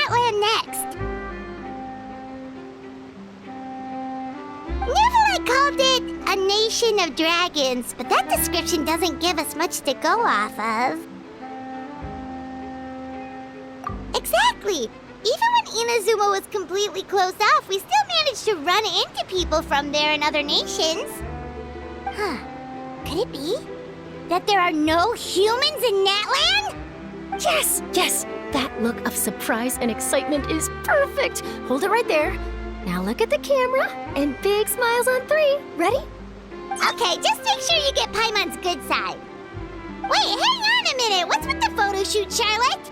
Natlan next? Navia called it a nation of dragons, but that description doesn't give us much to go off of. Exactly! Even when Inazuma was completely closed off, we still managed to run into people from there in other nations. Huh. Could it be that there are no humans in Natlan? Yes, yes! That look of surprise and excitement is perfect! Hold it right there. Now look at the camera, and big smiles on 3. Ready? Okay, just make sure you get Paimon's good side. Wait, hang on a minute! What's with the photo shoot, Charlotte?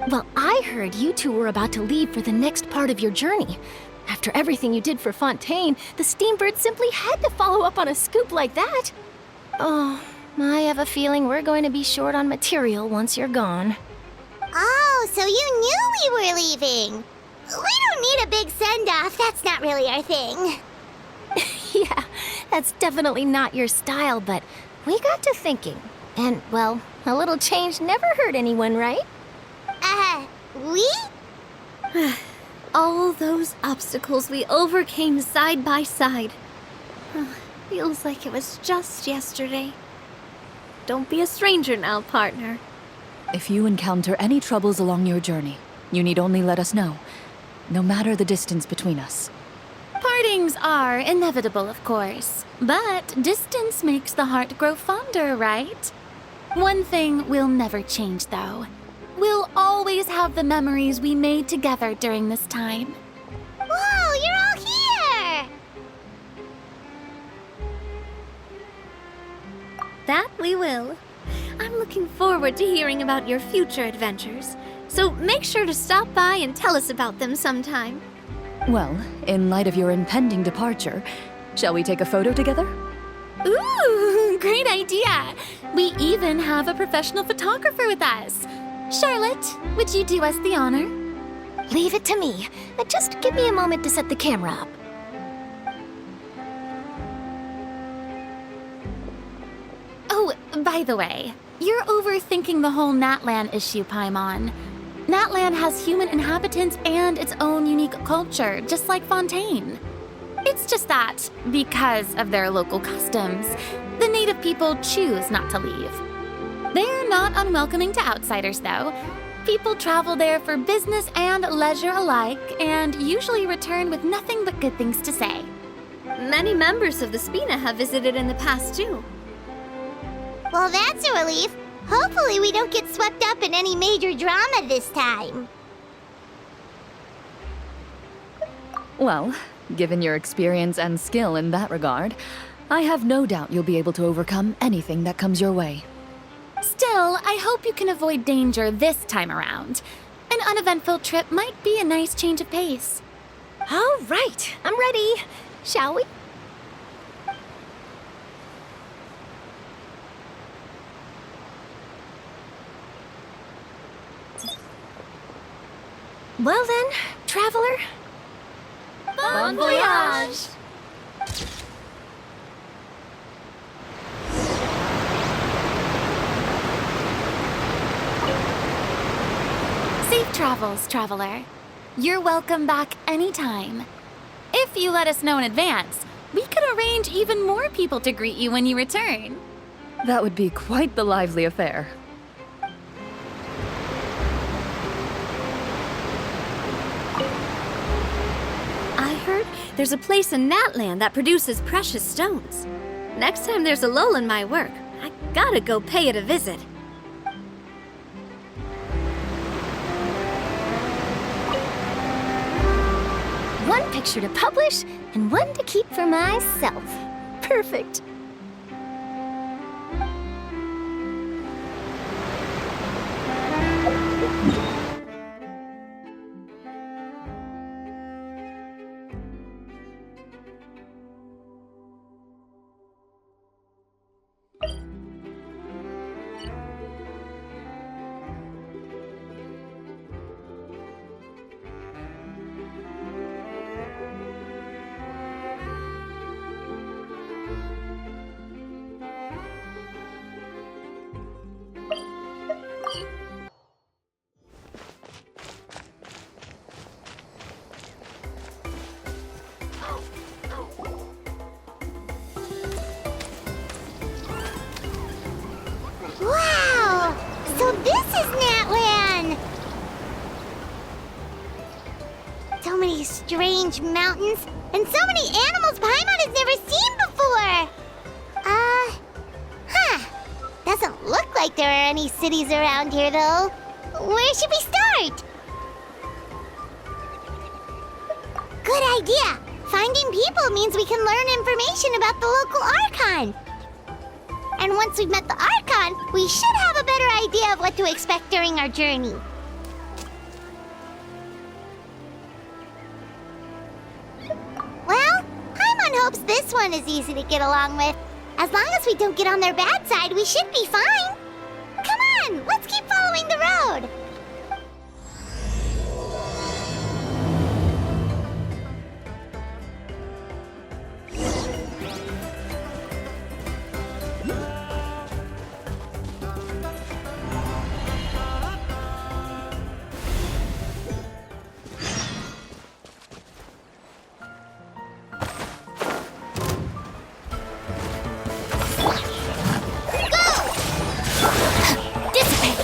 Well, I heard you two were about to leave for the next part of your journey. After everything you did for Fontaine, the Steambird simply had to follow up on a scoop like that. Oh, I have a feeling we're going to be short on material once you're gone. Oh, so you knew we were leaving. We don't need a big send-off. That's not really our thing. Yeah, that's definitely not your style, but we got to thinking. And, well, a little change never hurt anyone, right? We? All those obstacles we overcame side by side. Feels like it was just yesterday. Don't be a stranger now, partner. If you encounter any troubles along your journey, you need only let us know, no matter the distance between us. Partings are inevitable, of course, but distance makes the heart grow fonder, right? One thing will never change, though. We'll always have the memories we made together during this time. Whoa, you're all here! That we will. I'm looking forward to hearing about your future adventures, so make sure to stop by and tell us about them sometime. Well, in light of your impending departure, shall we take a photo together? Ooh, great idea! We even have a professional photographer with us. Charlotte, would you do us the honor? Leave it to me. Just give me a moment to set the camera up. Oh, by the way, you're overthinking the whole Natlan issue, Paimon. Natlan has human inhabitants and its own unique culture, just like Fontaine. It's just that, because of their local customs, the native people choose not to leave. They're not unwelcoming to outsiders, though. People travel there for business and leisure alike, and usually return with nothing but good things to say. Many members of the Spina have visited in the past, too. Well, that's a relief. Hopefully we don't get swept up in any major drama this time. Well, given your experience and skill in that regard, I have no doubt you'll be able to overcome anything that comes your way. Still, I hope you can avoid danger this time around. An uneventful trip might be a nice change of pace. All right, I'm ready. Shall we? Well then, Traveler. Bon voyage! Safe travels, Traveler. You're welcome back anytime. If you let us know in advance, we could arrange even more people to greet you when you return. That would be quite the lively affair. I heard there's a place in Natlan that produces precious stones. Next time there's a lull in my work, I gotta go pay it a visit. One picture to publish and one to keep for myself. Perfect. So many strange mountains, and so many animals Paimon has never seen before! Doesn't look like there are any cities around here, though. Where should we start? Good idea! Finding people means we can learn information about the local Archon. And once we've met the Archon, we should have a better idea of what to expect during our journey. Well, Paimon hopes this one is easy to get along with. As long as we don't get on their bad side, we should be fine. Come on, let's keep following the road. Dissipate!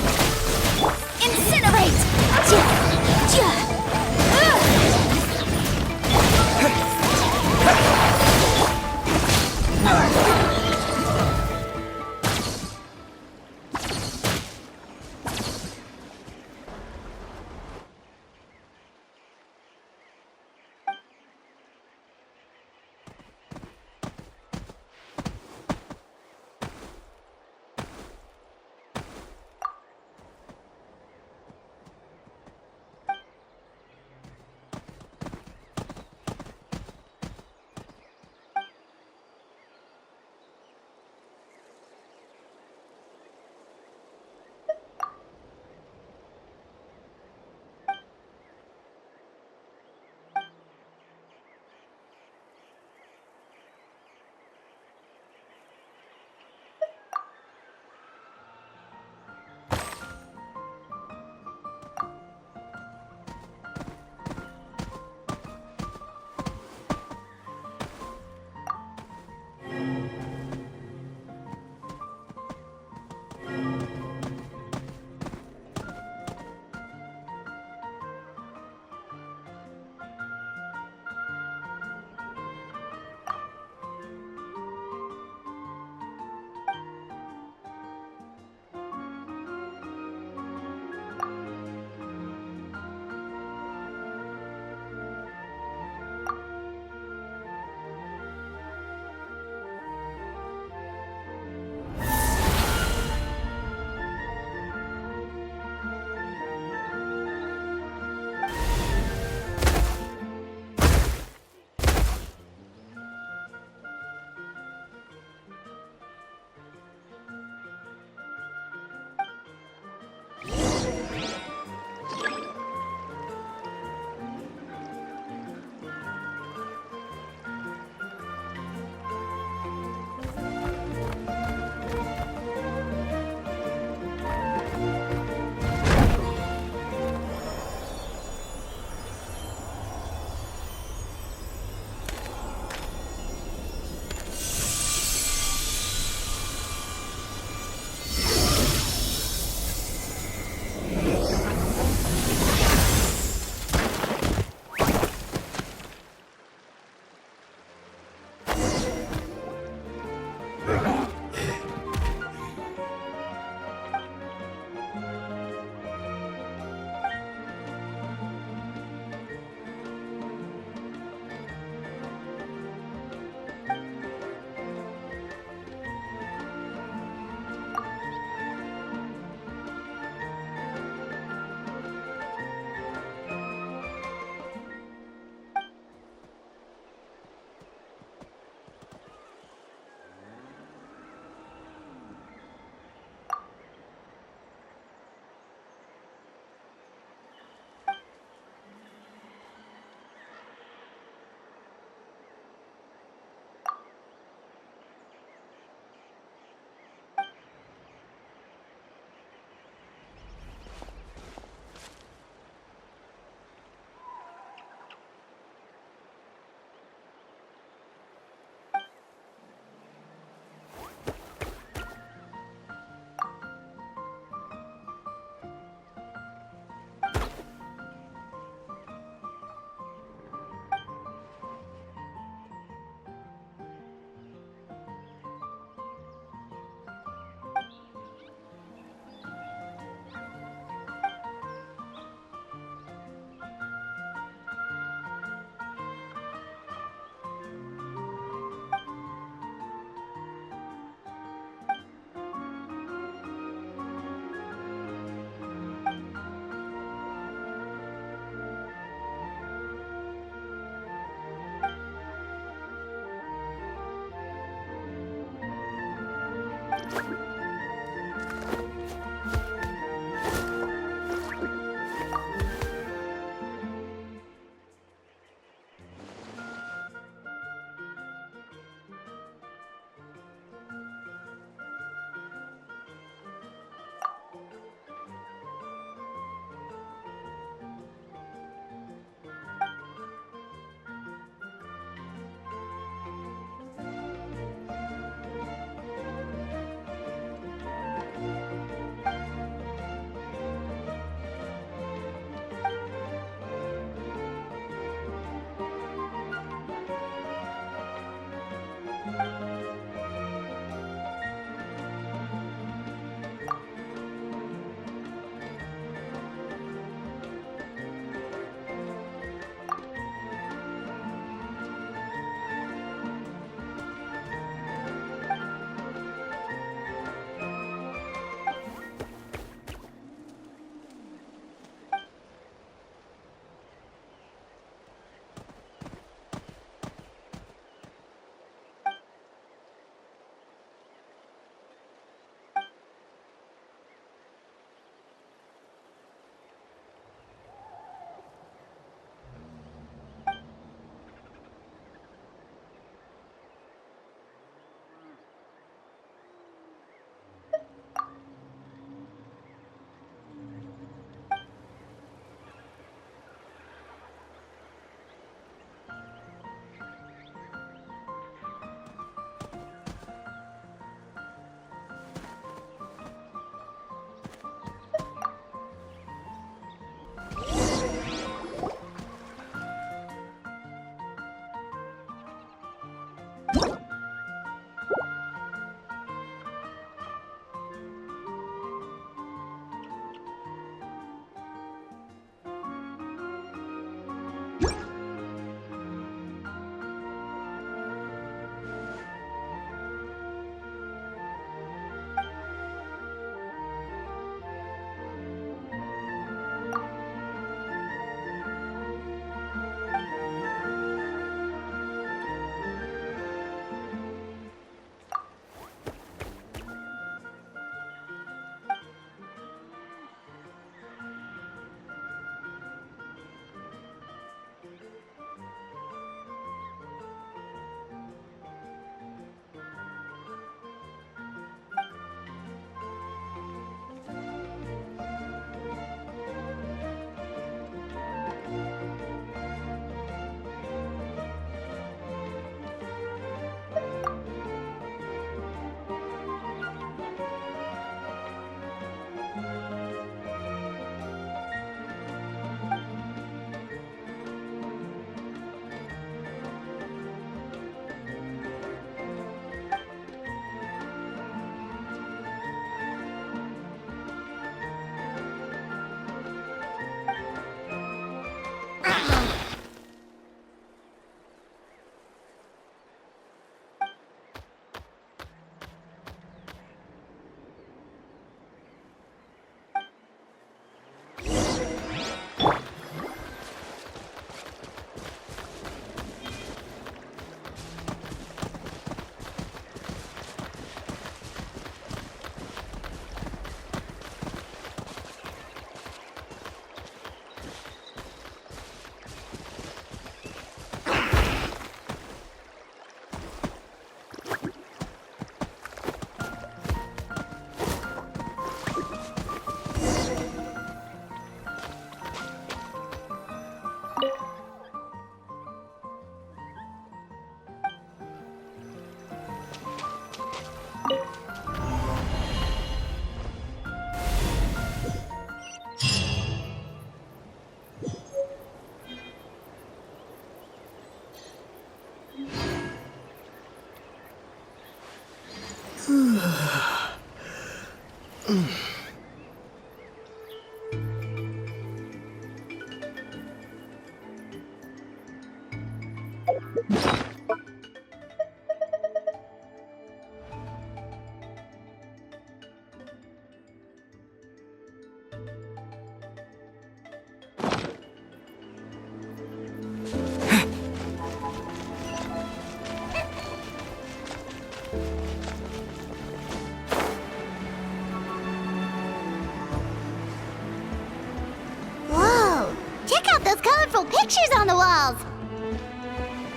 colorful pictures on the walls.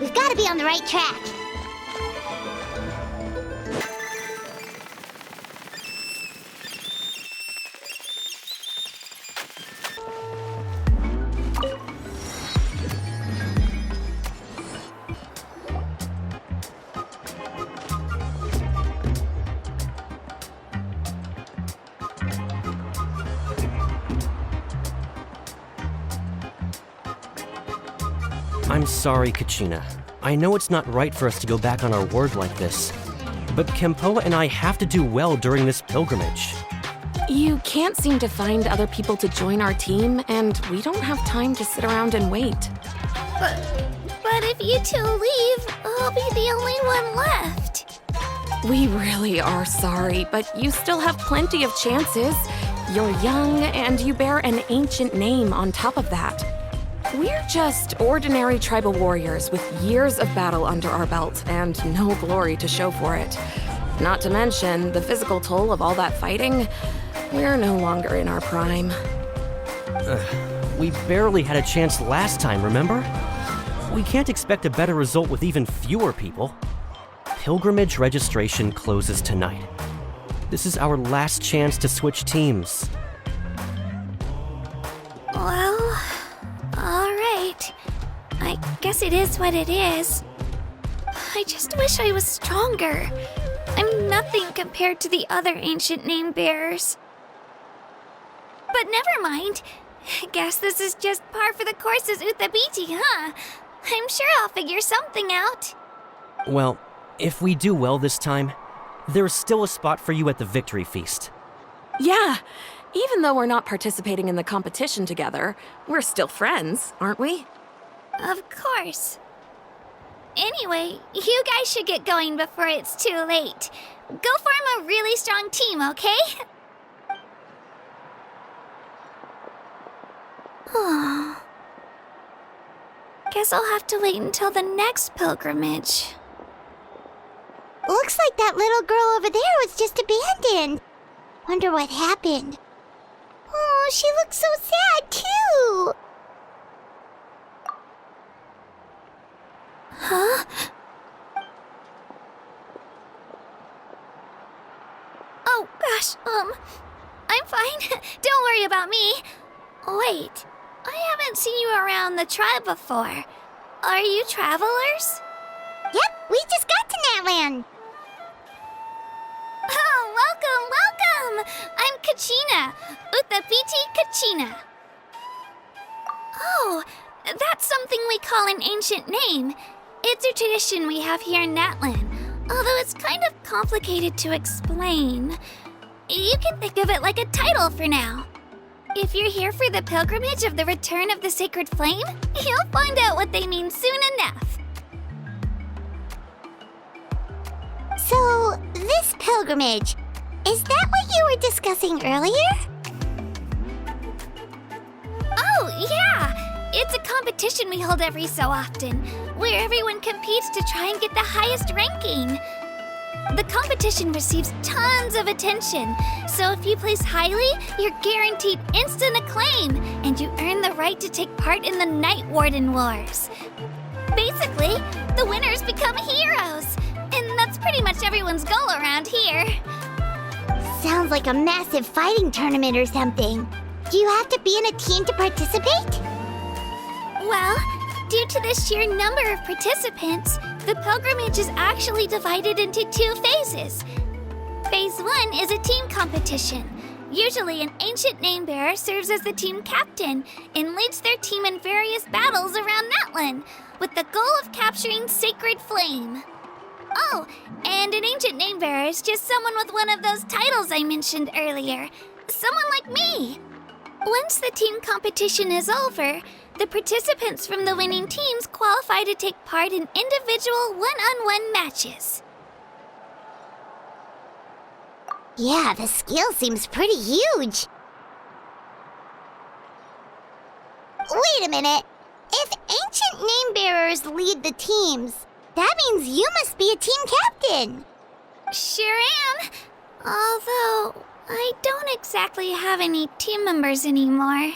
We've got to be on the right track. I'm sorry, Kachina. I know it's not right for us to go back on our word like this, but Kempoa and I have to do well during this pilgrimage. You can't seem to find other people to join our team, and we don't have time to sit around and wait. But if you two leave, I'll be the only one left. We really are sorry, but you still have plenty of chances. You're young, and you bear an ancient name on top of that. We're just ordinary tribal warriors with years of battle under our belt and no glory to show for it. Not to mention the physical toll of all that fighting. We're no longer in our prime. We barely had a chance last time, remember? We can't expect a better result with even fewer people. Pilgrimage registration closes tonight. This is our last chance to switch teams. Well, alright. I guess it is what it is. I just wish I was stronger. I'm nothing compared to the other ancient name bearers. But never mind. Guess this is just par for the course as Uthabiti, huh? I'm sure I'll figure something out. Well, if we do well this time, there's still a spot for you at the Victory Feast. Yeah, even though we're not participating in the competition together, we're still friends, aren't we? Of course. Anyway, you guys should get going before it's too late. Go form a really strong team, okay? Guess I'll have to wait until the next pilgrimage. Looks like that little girl over there was just abandoned. Wonder what happened. Oh, she looks so sad, too. Huh? Oh, gosh, I'm fine. Don't worry about me. Wait, I haven't seen you around the tribe before. Are you travelers? Yep, we just got to Natlan. Oh, welcome! I'm Kachina, Uthabiti Kachina. Oh, that's something we call an ancient name. It's a tradition we have here in Natlan, although it's kind of complicated to explain. You can think of it like a title for now. If you're here for the pilgrimage of the return of the sacred flame, you'll find out what they mean soon enough. So, this pilgrimage, is that what you were discussing earlier? Oh, yeah! It's a competition we hold every so often, where everyone competes to try and get the highest ranking. The competition receives tons of attention, so if you place highly, you're guaranteed instant acclaim, and you earn the right to take part in the Night Warden Wars. Basically, the winners become heroes, and that's pretty much everyone's goal around here. Sounds like a massive fighting tournament or something. Do you have to be in a team to participate? Well, due to the sheer number of participants, the pilgrimage is actually divided into 2 phases. Phase 1 is a team competition. Usually, an ancient name bearer serves as the team captain and leads their team in various battles around Natlan, with the goal of capturing Sacred Flame. Oh, and an ancient name bearer is just someone with one of those titles I mentioned earlier. Someone like me. Once the team competition is over, the participants from the winning teams qualify to take part in individual one-on-one matches. Yeah, the scale seems pretty huge. Wait a minute. If ancient name bearers lead the teams, that means you must be a team captain. Sure am. Although, I don't exactly have any team members anymore.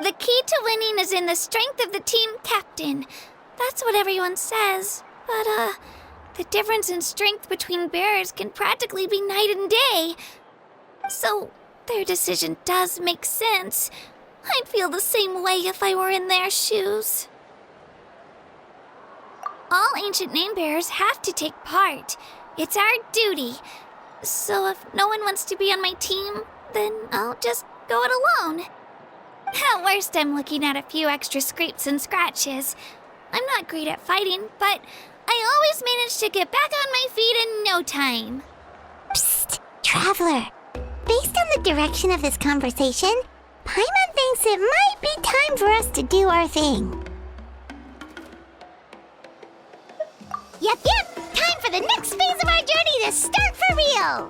The key to winning is in the strength of the team captain. That's what everyone says. But, the difference in strength between bearers can practically be night and day. So, their decision does make sense. I'd feel the same way if I were in their shoes. All ancient name bearers have to take part. It's our duty. So if no one wants to be on my team, then I'll just go it alone. At worst, I'm looking at a few extra scrapes and scratches. I'm not great at fighting, but I always manage to get back on my feet in no time. Psst, Traveler. Based on the direction of this conversation, Paimon thinks it might be time for us to do our thing. Yep. Time for the next phase of our journey to start for real.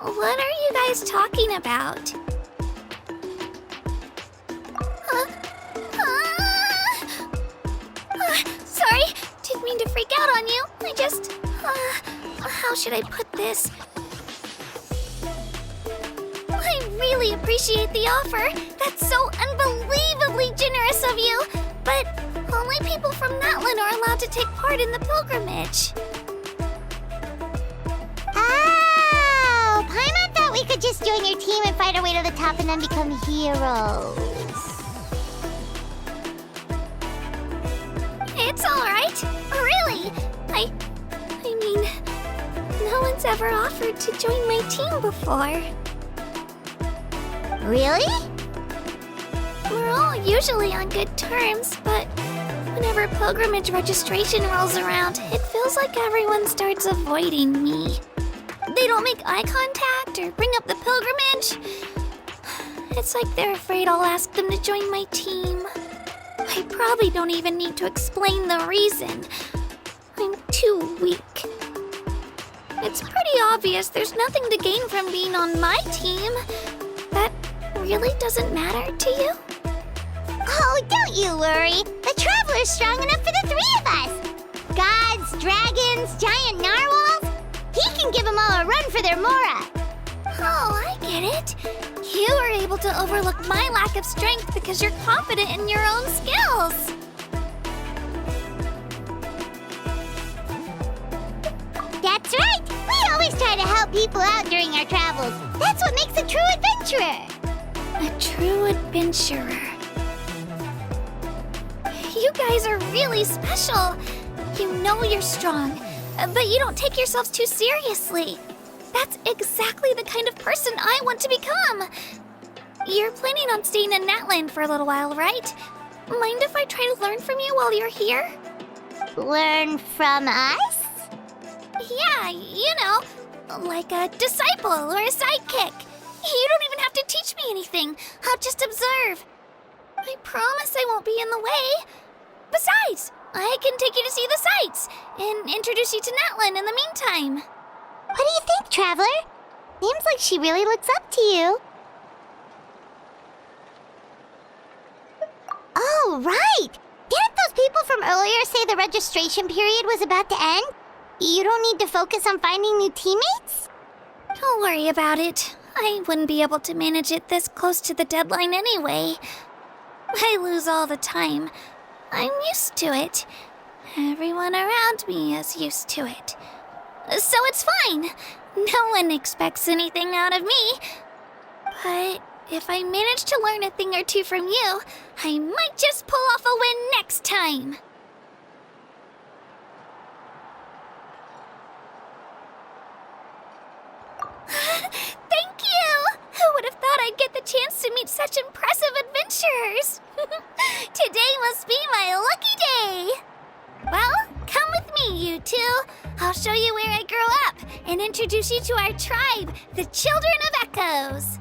What are you guys talking about? Sorry, didn't mean to freak out on you. I just, how should I put this? I really appreciate the offer. That's so unbelievably generous of you. But only people from Natlan are allowed to take part in the pilgrimage. Oh, Paimon thought we could just join your team and fight our way to the top and then become heroes. It's all right. Really. I mean, no one's ever offered to join my team before. Really? We're all usually on good terms, but whenever pilgrimage registration rolls around, it feels like everyone starts avoiding me. They don't make eye contact or bring up the pilgrimage. It's like they're afraid I'll ask them to join my team. I probably don't even need to explain the reason. I'm too weak. It's pretty obvious there's nothing to gain from being on my team. That really doesn't matter to you? Oh, don't you worry. The Traveler's strong enough for the three of us. Gods, dragons, giant narwhals. He can give them all a run for their Mora. Oh, I get it. You are able to overlook my lack of strength because you're confident in your own skills. That's right. We always try to help people out during our travels. That's what makes a true adventurer. A true adventurer. You guys are really special. You know you're strong, but you don't take yourselves too seriously. That's exactly the kind of person I want to become. You're planning on staying in Natlan for a little while, right? Mind if I try to learn from you while you're here? Learn from us? Yeah, you know, like a disciple or a sidekick. You don't even have to teach me anything. I'll just observe. I promise I won't be in the way. Besides, I can take you to see the sights and introduce you to Natlan in the meantime. What do you think, Traveler? Seems like she really looks up to you. Oh, right! Didn't those people from earlier say the registration period was about to end? You don't need to focus on finding new teammates? Don't worry about it. I wouldn't be able to manage it this close to the deadline anyway. I lose all the time. I'm used to it. Everyone around me is used to it. So it's fine. No one expects anything out of me. But if I manage to learn a thing or two from you, I might just pull off a win next time. Thank you! Who would have thought I'd get the chance to meet such impressive adventurers? Today must be my lucky day. Well, come with me, you two. I'll show you where I grew up and introduce you to our tribe, the Children of Echoes.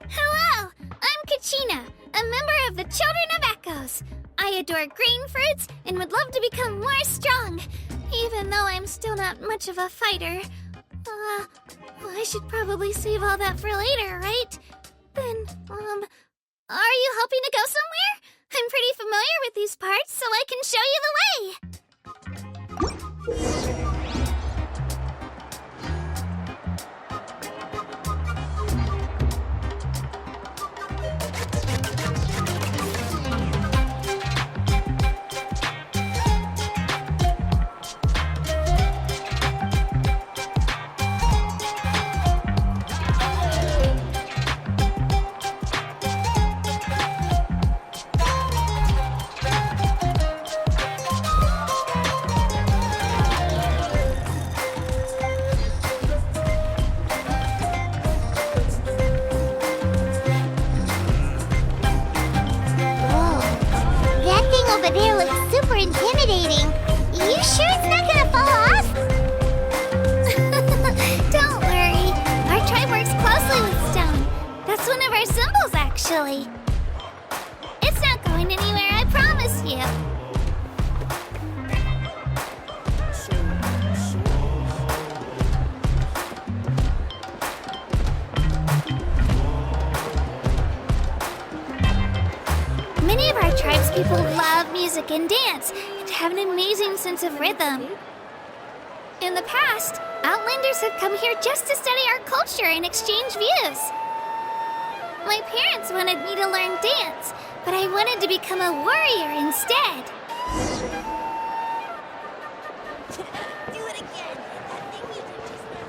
Hello, I'm Kachina, a member of the Children of Echoes. I adore green fruits and would love to become more strong, even though I'm still not much of a fighter. I should probably save all that for later, right? Then, are you hoping to go somewhere? I'm pretty familiar with these parts, so I can show you the way. actually. It's not going anywhere, I promise you. Many of our tribespeople love music and dance and have an amazing sense of rhythm. In the past, Outlanders have come here just to study our culture and exchange views. My parents wanted me to learn dance, but I wanted to become a warrior instead. Do it again. That thing you did just now.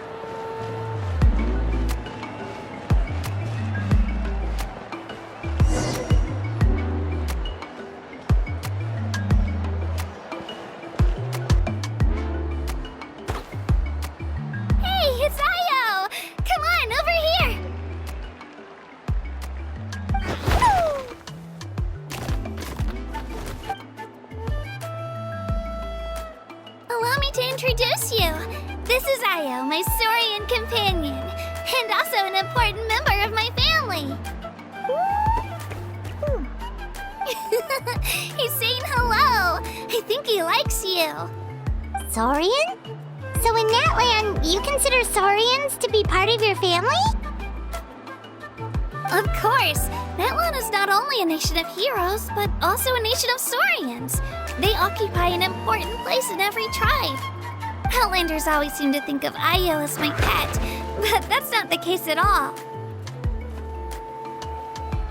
Hey, it's Io! Come on, over here! Allow me to introduce you. This is Io, my Saurian companion, and also an important member of my family. He's saying hello. I think he likes you. Saurian? So in Natlan, you consider Saurians to be part of your family? Of course, Natlan is not only a nation of heroes, but also a nation of Saurians. They occupy an important place in every tribe. Outlanders always seem to think of Io as my pet, but that's not the case at all.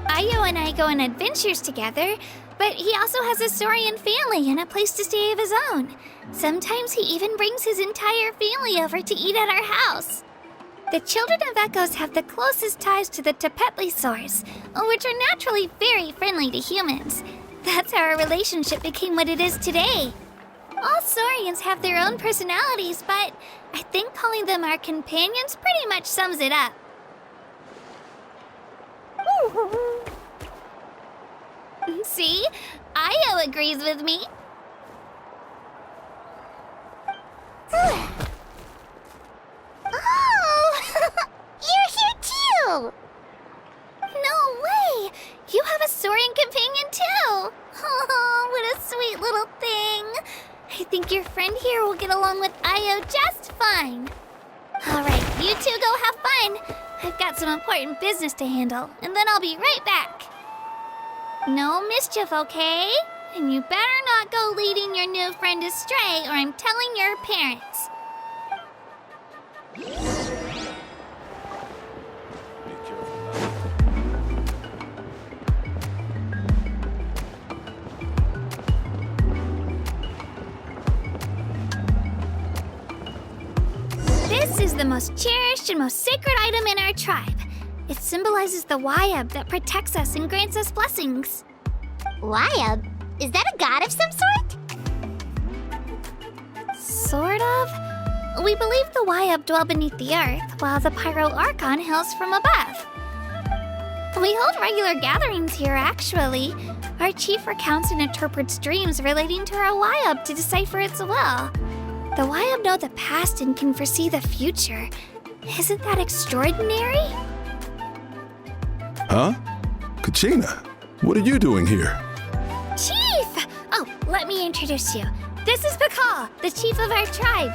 Io and I go on adventures together, but he also has a Saurian family and a place to stay of his own. Sometimes he even brings his entire family over to eat at our house. The children of Echoes have the closest ties to the Tepetlisaurs, which are naturally very friendly to humans. That's how our relationship became what it is today. All Saurians have their own personalities, but I think calling them our companions pretty much sums it up. See? Io agrees with me. Oh! You're here too! No way! You have a Saurian companion too! Oh, what a sweet little thing! I think your friend here will get along with Io just fine. Alright, you two go have fun. I've got some important business to handle, and then I'll be right back. No mischief, okay? And you better not go leading your new friend astray, or I'm telling your parents. This is the most cherished and most sacred item in our tribe. It symbolizes the Wayab that protects us and grants us blessings. Wayab? Is that a god of some sort? Sort of. We believe the Wayab dwell beneath the earth, while the Pyro Archon hails from above. We hold regular gatherings here, actually. Our chief recounts and interprets dreams relating to our Wayab to decipher its will. The Wayab know the past and can foresee the future. Isn't that extraordinary? Huh? Kachina, what are you doing here? Chief! Oh, let me introduce you. This is Pakal, the chief of our tribe.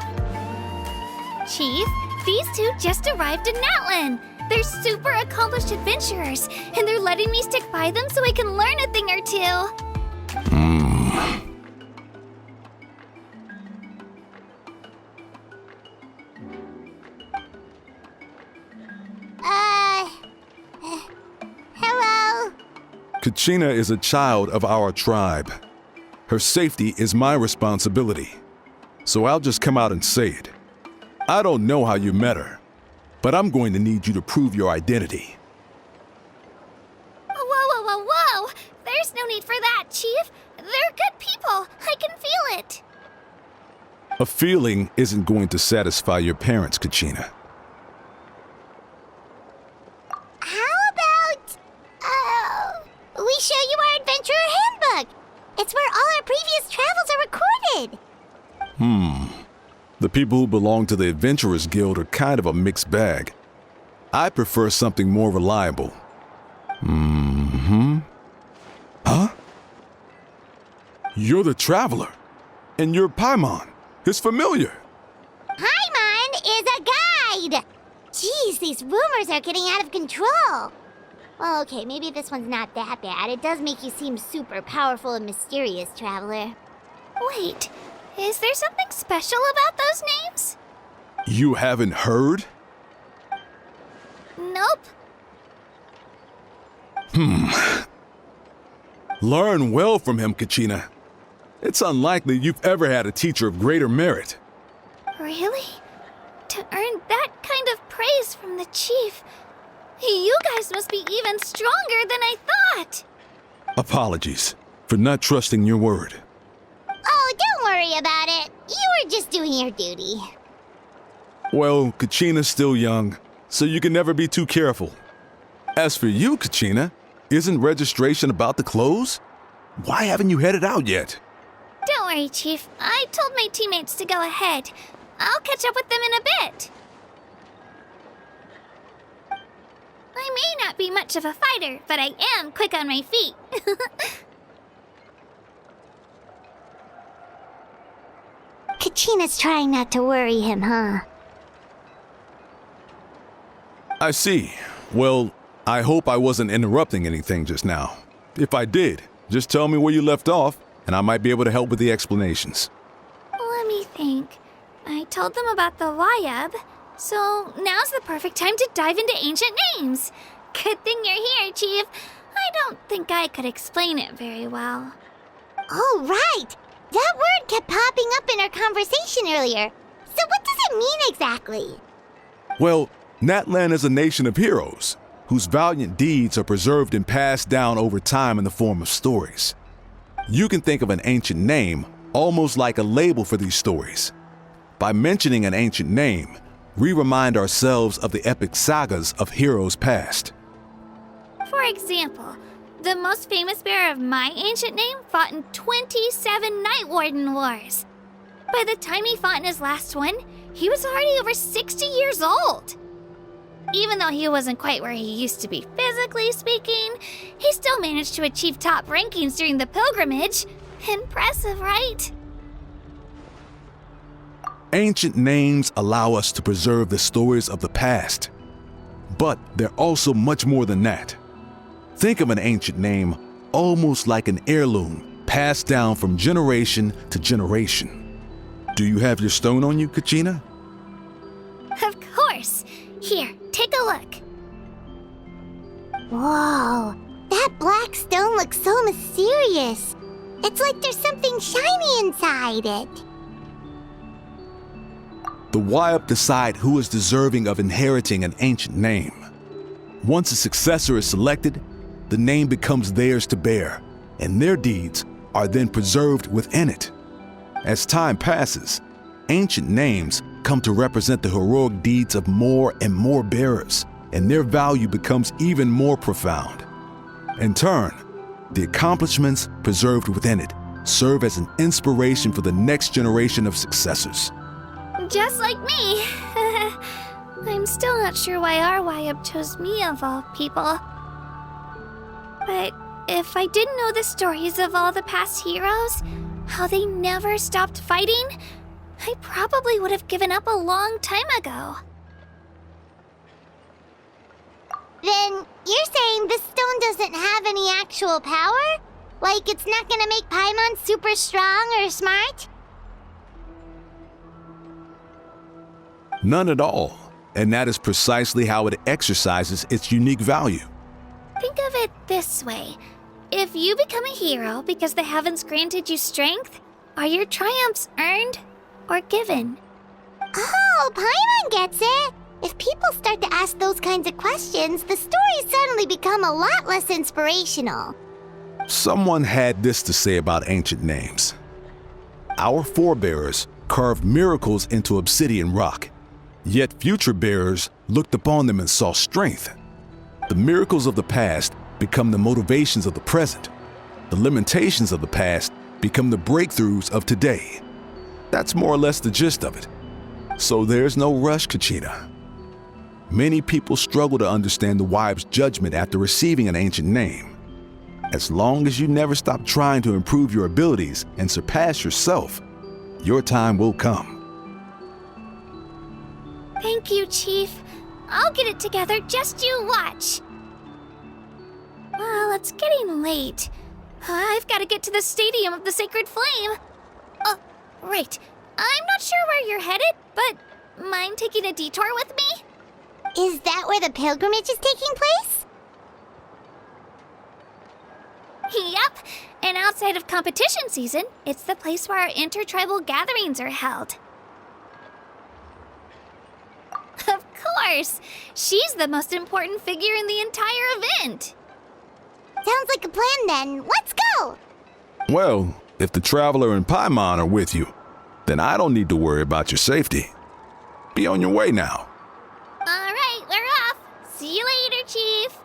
Chief, these two just arrived in Natlan. They're super accomplished adventurers, and they're letting me stick by them so I can learn a thing or two. Hello? Kachina is a child of our tribe. Her safety is my responsibility. So I'll just come out and say it. I don't know how you met her, but I'm going to need you to prove your identity. Whoa. There's no need for that, Chief. They're good people. I can feel it. A feeling isn't going to satisfy your parents, Kachina. How about, we show you our adventurer handbook? It's where all our previous travels are recorded. The people who belong to the Adventurers Guild are kind of a mixed bag. I prefer something more reliable. Huh? You're the Traveler, and you're Paimon, his familiar. Paimon is a guide! Jeez, these rumors are getting out of control. Well, okay, maybe this one's not that bad. It does make you seem super powerful and mysterious, Traveler. Wait, is there something special about those names? You haven't heard? Nope. Learn well from him, Kachina. It's unlikely you've ever had a teacher of greater merit. Really? To earn that kind of praise from the chief, you guys must be even stronger than I thought. Apologies for not trusting your word. Oh, don't worry about it. You were just doing your duty. Well, Kachina's still young, so you can never be too careful. As for you, Kachina, isn't registration about to close? Why haven't you headed out yet? Don't worry, Chief. I told my teammates to go ahead. I'll catch up with them in a bit. I may not be much of a fighter, but I am quick on my feet. Kachina's trying not to worry him, huh? I see. Well, I hope I wasn't interrupting anything just now. If I did, just tell me where you left off, and I might be able to help with the explanations. Let me think. I told them about the Wayab, so now's the perfect time to dive into ancient names. Good thing you're here, Chief. I don't think I could explain it very well. Oh, right! That word kept popping up in our conversation earlier. So what does it mean exactly? Well, Natlan is a nation of heroes, whose valiant deeds are preserved and passed down over time in the form of stories. You can think of an ancient name almost like a label for these stories. By mentioning an ancient name, we remind ourselves of the epic sagas of heroes past. For example, the most famous bearer of my ancient name fought in 27 Night Warden wars. By the time he fought in his last one, he was already over 60 years old. Even though he wasn't quite where he used to be physically speaking, he still managed to achieve top rankings during the pilgrimage. Impressive, right? Ancient names allow us to preserve the stories of the past. But they're also much more than that. Think of an ancient name almost like an heirloom passed down from generation to generation. Do you have your stone on you, Kachina? Of course. Here, take a look. Whoa, that black stone looks so mysterious. It's like there's something shiny inside it. The Wayab decide who is deserving of inheriting an ancient name. Once a successor is selected, the name becomes theirs to bear, and their deeds are then preserved within it. As time passes, ancient names come to represent the heroic deeds of more and more bearers, and their value becomes even more profound. In turn, the accomplishments preserved within it serve as an inspiration for the next generation of successors. Just like me. I'm still not sure why our Wayab chose me of all people. But if I didn't know the stories of all the past heroes, how they never stopped fighting, I probably would have given up a long time ago. Then you're saying this stone doesn't have any actual power? Like it's not gonna make Paimon super strong or smart? None at all, and that is precisely how it exercises its unique value. Think of it this way. If you become a hero because the heavens granted you strength, are your triumphs earned or given? Oh, Paimon gets it! If people start to ask those kinds of questions, the stories suddenly become a lot less inspirational. Someone had this to say about ancient names. Our forebears carved miracles into obsidian rock, yet future bearers looked upon them and saw strength. The miracles of the past become the motivations of the present. The limitations of the past become the breakthroughs of today. That's more or less the gist of it. So there's no rush, Kachina. Many people struggle to understand the wibe's judgment after receiving an ancient name. As long as you never stop trying to improve your abilities and surpass yourself, your time will come. Thank you, Chief. I'll get it together, just you watch. Well, it's getting late. I've got to get to the Stadium of the Sacred Flame. Oh, right. I'm not sure where you're headed, but mind taking a detour with me? Is that where the pilgrimage is taking place? Yep. And outside of competition season, it's the place where our intertribal gatherings are held. Of course! She's the most important figure in the entire event! Sounds like a plan then. Let's go! Well, if the Traveler and Paimon are with you, then I don't need to worry about your safety. Be on your way now. Alright, we're off! See you later, Chief!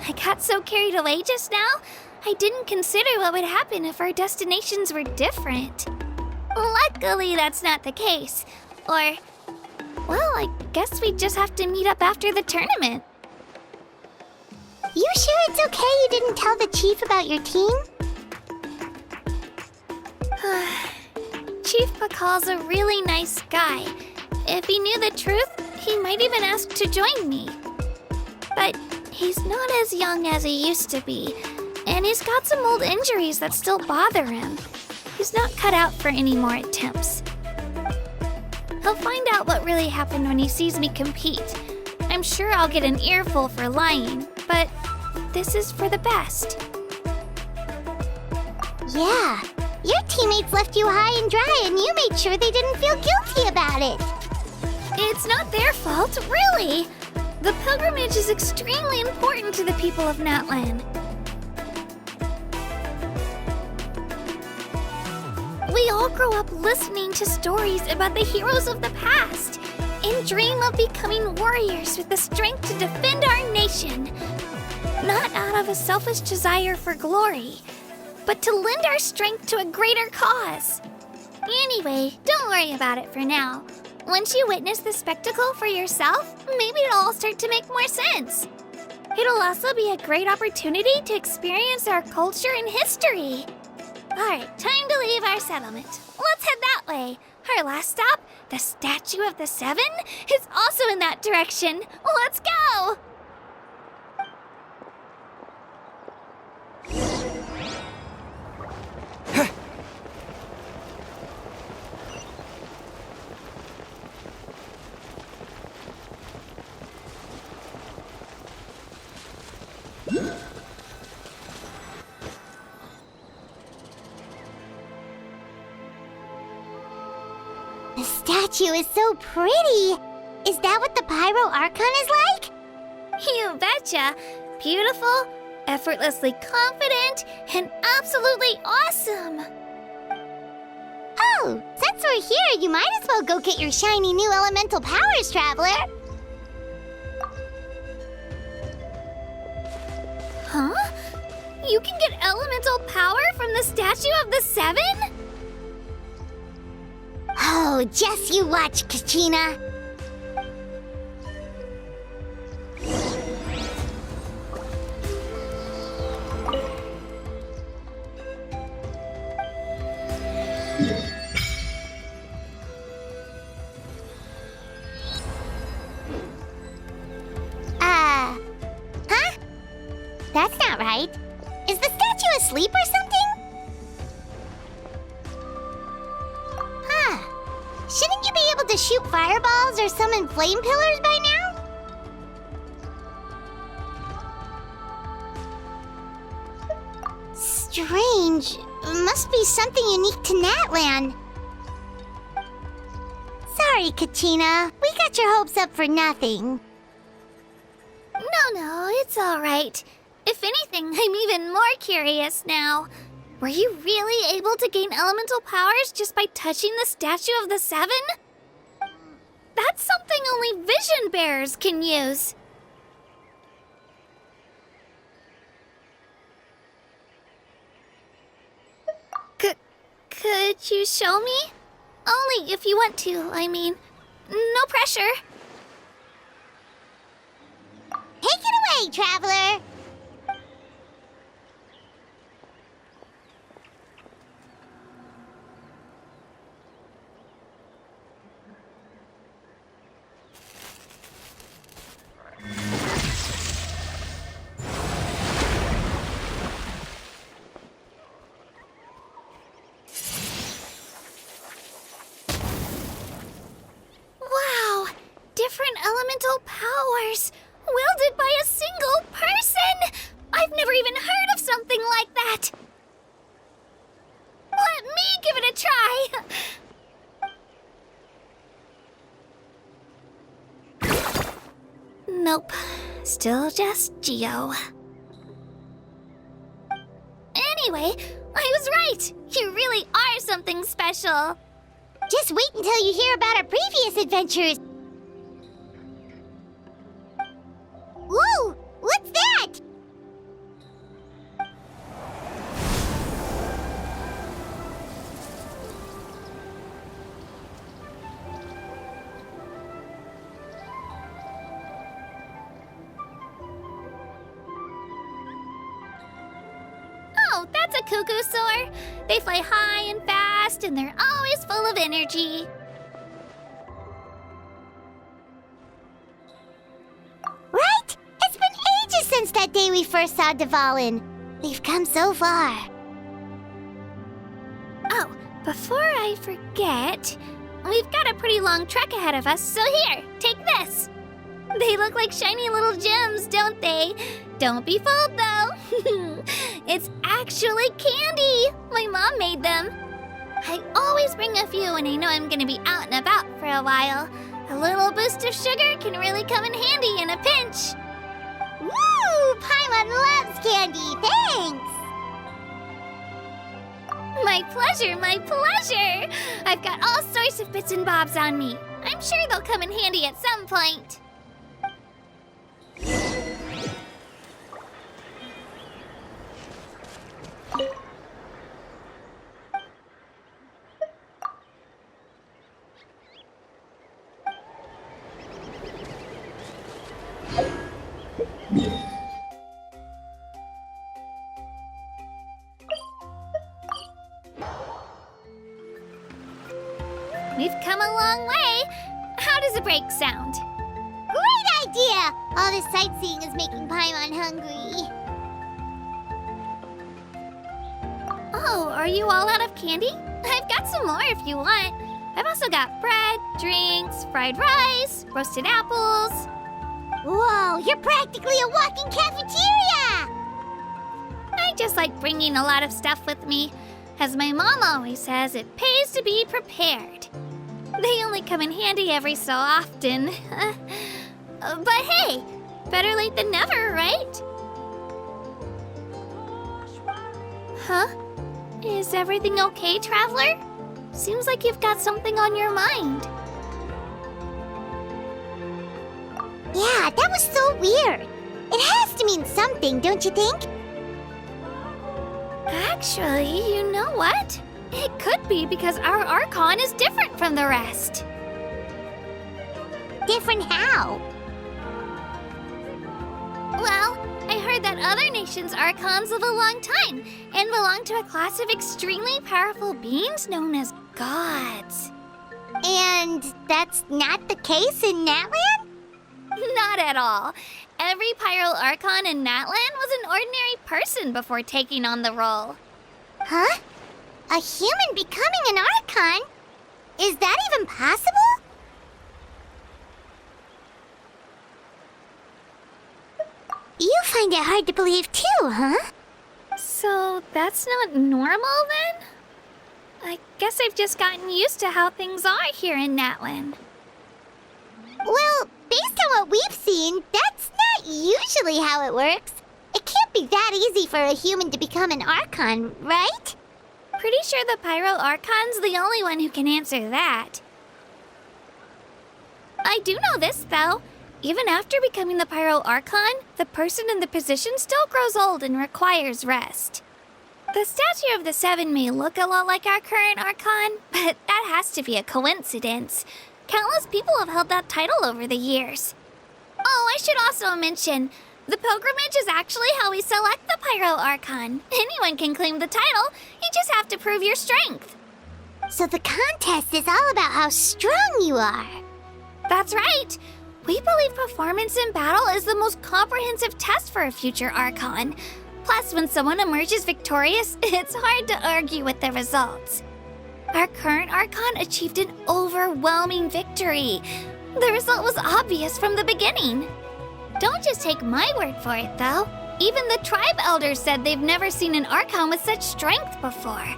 I got so carried away just now, I didn't consider what would happen if our destinations were different. Luckily, that's not the case. Or, well, I guess we just have to meet up after the tournament. You sure it's okay you didn't tell the chief about your team? Chief Pakal's a really nice guy. If he knew the truth, he might even ask to join me. But he's not as young as he used to be, and he's got some old injuries that still bother him. He's not cut out for any more attempts. He'll find out what really happened when he sees me compete. I'm sure I'll get an earful for lying, but this is for the best. Yeah. Your teammates left you high and dry and you made sure they didn't feel guilty about it. It's not their fault, really. The pilgrimage is extremely important to the people of Natlan. We all grow up listening to stories about the heroes of the past and dream of becoming warriors with the strength to defend our nation. Not out of a selfish desire for glory, but to lend our strength to a greater cause. Anyway, don't worry about it for now. Once you witness the spectacle for yourself, maybe it'll all start to make more sense. It'll also be a great opportunity to experience our culture and history. Alright, time to leave our settlement. Let's head that way. Our last stop, the Statue of the Seven, is also in that direction. Let's go! The statue is so pretty. Is that what the Pyro Archon is like? You betcha. Beautiful, effortlessly confident, and absolutely awesome. Oh, since we're here, you might as well go get your shiny new elemental powers, Traveler. Huh? You can get elemental power from the Statue of the Seven? Oh, just you watch, Kachina. Huh? That's not right. Is the statue asleep or something? Huh. Shouldn't you be able to shoot fireballs or summon flame pillars by now? Strange. Must be something unique to Natlan. Sorry, Kachina. We got your hopes up for nothing. No, it's all right. If anything, I'm even more curious now. Were you really able to gain elemental powers just by touching the Statue of the Seven? That's something only vision bearers can use. Could you show me? Only if you want to, I mean. No pressure. Take it away, Traveler! Wow! Different elemental powers! Wielded by a single person! I've never even heard of something like that! Let me give it a try! Nope. Still just Geo. Anyway, I was right! You really are something special! Just wait until you hear about our previous adventures. Whoa! What's that? Oh, that's a cuckoo soar. They fly high and fast, and they're always full of energy. Right? It's been ages since that day we first saw Dvalin. We've come so far. Oh, before I forget, we've got a pretty long trek ahead of us, so here, take this. They look like shiny little gems, don't they? Don't be fooled, though. It's actually candy. My mom made them. I always bring a few when I know I'm gonna be out and about for a while. A little boost of sugar can really come in handy in a pinch. Woo! Paimon loves candy. Thanks! My pleasure, my pleasure! I've got all sorts of bits and bobs on me. I'm sure they'll come in handy at some point. We've come a long way. How does a break sound? Great idea! All this sightseeing is making Paimon hungry. Oh, are you all out of candy? I've got some more if you want. I've also got bread, drinks, fried rice, roasted apples. Whoa, you're practically a walking cafeteria! I just like bringing a lot of stuff with me. As my mom always says, it pays to be prepared. They only come in handy every so often. But hey, better late than never, right? Huh? Is everything okay, Traveler? Seems like you've got something on your mind. Yeah, that was so weird. It has to mean something, don't you think? Actually, you know what? It could be because our Archon is different from the rest. Different how? Well, I heard that other nations' Archons live a long time and belong to a class of extremely powerful beings known as gods. And that's not the case in Natlan? Not at all. Every Pyro Archon in Natlan was an ordinary person before taking on the role. Huh? A human becoming an Archon? Is that even possible? You find it hard to believe too, huh? So that's not normal then? I guess I've just gotten used to how things are here in Natlan. Well, based on what we've seen, that's not usually how it works. It can't be that easy for a human to become an Archon, right? Pretty sure the Pyro Archon's the only one who can answer that. I do know this, though. Even after becoming the Pyro Archon, the person in the position still grows old and requires rest. The statue of the Seven may look a lot like our current Archon, but that has to be a coincidence. Countless people have held that title over the years. Oh, I should also mention, the pilgrimage is actually how we select the Pyro Archon. Anyone can claim the title, you just have to prove your strength. So the contest is all about how strong you are. That's right. We believe performance in battle is the most comprehensive test for a future Archon. Plus, when someone emerges victorious, it's hard to argue with the results. Our current Archon achieved an overwhelming victory. The result was obvious from the beginning. Don't just take my word for it, though. Even the tribe elders said they've never seen an Archon with such strength before.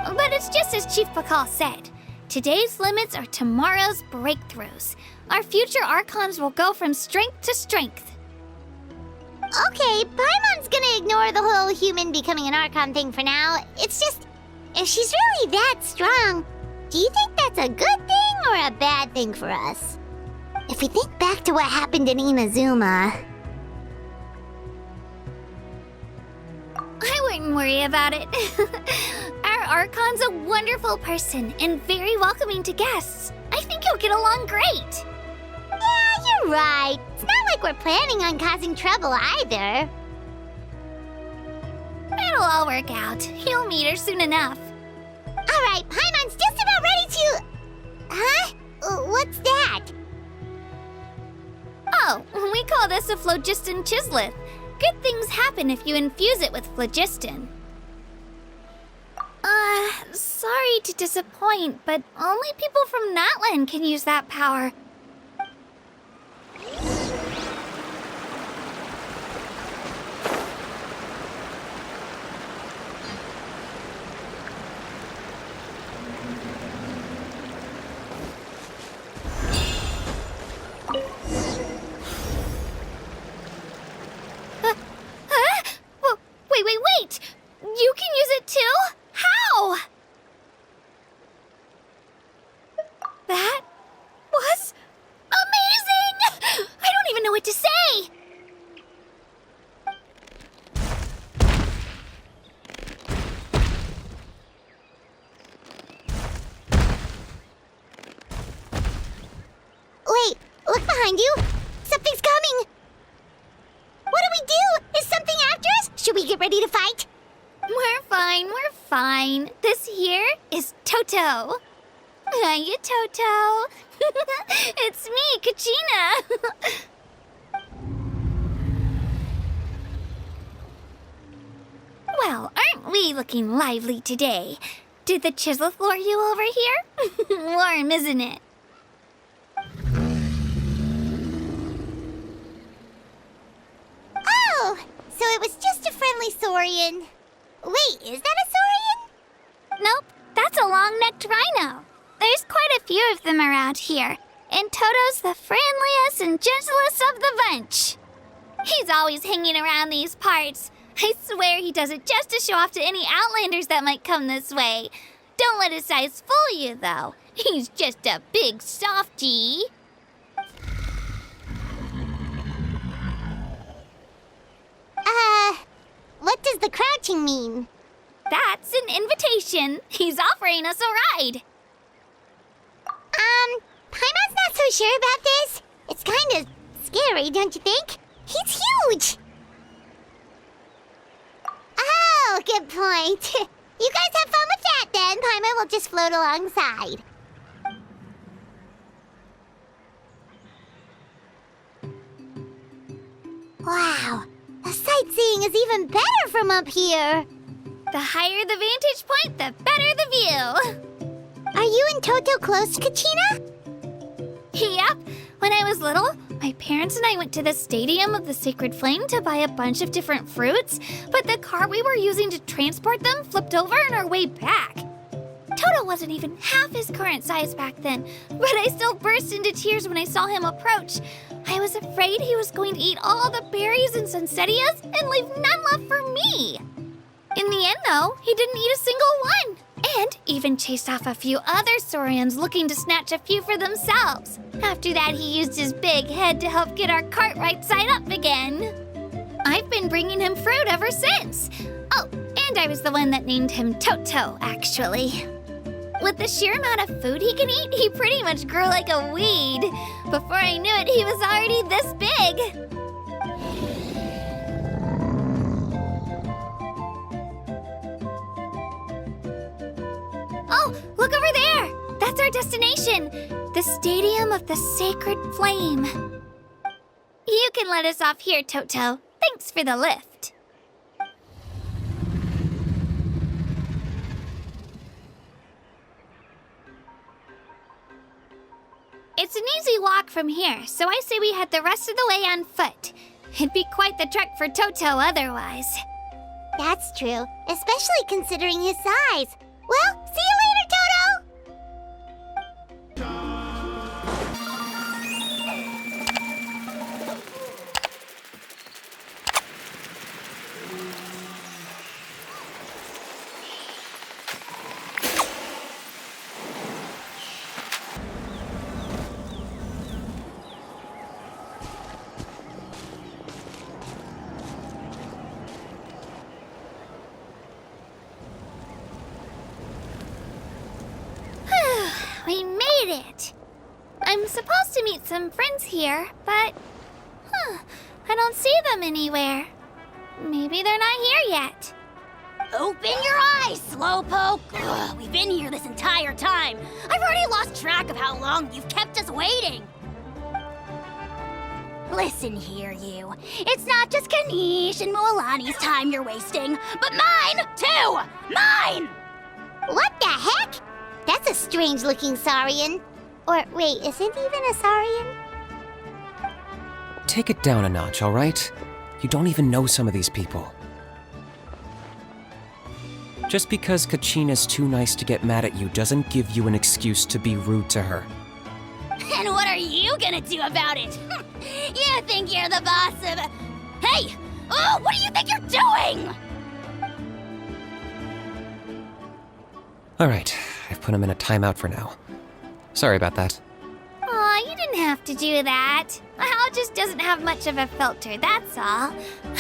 But it's just as Chief Pakal said. Today's limits are tomorrow's breakthroughs. Our future Archons will go from strength to strength. Okay, Paimon's gonna ignore the whole human becoming an Archon thing for now. It's just, if she's really that strong, do you think that's a good thing or a bad thing for us? If we think back to what happened in Inazuma... I wouldn't worry about it. Our Archon's a wonderful person and very welcoming to guests. I think you'll get along great. Yeah, you're right. It's not like we're planning on causing trouble either. It'll all work out. You'll meet her soon enough. Alright, Paimon's just about ready to... Huh? What's that? Oh, we call this a phlogiston chisleth. Good things happen if you infuse it with phlogiston. Sorry to disappoint, but only people from Natlan can use that power. Wait! You can use it too? How? That was amazing! I don't even know what to say! Wait, look behind you! Something's coming! What do we do? Is something after us? Should we get ready to fight? We're fine. This here is Toto. Hiya, Toto. It's me, Kachina. Well, aren't we looking lively today? Did the chisleth lure you over here? Warm, isn't it? Oh, so it was just a friendly saurian. Wait, is that a saurian? Nope, that's a long-necked rhino. There's quite a few of them around here, and Toto's the friendliest and gentlest of the bunch. He's always hanging around these parts. I swear he does it just to show off to any outlanders that might come this way. Don't let his size fool you, though. He's just a big softie. What does the crouching mean? That's an invitation. He's offering us a ride. Paimon's not so sure about this. It's kind of scary, don't you think? He's huge! Oh, good point. You guys have fun with that then. Paimon will just float alongside. Wow, the sightseeing is even better from up here. The higher the vantage point, the better the view. Are you and Toto close, Kachina? Yep. When I was little, my parents and I went to the Stadium of the Sacred Flame to buy a bunch of different fruits, but the car we were using to transport them flipped over on our way back. Toto wasn't even half his current size back then, but I still burst into tears when I saw him approach. I was afraid he was going to eat all the berries and sunsettias and leave none left for me. In the end, though, he didn't eat a single one, and even chased off a few other saurians looking to snatch a few for themselves. After that, he used his big head to help get our cart right side up again. I've been bringing him fruit ever since. Oh, And I was the one that named him Toto, actually. With the sheer amount of food he can eat, he pretty much grew like a weed. Before I knew it, he was already this big. Oh, look over there! That's our destination! The Stadium of the Sacred Flame. You can let us off here, Toto. Thanks for the lift. It's an easy walk from here, so I say we head the rest of the way on foot. It'd be quite the trek for Toto otherwise. That's true, especially considering his size. Well, see you later, Toto! We made it! I'm supposed to meet some friends here, but... I don't see them anywhere. Maybe they're not here yet. Open your eyes, Slowpoke! Ugh, we've been here this entire time. I've already lost track of how long you've kept us waiting. Listen here, you. It's not just Kanish and Moalani's time you're wasting, but mine, too! Mine! What the heck? That's a strange-looking Saurian. Or, wait, is it even a Saurian? Take it down a notch, all right? You don't even know some of these people. Just because Kachina's too nice to get mad at you doesn't give you an excuse to be rude to her. And what are you gonna do about it? You think you're the boss of... Hey! Oh, what do you think you're doing? All right, I've put him in a timeout for now. Sorry about that. Aw, you didn't have to do that. Hal just doesn't have much of a filter, that's all.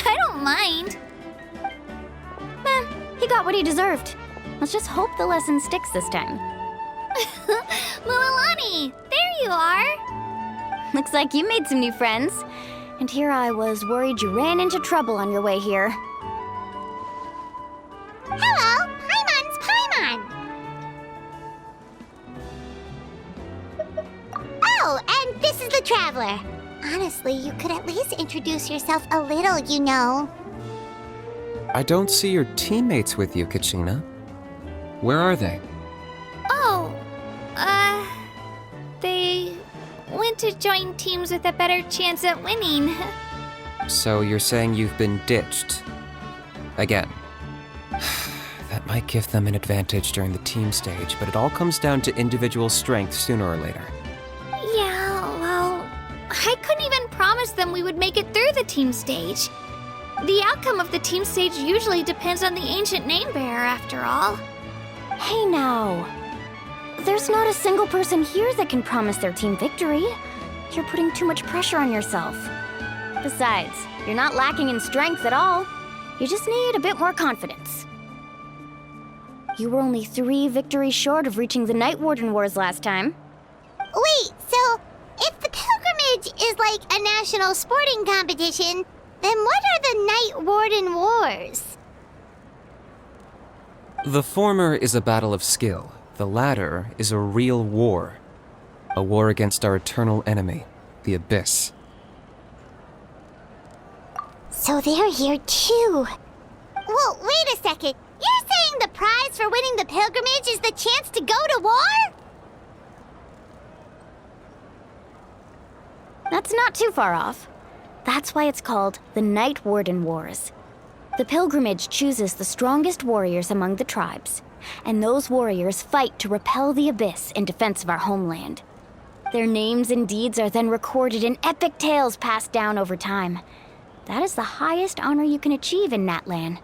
I don't mind. He got what he deserved. Let's just hope the lesson sticks this time. Mualani, there you are. Looks like you made some new friends. And here I was worried you ran into trouble on your way here. Hello, Paimon's Paimon. Oh, and this is the Traveler. Honestly, you could at least introduce yourself a little, you know. I don't see your teammates with you, Kachina. Where are they? Oh, they went to join teams with a better chance at winning. So you're saying you've been ditched? Again. That might give them an advantage during the team stage, but it all comes down to individual strength sooner or later. Yeah, well, I couldn't even promise them we would make it through the team stage. The outcome of the team stage usually depends on the ancient name-bearer, after all. Hey now. There's not a single person here that can promise their team victory. You're putting too much pressure on yourself. Besides, you're not lacking in strength at all. You just need a bit more confidence. You were only 3 victories short of reaching the Night Warden Wars last time. Wait, so if the pilgrimage is like a national sporting competition, then what are the Night Warden Wars? The former is a battle of skill. The latter is a real war. A war against our eternal enemy, the Abyss. So they're here too. Well, wait a second. You're saying the prize for winning the pilgrimage is the chance to go to war? That's not too far off. That's why it's called the Night Warden Wars. The pilgrimage chooses the strongest warriors among the tribes, and those warriors fight to repel the Abyss in defense of our homeland. Their names and deeds are then recorded in epic tales passed down over time. That is the highest honor you can achieve in Natlan.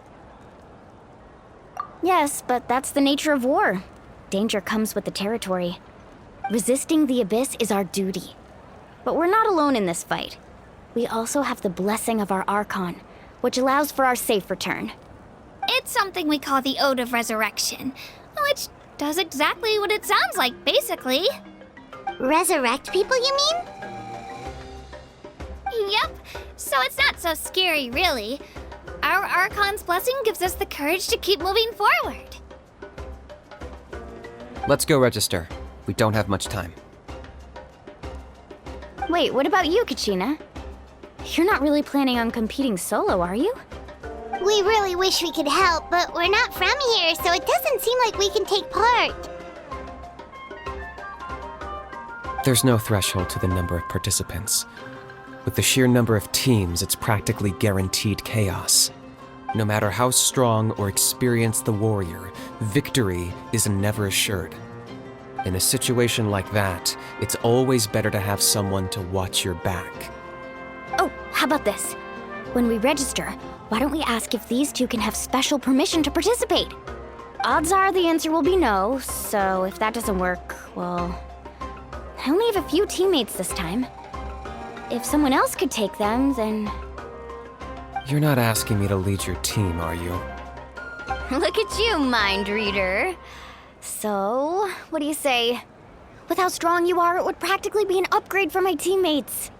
Yes, but that's the nature of war. Danger comes with the territory. Resisting the Abyss is our duty. But we're not alone in this fight. We also have the blessing of our Archon, which allows for our safe return. It's something we call the Ode of Resurrection, which does exactly what it sounds like, basically. Resurrect people, you mean? Yep, so it's not so scary, really. Our Archon's blessing gives us the courage to keep moving forward. Let's go register. We don't have much time. Wait, what about you, Kachina? You're not really planning on competing solo, are you? We really wish we could help, but we're not from here, so it doesn't seem like we can take part. There's no threshold to the number of participants. With the sheer number of teams, it's practically guaranteed chaos. No matter how strong or experienced the warrior, victory is never assured. In a situation like that, it's always better to have someone to watch your back. Oh, how about this? When we register, why don't we ask if these two can have special permission to participate? Odds are the answer will be no, so if that doesn't work, well, I only have a few teammates this time. If someone else could take them, then... You're not asking me to lead your team, are you? Look at you, mind reader. So, what do you say? With how strong you are, it would practically be an upgrade for my teammates.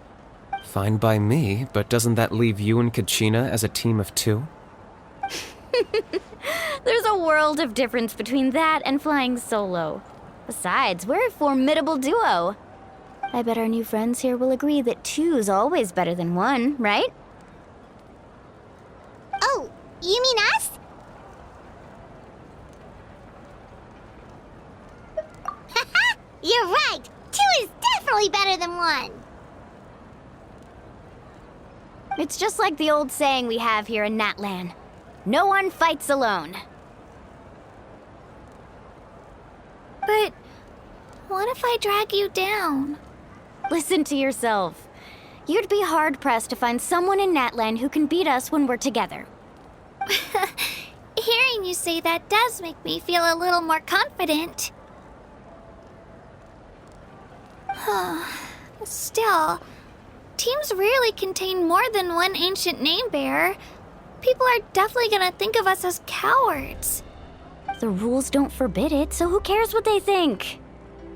Fine by me, but doesn't that leave you and Kachina as a team of 2? There's a world of difference between that and flying solo. Besides, we're a formidable duo. I bet our new friends here will agree that 2's always better than 1, right? Oh, you mean us? Haha, you're right! 2 is definitely better than 1! It's just like the old saying we have here in Natlan. No one fights alone. But what if I drag you down? Listen to yourself. You'd be hard-pressed to find someone in Natlan who can beat us when we're together. Hearing you say that does make me feel a little more confident. Still, teams rarely contain more than one ancient name-bearer. People are definitely gonna think of us as cowards. The rules don't forbid it, so who cares what they think?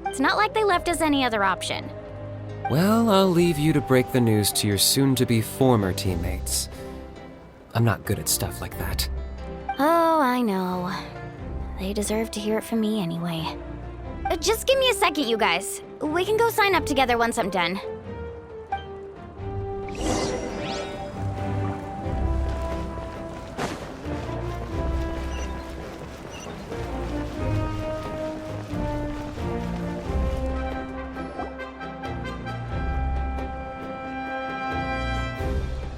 It's not like they left us any other option. Well, I'll leave you to break the news to your soon-to-be former teammates. I'm not good at stuff like that. Oh, I know. They deserve to hear it from me anyway. Just give me a second, you guys. We can go sign up together once I'm done.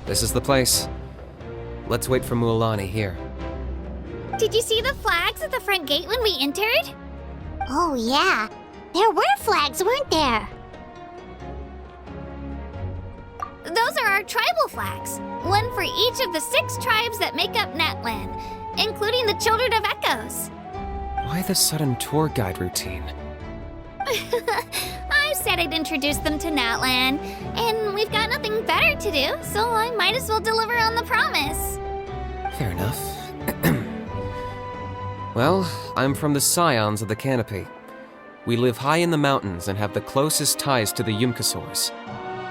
This is the place. Let's wait for Mualani here. Did you see the flags at the front gate when we entered? Oh yeah, there were flags, weren't there? Those are our tribal flags. One for each of the 6 tribes that make up Natlan, including the Children of Echoes. Why the sudden tour guide routine? I said I'd introduce them to Natlan, and we've got nothing better to do, so I might as well deliver on the promise. Fair enough. Well, I'm from the Scions of the Canopy. We live high in the mountains and have the closest ties to the Yumkasaurs.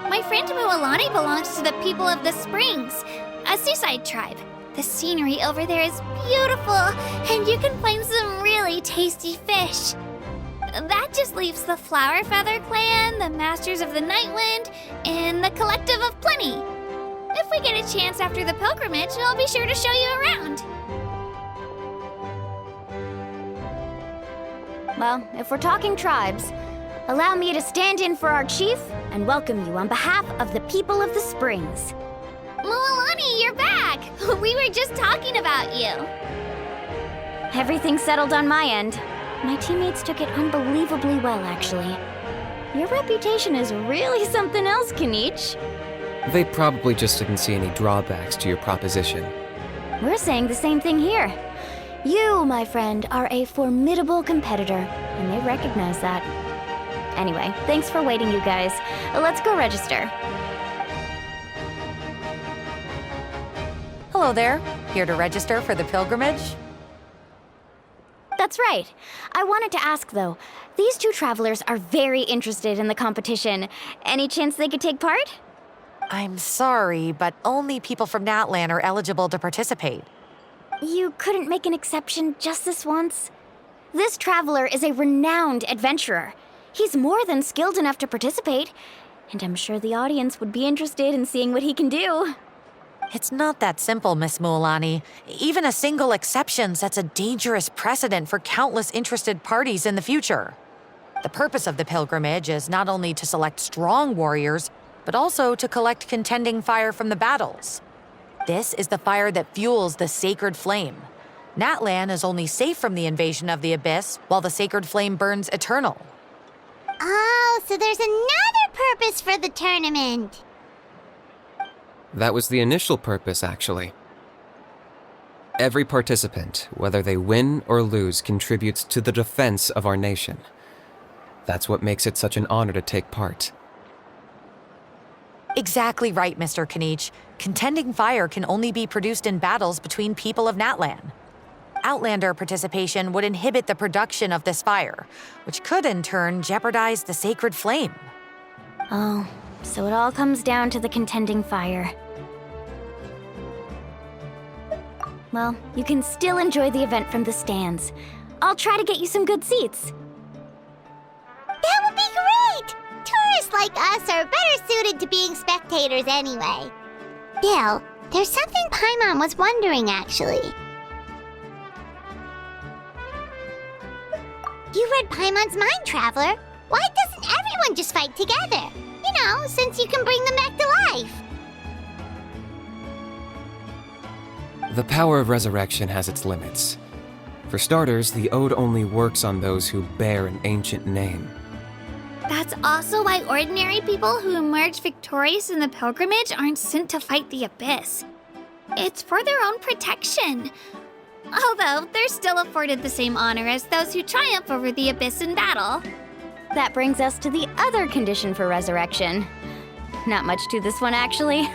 My friend Mualani belongs to the people of the Springs, a seaside tribe. The scenery over there is beautiful, and you can find some really tasty fish. That just leaves the Flower Feather Clan, the Masters of the Nightwind, and the Collective of Plenty. If we get a chance after the pilgrimage, I'll be sure to show you around. Well, if we're talking tribes, allow me to stand in for our chief and welcome you on behalf of the people of the Springs. Mualani, you're back! We were just talking about you. Everything's settled on my end. My teammates took it unbelievably well, actually. Your reputation is really something else, Kanich. They probably just didn't see any drawbacks to your proposition. We're saying the same thing here. You, my friend, are a formidable competitor, and they recognize that. Anyway, thanks for waiting, you guys. Let's go register. Hello, Hello there. Here to register for the pilgrimage? That's right. I wanted to ask, though. These two travelers are very interested in the competition. Any chance they could take part? I'm sorry, but only people from Natlan are eligible to participate. You couldn't make an exception just this once? This traveler is a renowned adventurer. He's more than skilled enough to participate, and I'm sure the audience would be interested in seeing what he can do. It's not that simple, Miss Mualani. Even a single exception sets a dangerous precedent for countless interested parties in the future. The purpose of the pilgrimage is not only to select strong warriors, but also to collect contending fire from the battles. This is the fire that fuels the sacred flame. Natlan is only safe from the invasion of the Abyss, while the sacred flame burns eternal. Oh, so there's another purpose for the tournament. That was the initial purpose, actually. Every participant, whether they win or lose, contributes to the defense of our nation. That's what makes it such an honor to take part. Exactly right, Mr. Kanich. Contending fire can only be produced in battles between people of Natlan. Outlander participation would inhibit the production of this fire, which could in turn jeopardize the sacred flame. Oh, so it all comes down to the contending fire. Well, you can still enjoy the event from the stands. I'll try to get you some good seats. That would be great! Tourists like us are better suited to being spectators anyway. Bill, there's something Paimon was wondering, actually. You read Paimon's mind, Traveler. Why doesn't everyone just fight together? You know, since you can bring them back to life. The power of resurrection has its limits. For starters, the ode only works on those who bear an ancient name. That's also why ordinary people who emerge victorious in the pilgrimage aren't sent to fight the Abyss. It's for their own protection. Although, they're still afforded the same honor as those who triumph over the Abyss in battle. That brings us to the other condition for resurrection. Not much to this one, actually.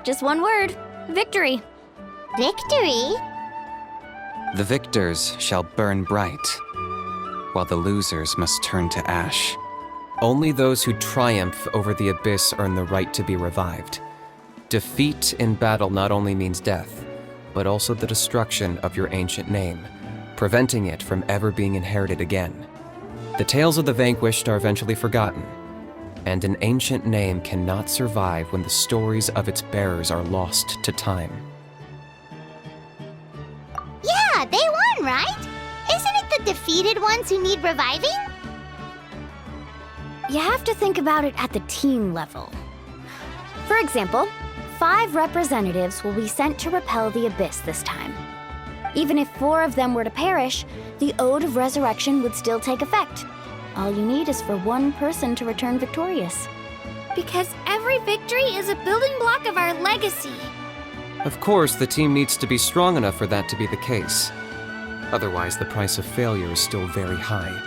Just one word: victory. Victory? The victors shall burn bright, while the losers must turn to ash. Only those who triumph over the Abyss earn the right to be revived. Defeat in battle not only means death, but also the destruction of your ancient name, preventing it from ever being inherited again. The tales of the vanquished are eventually forgotten, and an ancient name cannot survive when the stories of its bearers are lost to time. Yeah, they won, right? Isn't it the defeated ones who need reviving? You have to think about it at the team level. For example, 5 representatives will be sent to repel the Abyss this time. Even if 4 of them were to perish, the Ode of Resurrection would still take effect. All you need is for 1 person to return victorious. Because every victory is a building block of our legacy. Of course, the team needs to be strong enough for that to be the case. Otherwise, the price of failure is still very high.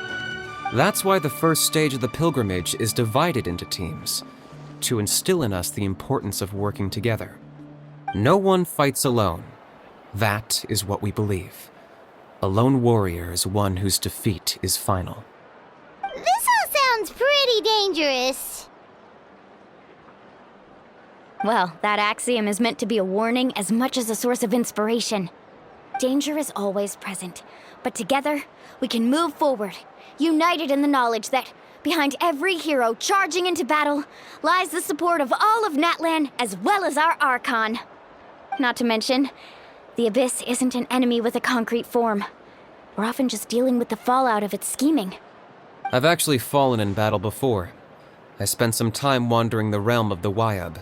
That's why the first stage of the pilgrimage is divided into teams, to instill in us the importance of working together. No one fights alone. That is what we believe. A lone warrior is one whose defeat is final. This all sounds pretty dangerous. Well, that axiom is meant to be a warning as much as a source of inspiration. Danger is always present, but together we can move forward, united in the knowledge that behind every hero charging into battle lies the support of all of Natlan as well as our Archon. Not to mention, the Abyss isn't an enemy with a concrete form. We're often just dealing with the fallout of its scheming. I've actually fallen in battle before. I spent some time wandering the realm of the Wyab.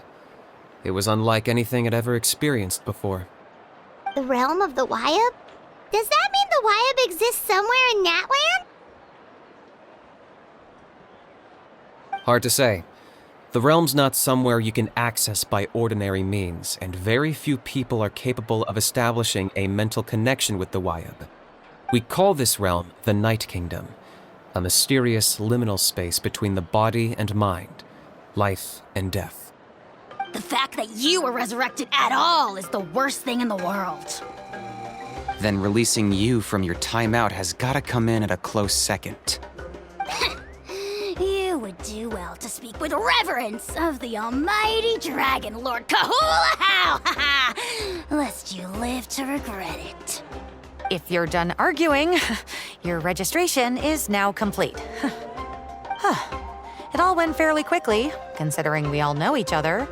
It was unlike anything I'd ever experienced before. The realm of the Wyab? Does that mean the Wyab exists somewhere in Natlan? Hard to say. The realm's not somewhere you can access by ordinary means, and very few people are capable of establishing a mental connection with the Wyab. We call this realm the Night Kingdom, a mysterious liminal space between the body and mind, life and death. The fact that you were resurrected at all is the worst thing in the world. Then releasing you from your timeout has gotta come in at a close second. You would do well to speak with reverence of the almighty Dragon Lord Kahula-How, lest you live to regret it. If you're done arguing, your registration is now complete. It all went fairly quickly, considering we all know each other.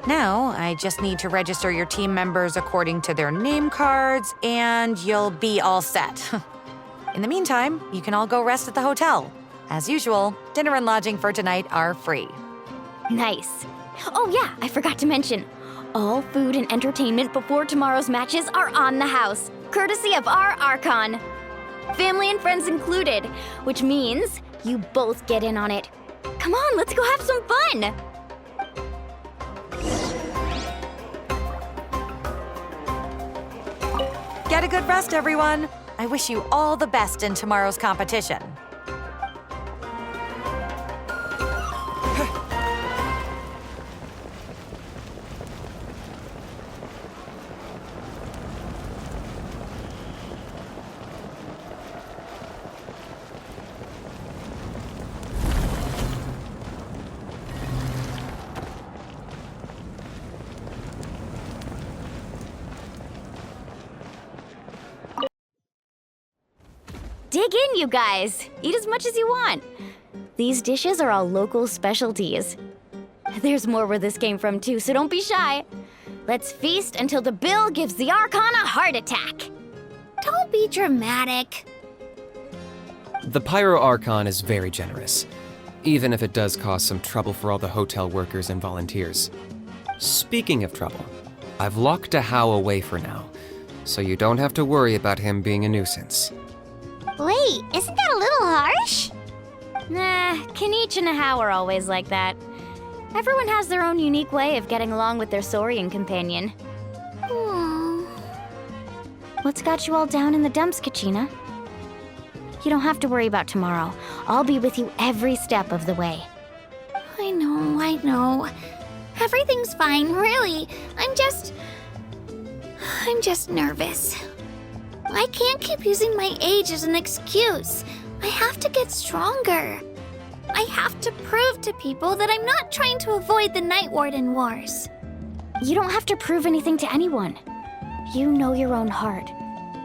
Now, I just need to register your team members according to their name cards, and you'll be all set. In the meantime, you can all go rest at the hotel. As usual, dinner and lodging for tonight are free. Nice. Oh yeah, I forgot to mention. All food and entertainment before tomorrow's matches are on the house, courtesy of our Archon. Family and friends included, which means you both get in on it. Come on, let's go have some fun! Get a good rest, everyone. I wish you all the best in tomorrow's competition. Dig in, you guys. Eat as much as you want. These dishes are all local specialties. There's more where this came from, too, so don't be shy. Let's feast until the bill gives the Archon a heart attack. Don't be dramatic. The Pyro Archon is very generous, even if it does cause some trouble for all the hotel workers and volunteers. Speaking of trouble, I've locked a How away for now, so you don't have to worry about him being a nuisance. Wait, isn't that a little harsh? Nah, Kenichi and How are always like that. Everyone has their own unique way of getting along with their Saurian companion. What's got you all down in the dumps, Kachina? You don't have to worry about tomorrow. I'll be with you every step of the way. I know. Everything's fine, really. I'm just nervous. I can't keep using my age as an excuse. I have to get stronger. I have to prove to people that I'm not trying to avoid the Night Warden Wars. You don't have to prove anything to anyone. You know your own heart.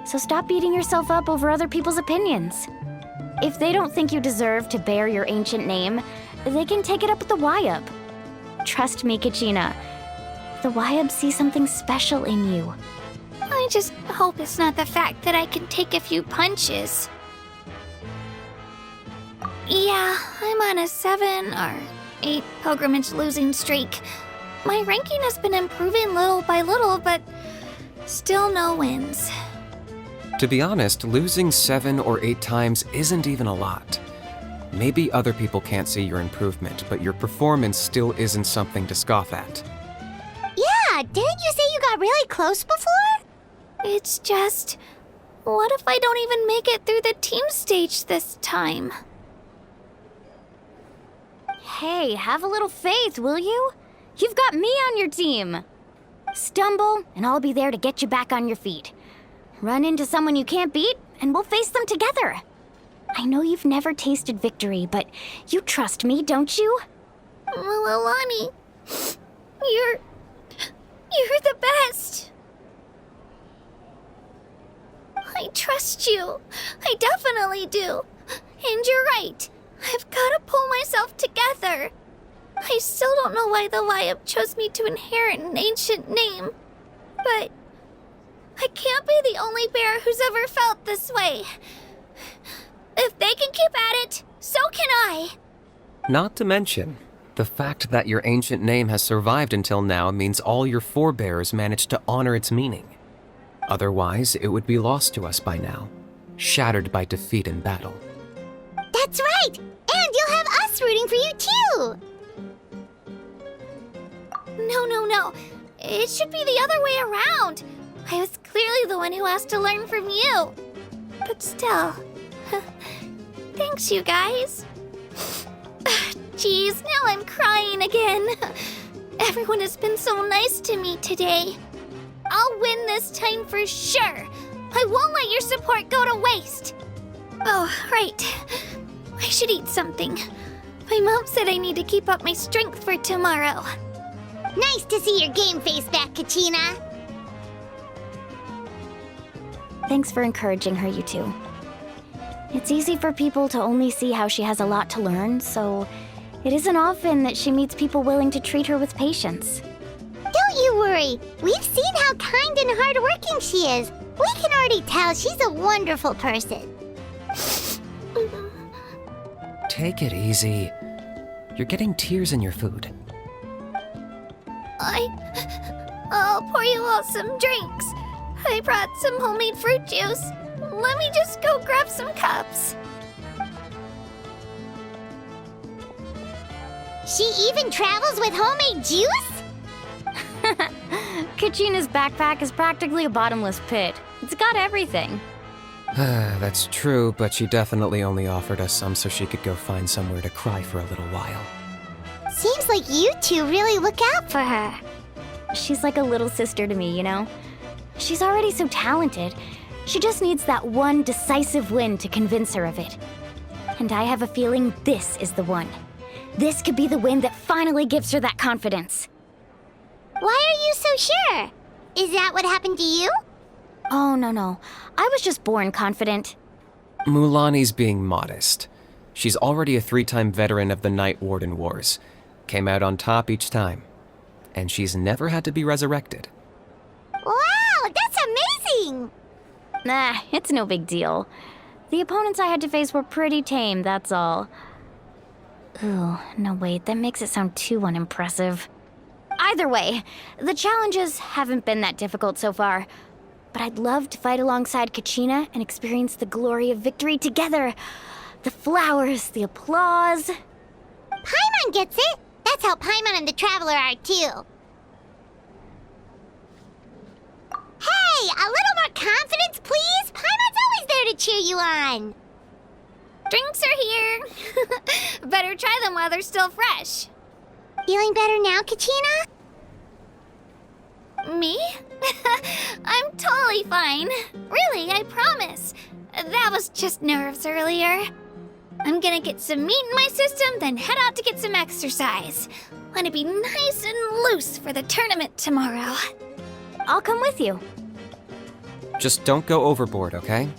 So stop beating yourself up over other people's opinions. If they don't think you deserve to bear your ancient name, they can take it up with the Wyub. Trust me, Kachina. The Wyub see something special in you. I just hope it's not the fact that I can take a few punches. Yeah, I'm on a 7 or 8 pilgrimage losing streak. My ranking has been improving little by little, but still no wins. To be honest, losing 7 or 8 times isn't even a lot. Maybe other people can't see your improvement, but your performance still isn't something to scoff at. Yeah, didn't you say you got really close before? It's just, what if I don't even make it through the team stage this time? Hey, have a little faith, will you? You've got me on your team. Stumble, and I'll be there to get you back on your feet. Run into someone you can't beat, and we'll face them together. I know you've never tasted victory, but you trust me, don't you? Alani, you're the best. I trust you. I definitely do. And you're right. I've got to pull myself together. I still don't know why the Wyub chose me to inherit an ancient name. But I can't be the only bear who's ever felt this way. If they can keep at it, so can I. Not to mention, the fact that your ancient name has survived until now means all your forebears managed to honor its meaning. Otherwise, it would be lost to us by now, shattered by defeat in battle. That's right! And you'll have us rooting for you too! No. It should be the other way around. I was clearly the one who asked to learn from you. But still, thanks, you guys. Geez, now I'm crying again. Everyone has been so nice to me today. I'll win this time for sure. I won't let your support go to waste. Oh, right. I should eat something. My mom said I need to keep up my strength for tomorrow. Nice to see your game face back, Kachina. Thanks for encouraging her, you two. It's easy for people to only see how she has a lot to learn, so it isn't often that she meets people willing to treat her with patience. Don't you worry. We've seen how kind and hardworking she is. We can already tell she's a wonderful person. Take it easy. You're getting tears in your food. I'll pour you all some drinks. I brought some homemade fruit juice. Let me just go grab some cups. She even travels with homemade juice? Kachina's backpack is practically a bottomless pit. It's got everything. That's true, but she definitely only offered us some so she could go find somewhere to cry for a little while. Seems like you two really look out for her. She's like a little sister to me, you know? She's already so talented. She just needs that one decisive win to convince her of it. And I have a feeling this is the one. This could be the win that finally gives her that confidence. Why are you so sure? Is that what happened to you? Oh, no. I was just born confident. Mulani's being modest. She's already a 3-time veteran of the Night Warden Wars. Came out on top each time. And she's never had to be resurrected. Wow, that's amazing! Nah, it's no big deal. The opponents I had to face were pretty tame, that's all. Ooh, no wait, that makes it sound too unimpressive. Either way, the challenges haven't been that difficult so far. But I'd love to fight alongside Kachina and experience the glory of victory together. The flowers, the applause. Paimon gets it! That's how Paimon and the Traveler are too. Hey, a little more confidence, please! Paimon's always there to cheer you on! Drinks are here. Better try them while they're still fresh. Feeling better now, Kachina? Me? I'm totally fine. Really, I promise. That was just nerves earlier. I'm gonna get some meat in my system, then head out to get some exercise. Want to be nice and loose for the tournament tomorrow. I'll come with you. Just don't go overboard, okay?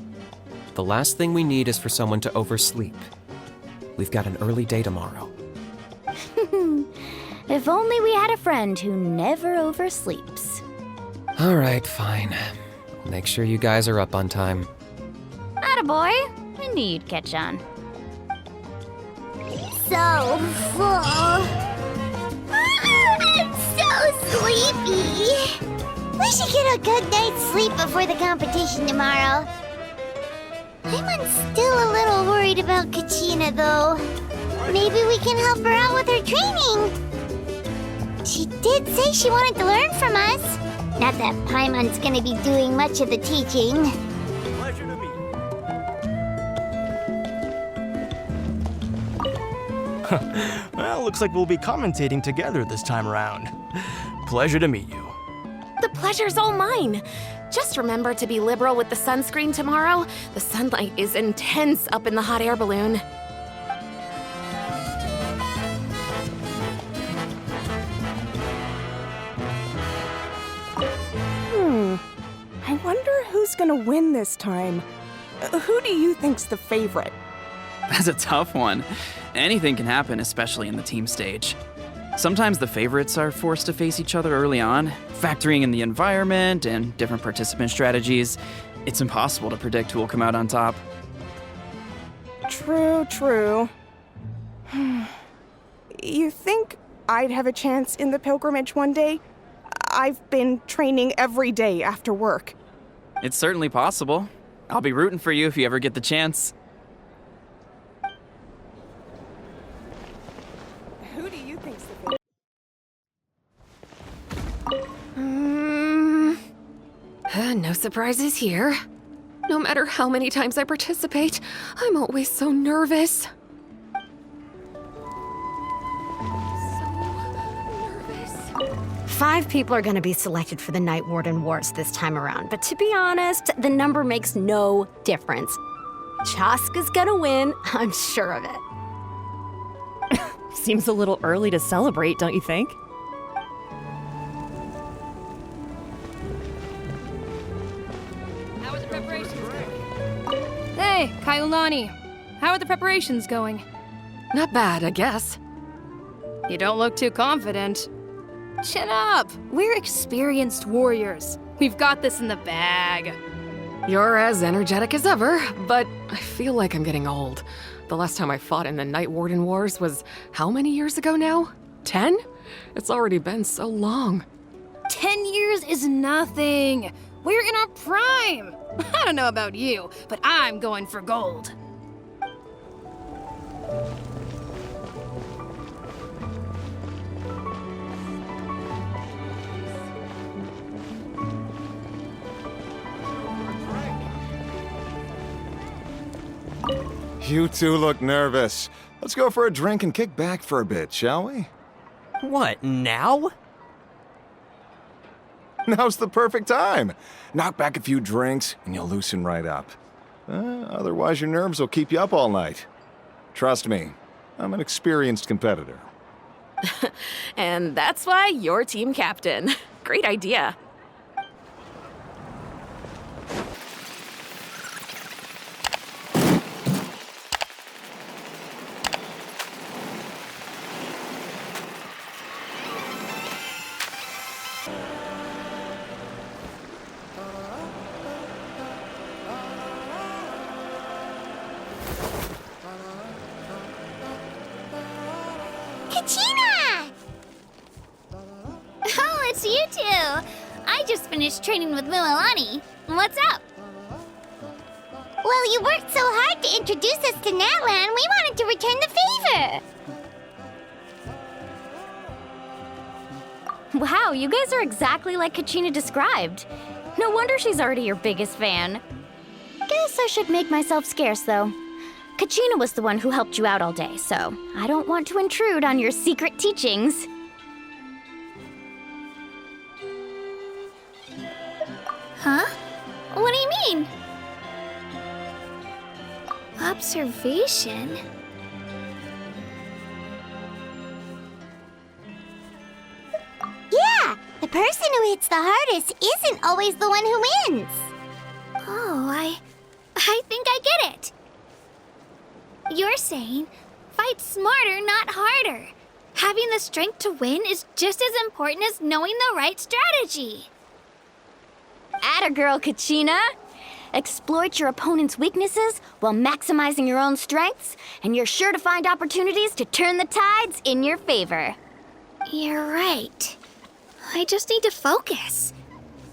The last thing we need is for someone to oversleep. We've got an early day tomorrow. If only we had a friend who never oversleeps. All right, fine. I'll make sure you guys are up on time. Attaboy. I knew you'd catch on. So full. I'm so sleepy. We should get a good night's sleep before the competition tomorrow. I'm still a little worried about Kachina, though. Maybe we can help her out with her training. She did say she wanted to learn from us. Not that Paimon's gonna be doing much of the teaching. Pleasure to meet you. Well, looks like we'll be commentating together this time around. Pleasure to meet you. The pleasure's all mine. Just remember to be liberal with the sunscreen tomorrow. The sunlight is intense up in the hot air balloon. I wonder who's gonna win this time. Who do you think's the favorite? That's a tough one. Anything can happen, especially in the team stage. Sometimes the favorites are forced to face each other early on, factoring in the environment and different participant strategies. It's impossible to predict who will come out on top. True. You think I'd have a chance in the pilgrimage one day? I've been training every day after work. It's certainly possible. I'll be rooting for you if you ever get the chance. Who do you think's the favorite? No surprises here. No matter how many times I participate, I'm always so nervous. 5 people are gonna be selected for the Night Warden Wars this time around, but to be honest, the number makes no difference. Chaska's gonna win, I'm sure of it. Seems a little early to celebrate, don't you think? How are the preparations going? Hey, Kaiulani. How are the preparations going? Not bad, I guess. You don't look too confident. Chin up. We're experienced warriors. We've got this in the bag. You're as energetic as ever, but I feel like I'm getting old. The last time I fought in the Night Warden Wars was how many years ago now? 10? It's already been so long. 10 years is nothing. We're in our prime. I don't know about you, but I'm going for gold. You two look nervous. Let's go for a drink and kick back for a bit, shall we? What, now? Now's the perfect time. Knock back a few drinks and you'll loosen right up. Otherwise your nerves will keep you up all night. Trust me, I'm an experienced competitor. And that's why you're team captain. Great idea. Training with Mualani. What's up? Well, you worked so hard to introduce us to Natlan, we wanted to return the favor. Wow, you guys are exactly like Kachina described. No wonder she's already your biggest fan. Guess I should make myself scarce, though. Kachina was the one who helped you out all day, so I don't want to intrude on your secret teachings. Huh? What do you mean? Observation? Yeah, the person who hits the hardest isn't always the one who wins. Oh, I think I get it. You're saying, fight smarter, not harder. Having the strength to win is just as important as knowing the right strategy. Atta girl, Kachina! Exploit your opponent's weaknesses while maximizing your own strengths, and you're sure to find opportunities to turn the tides in your favor. You're right. I just need to focus.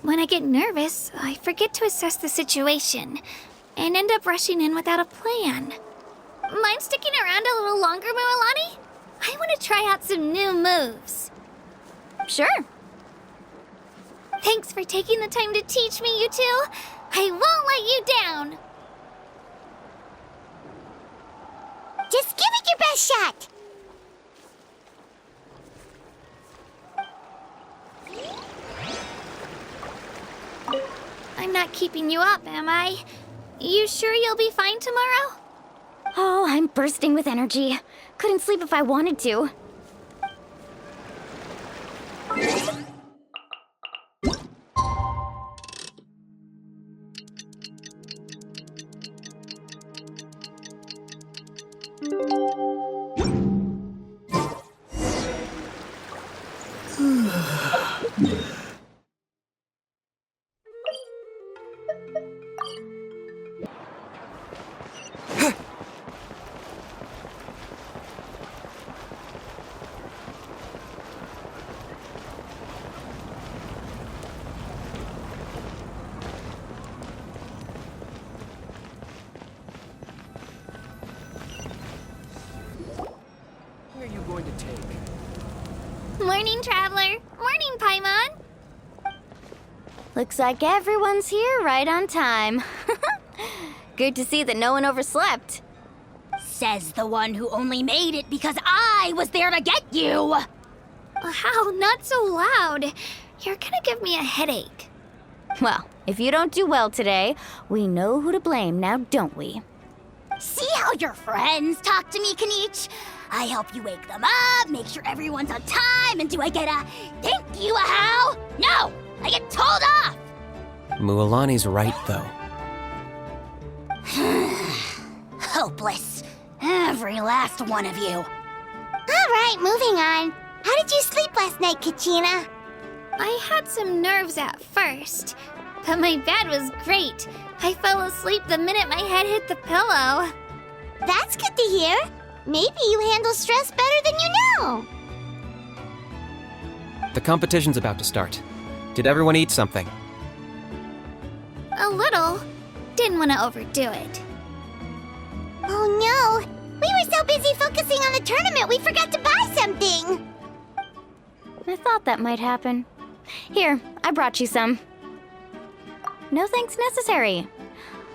When I get nervous, I forget to assess the situation, and end up rushing in without a plan. Mind sticking around a little longer, Mualani? I want to try out some new moves. Sure. Thanks for taking the time to teach me, you two. I won't let you down. Just give it your best shot. I'm not keeping you up, am I? You sure you'll be fine tomorrow? Oh, I'm bursting with energy. Couldn't sleep if I wanted to. Morning, Traveler. Morning, Paimon. Looks like everyone's here right on time. Good to see that no one overslept. Says the one who only made it because I was there to get you! How? Not so loud. You're gonna give me a headache. Well, if you don't do well today, we know who to blame now, don't we? See how your friends talk to me, Kanich? I help you wake them up, make sure everyone's on time, and do I get a thank you, a how? No! I get told off! Mualani's right, though. Hopeless. Every last one of you. All right, moving on. How did you sleep last night, Kachina? I had some nerves at first, but my bed was great. I fell asleep the minute my head hit the pillow. That's good to hear. Maybe you handle stress better than you know. The competition's about to start. Did everyone eat something? A little. Didn't want to overdo it. Oh no! We were so busy focusing on the tournament we forgot to buy something! I thought that might happen. Here, I brought you some. No thanks necessary.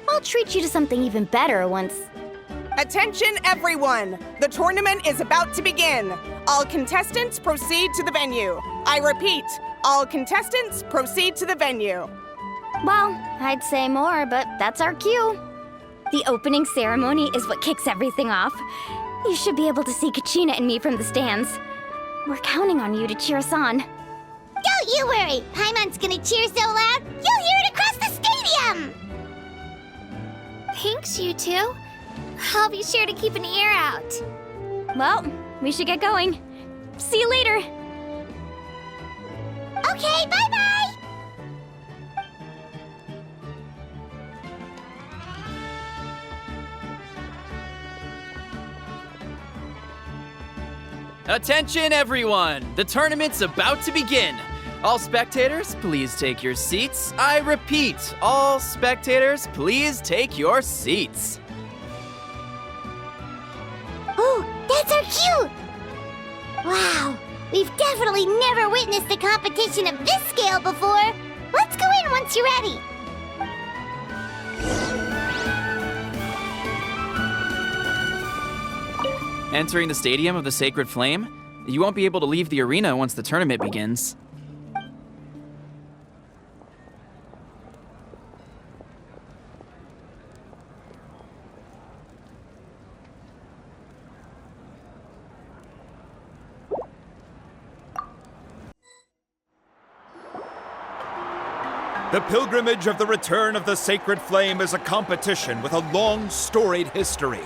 I'll treat you to something even better once... Attention, everyone! The tournament is about to begin. All contestants proceed to the venue. I repeat, all contestants proceed to the venue. Well, I'd say more, but that's our cue. The opening ceremony is what kicks everything off. You should be able to see Kachina and me from the stands. We're counting on you to cheer us on. Don't you worry! Paimon's gonna cheer so loud, you'll hear it across the stadium! Thanks, you two. I'll be sure to keep an ear out. Well, we should get going. See you later. Okay, bye-bye! Attention, everyone! The tournament's about to begin. All spectators, please take your seats. I repeat, all spectators, please take your seats. Oh, that's our cue! Wow, we've definitely never witnessed a competition of this scale before. Let's go in once you're ready. Entering the Stadium of the Sacred Flame, you won't be able to leave the arena once the tournament begins. The pilgrimage of the return of the Sacred Flame is a competition with a long, storied history.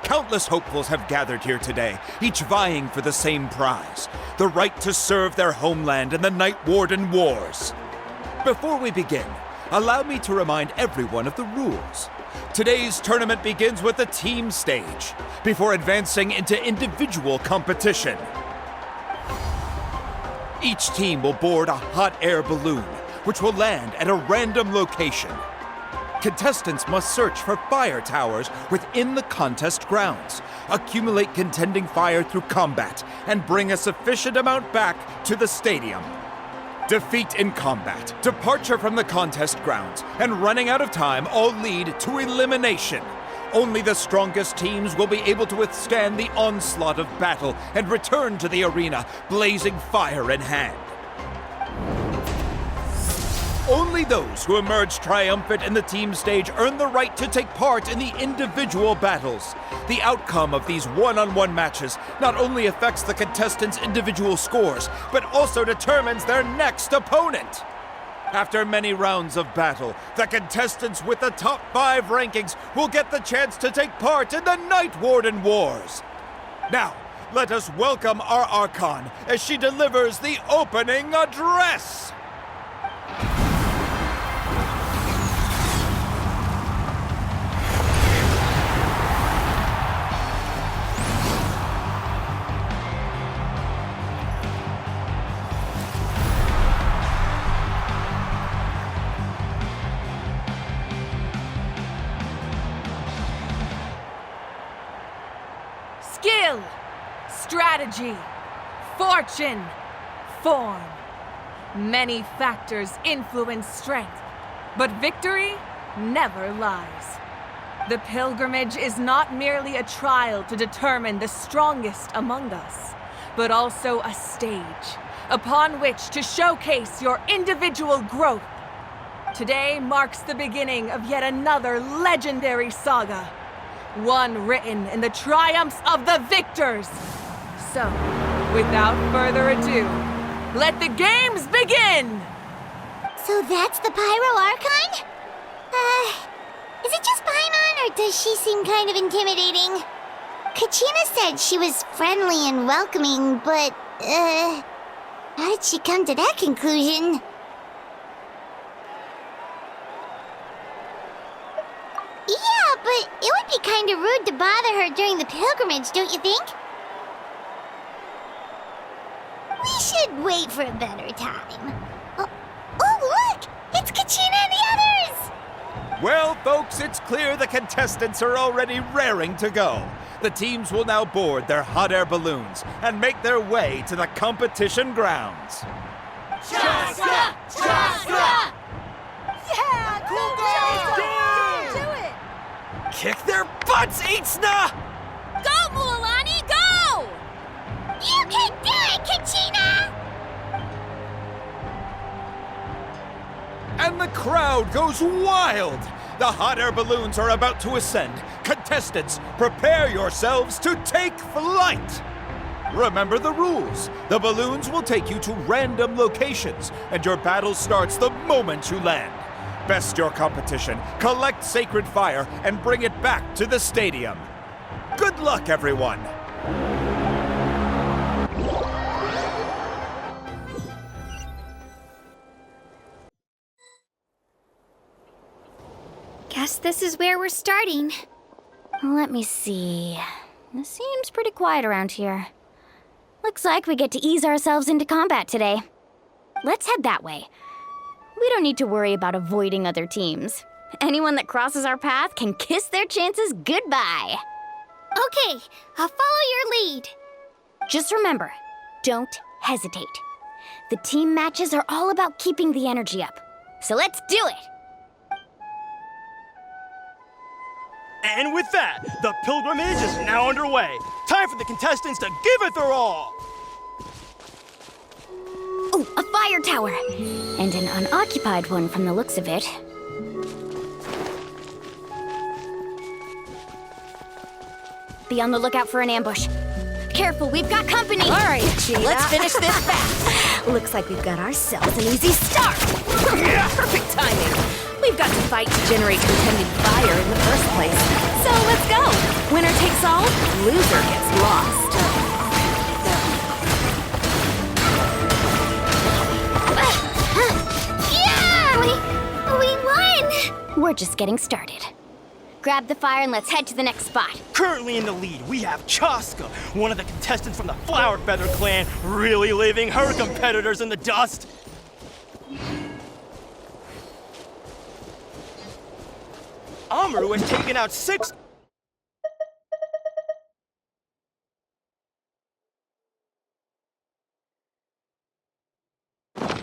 Countless hopefuls have gathered here today, each vying for the same prize, the right to serve their homeland in the Night Warden Wars. Before we begin, allow me to remind everyone of the rules. Today's tournament begins with the team stage, before advancing into individual competition. Each team will board a hot air balloon, which will land at a random location. Contestants must search for fire towers within the contest grounds, accumulate contending fire through combat, and bring a sufficient amount back to the stadium. Defeat in combat, departure from the contest grounds, and running out of time all lead to elimination. Only the strongest teams will be able to withstand the onslaught of battle and return to the arena, blazing fire in hand. Only those who emerge triumphant in the team stage earn the right to take part in the individual battles. The outcome of these one-on-one matches not only affects the contestants' individual scores, but also determines their next opponent. After many rounds of battle, the contestants with the top 5 rankings will get the chance to take part in the Night Warden Wars. Now, let us welcome our Archon as she delivers the opening address. Skill, strategy, fortune, form. Many factors influence strength, but victory never lies. The pilgrimage is not merely a trial to determine the strongest among us, but also a stage upon which to showcase your individual growth. Today marks the beginning of yet another legendary saga, one written in the triumphs of the victors. So, without further ado, let the games begin! So that's the Pyro Archon? Is it just Paimon, or does she seem kind of intimidating? Kachina said she was friendly and welcoming, but, how did she come to that conclusion? Yeah, but it would be kind of rude to bother her during the pilgrimage, don't you think? We should wait for a better time. Oh, look! It's Kachina and the others! Well, folks, it's clear the contestants are already raring to go. The teams will now board their hot air balloons and make their way to the competition grounds. Chaska! Chaska! Yeah! Cool guys! Do it! Kick their butts, Itzna! Go, Mulani, go! You can do it, Kachina! And the crowd goes wild! The hot air balloons are about to ascend. Contestants, prepare yourselves to take flight! Remember the rules. The balloons will take you to random locations, and your battle starts the moment you land. Best your competition, collect sacred fire, and bring it back to the stadium. Good luck, everyone! Guess this is where we're starting. Let me see. It seems pretty quiet around here. Looks like we get to ease ourselves into combat today. Let's head that way. We don't need to worry about avoiding other teams. Anyone that crosses our path can kiss their chances goodbye. Okay, I'll follow your lead. Just remember, don't hesitate. The team matches are all about keeping the energy up. So let's do it! And with that, the pilgrimage is now underway. Time for the contestants to give it their all! Oh, a fire tower! And an unoccupied one from the looks of it. Be on the lookout for an ambush. Careful, we've got company! All right, Gina. Let's finish this fast! Looks like we've got ourselves an easy start. Perfect timing. We've got to fight to generate contended fire in the first place. So let's go. Winner takes all, loser gets lost. Yeah! We won! We're just getting started. Grab the fire and let's head to the next spot. Currently in the lead, we have Chaska, one of the contestants from the Flower Feather clan, really leaving her competitors in the dust. Amaru has taken out 6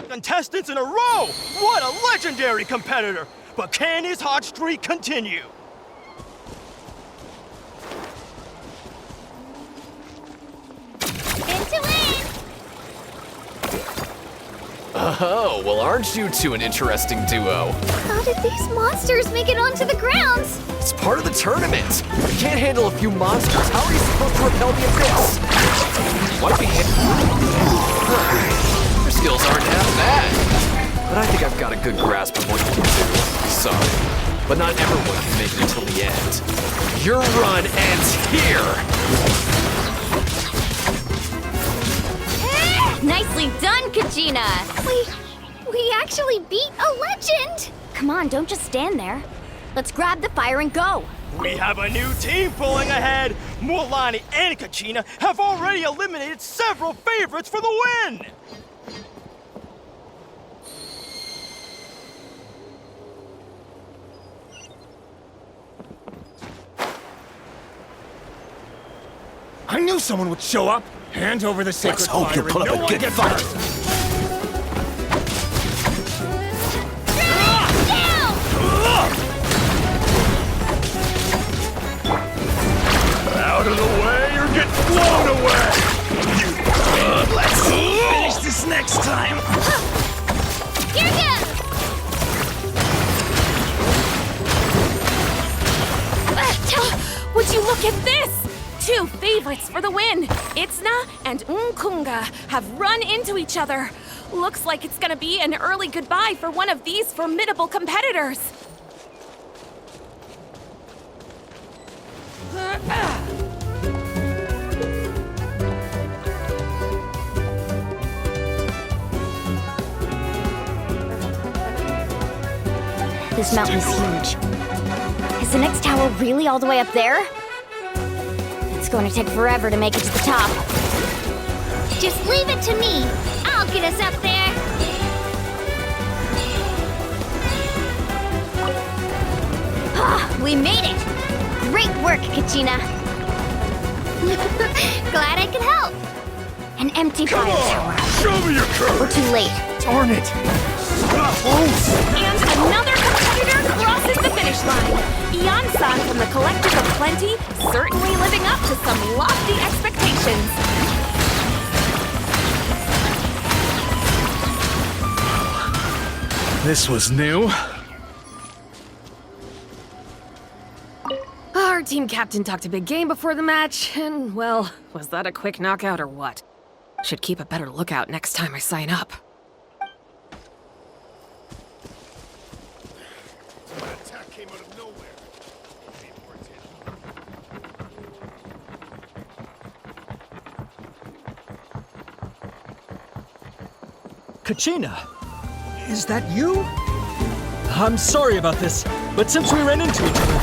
contestants in a row! What a legendary competitor! But can his hot streak continue? Oh, well, aren't you two an interesting duo? How did these monsters make it onto the grounds? It's part of the tournament. You can't handle a few monsters. How are you supposed to repel the abyss? What be Your skills aren't half bad. But I think I've got a good grasp of what you can do. Sorry, but not everyone can make it until the end. Your run ends here. Nicely done, Kachina! We actually beat a legend! Come on, don't just stand there. Let's grab the fire and go. We have a new team pulling ahead. Mulani and Kachina have already eliminated several favorites for the win. I knew someone would show up. Hand over the sacred fire. Let's hope you put up a good fight. Out of the way or get blown away! next time. Here goes! Would you look at this? 2 favorites for the win. Itzna and Nkunga have run into each other. Looks like it's gonna be an early goodbye for one of these formidable competitors. This mountain is huge. Is the next tower really all the way up there? It's going to take forever to make it to the top. Just leave it to me. I'll get us up there. We made it! Great work, Kachina! Glad I could help. An empty fire tower. Show me your courage! We're too late. Darn it! Close! And another competitor crosses the finish line. Ian-san from the Collective of Plenty, certainly living up to some lofty expectations. This was new. Our team captain talked a big game before the match, and, well, was that a quick knockout or what? Should keep a better lookout next time I sign up. That attack came out of nowhere. Kachina, is that you? I'm sorry about this, but since we ran into each other,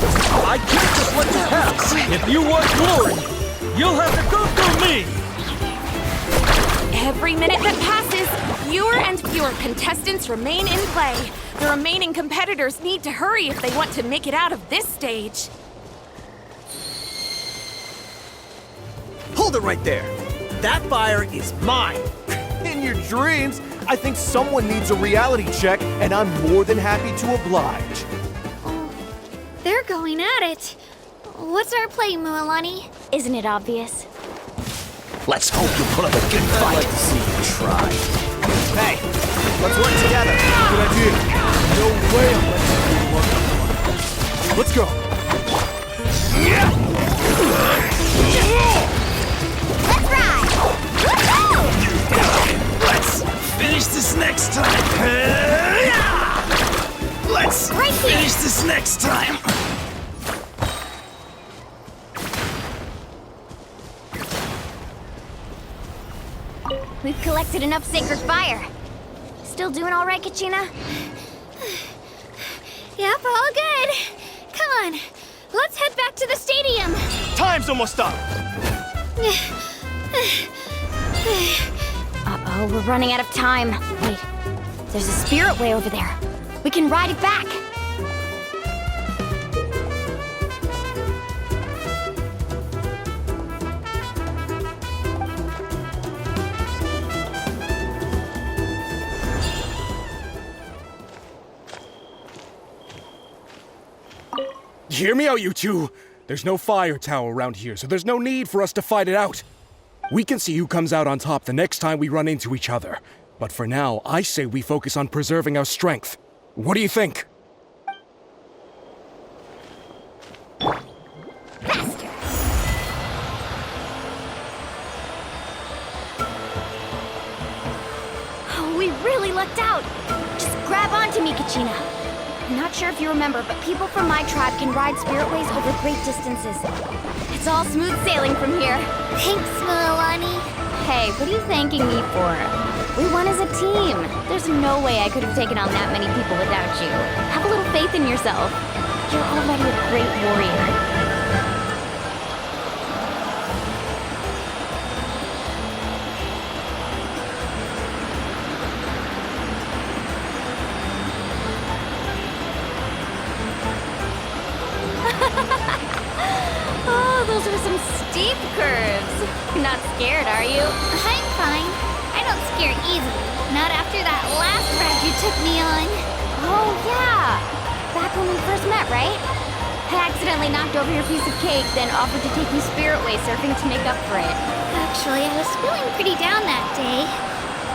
I can't just let this pass. If you want glory, you'll have to go through me! Every minute that passes, fewer and fewer contestants remain in play. The remaining competitors need to hurry if they want to make it out of this stage. Hold it right there. That fire is mine. In your dreams, I think someone needs a reality check, and I'm more than happy to oblige. They're going at it. What's our play, Mualani? Isn't it obvious? Let's hope you put up a good fight. I'd like to see you try. Hey, let's work together. Good idea. No way I'm letting you work up. Let's go. Let's ride! Woohoo! Let's finish this next time. Let's finish this next time. We've collected enough sacred fire. Still doing all right, Kachina? Yep, all good. Come on, let's head back to the stadium. Time's almost up. Uh-oh, we're running out of time. Wait, there's a spirit way over there. We can ride it back. Hear me out, you two. There's no fire tower around here, so there's no need for us to fight it out. We can see who comes out on top the next time we run into each other. But for now, I say we focus on preserving our strength. What do you think? Oh, we really lucked out. Just grab onto me, Kachina. I'm not sure if you remember, but people from my tribe can ride spiritways over great distances. It's all smooth sailing from here. Thanks, Mualani. Hey, what are you thanking me for? We won as a team. There's no way I could have taken on that many people without you. Have a little faith in yourself. You're already a great warrior. Oh, those are some steep curves. You're not scared, are you? I'm fine. I don't scare easily. Not after that last ride you took me on. Oh, yeah. Back when we first met, right? I accidentally knocked over your piece of cake, then offered to take you spiritway surfing to make up for it. Actually, I was feeling pretty down that day.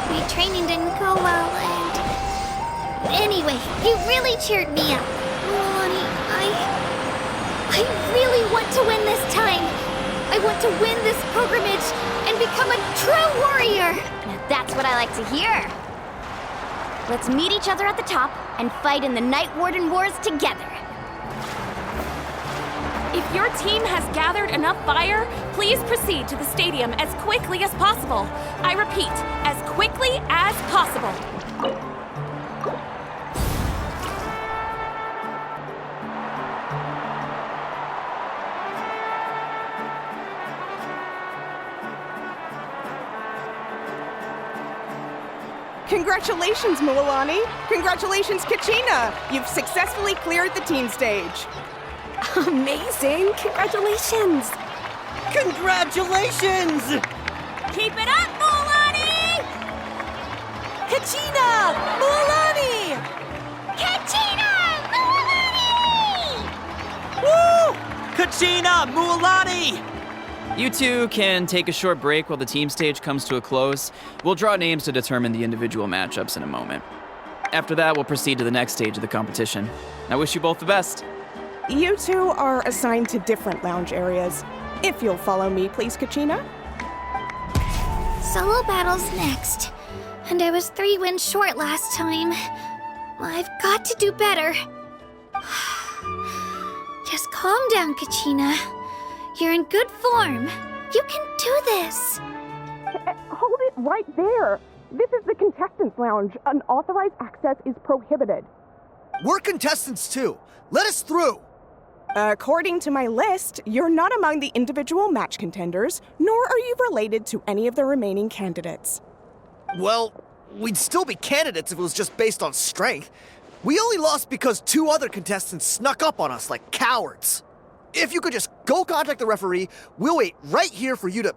We my training didn't go well, and... Anyway, you really cheered me up. Milani, I really want to win this time. I want to win this pilgrimage and become a true warrior. Now that's what I like to hear. Let's meet each other at the top and fight in the Night Warden Wars together. If your team has gathered enough fire, please proceed to the stadium as quickly as possible. I repeat, as quickly as possible. Congratulations, Milani! Congratulations, Kachina! You've successfully cleared the team stage. Amazing! Congratulations! Congratulations! Keep it up, Milani! Kachina! Milani! Kachina! Milani! Woo! Kachina! Mualani! You two can take a short break while the team stage comes to a close. We'll draw names to determine the individual matchups in a moment. After that, we'll proceed to the next stage of the competition. I wish you both the best. You two are assigned to different lounge areas. If you'll follow me, please, Kachina. Solo battle's next. And I was 3 wins short last time. I've got to do better. Just calm down, Kachina. You're in good form. You can do this. Hold it right there. This is the contestants' lounge. Unauthorized access is prohibited. We're contestants too. Let us through. According to my list, you're not among the individual match contenders, nor are you related to any of the remaining candidates. Well, we'd still be candidates if it was just based on strength. We only lost because 2 other contestants snuck up on us like cowards. If you could just go contact the referee, we'll wait right here for you to...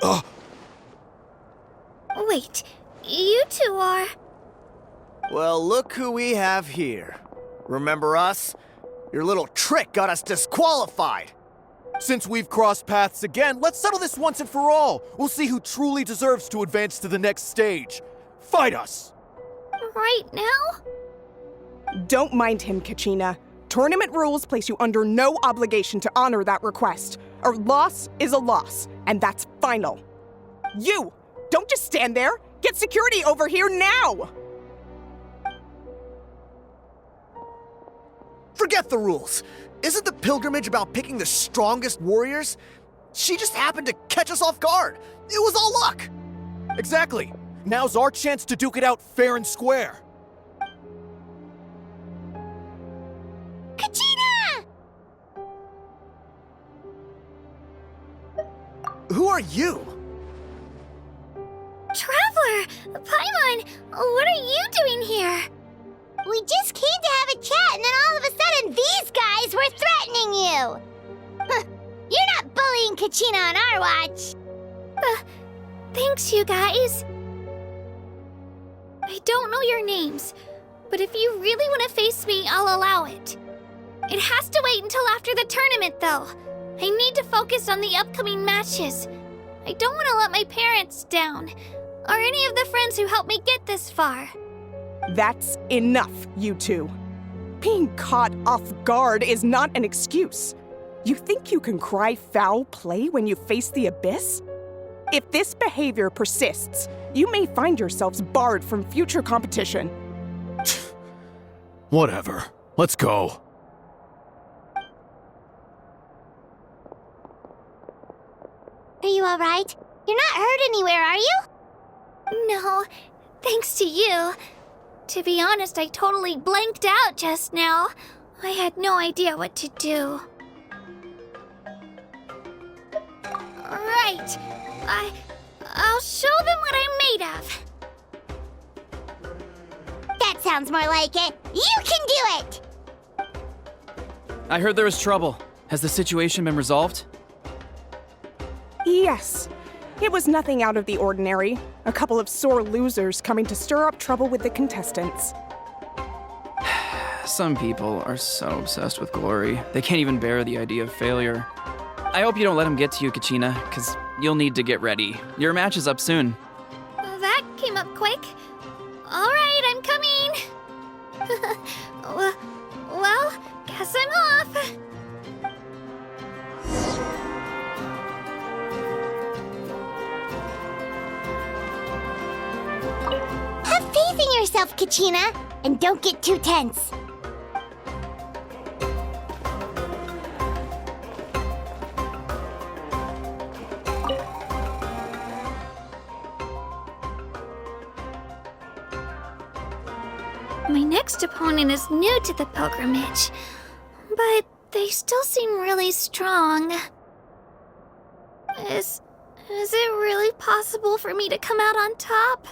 Ugh. Wait, you two are... Well, look who we have here. Remember us? Your little trick got us disqualified. Since we've crossed paths again, let's settle this once and for all. We'll see who truly deserves to advance to the next stage. Fight us! Right now? Don't mind him, Kachina. Tournament rules place you under no obligation to honor that request. A loss is a loss, and that's final. You! Don't just stand there! Get security over here now! Forget the rules. Isn't the pilgrimage about picking the strongest warriors? She just happened to catch us off guard. It was all luck. Exactly. Now's our chance to duke it out fair and square. Kachina! Who are you? Traveler! Paimon! What are you doing here? We just came to have a chat, and then all of a sudden these guys were threatening you! Huh, you're not bullying Kachina on our watch! Thanks, you guys. I don't know your names, but if you really want to face me, I'll allow it. It has to wait until after the tournament, though. I need to focus on the upcoming matches. I don't want to let my parents down, or any of the friends who helped me get this far. That's enough, you two. Being caught off guard is not an excuse. You think you can cry foul play when you face the abyss? If this behavior persists, you may find yourselves barred from future competition. Whatever. Let's go. Are you alright? You're not hurt anywhere, are you? No, thanks to you. To be honest, I totally blanked out just now. I had no idea what to do. Right. I'll show them what I'm made of. That sounds more like it. You can do it! I heard there was trouble. Has the situation been resolved? Yes. It was nothing out of the ordinary. A couple of sore losers coming to stir up trouble with the contestants. Some people are so obsessed with glory, they can't even bear the idea of failure. I hope you don't let them get to you, Kachina, because you'll need to get ready. Your match is up soon. That came up up quick? Alright, I'm coming! Well, guess I'm off! Have faith in yourself, Kachina, and don't get too tense. My next opponent is new to the pilgrimage, but they still seem really strong. Is it really possible for me to come out on top?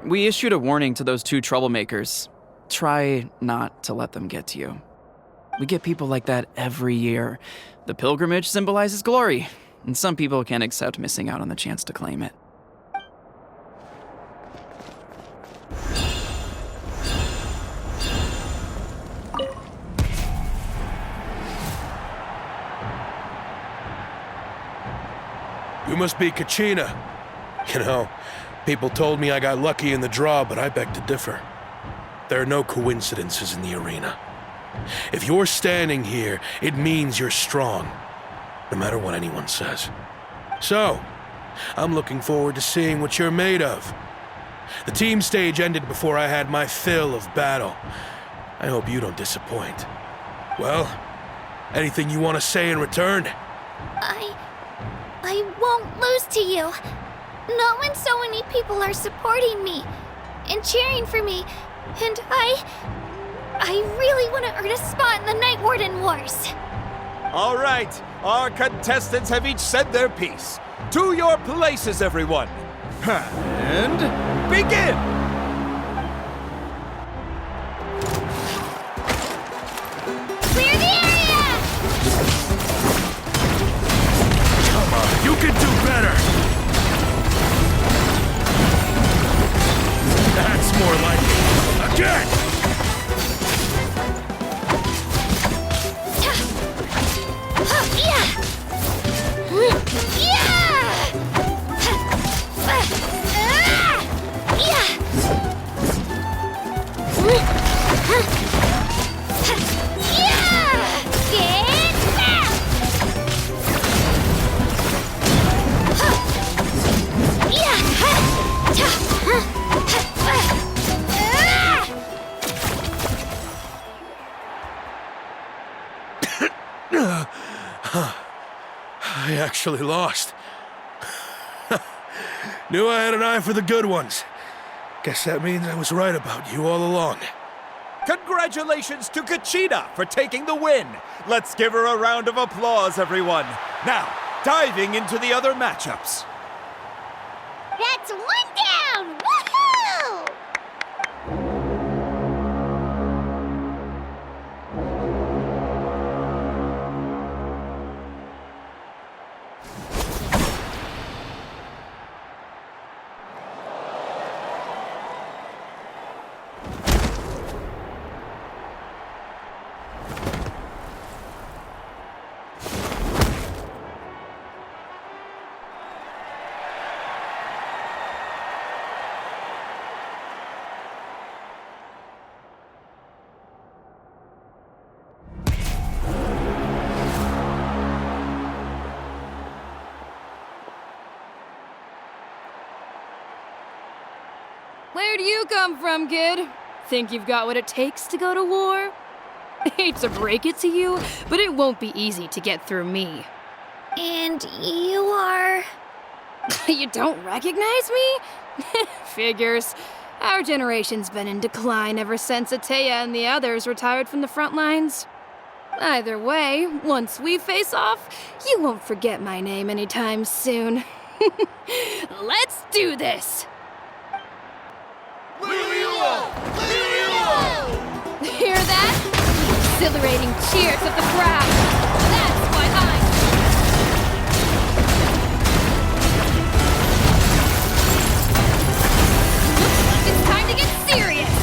We issued a warning to those two troublemakers. Try not to let them get to you. We get people like that every year. The pilgrimage symbolizes glory, and some people can't accept missing out on the chance to claim it. You must be Kachina. You know, people told me I got lucky in the draw, but I beg to differ. There are no coincidences in the arena. If you're standing here, it means you're strong, no matter what anyone says. So, I'm looking forward to seeing what you're made of. The team stage ended before I had my fill of battle. I hope you don't disappoint. Well, anything you want to say in return? I won't lose to you. Not when so many people are supporting me and cheering for me, and I really want to earn a spot in the Night Warden Wars. All right, our contestants have each said their piece. To your places, everyone. And begin! Clear the area! Come on, you can do better! That's more like it. Again! I actually lost. Knew I had an eye for the good ones. Guess that means I was right about you all along. Congratulations to Kachina for taking the win. Let's give her a round of applause, everyone. Now, diving into the other matchups. That's one down! Woohoo! Where do you come from, kid? Think you've got what it takes to go to war? Hate to break it to you, but it won't be easy to get through me. And you are... You don't recognize me? Figures. Our generation's been in decline ever since Ateya and the others retired from the front lines. Either way, once we face off, you won't forget my name anytime soon. Let's do this! Hear that? The exhilarating cheers of the crowd. That's why looks like it's time to get serious.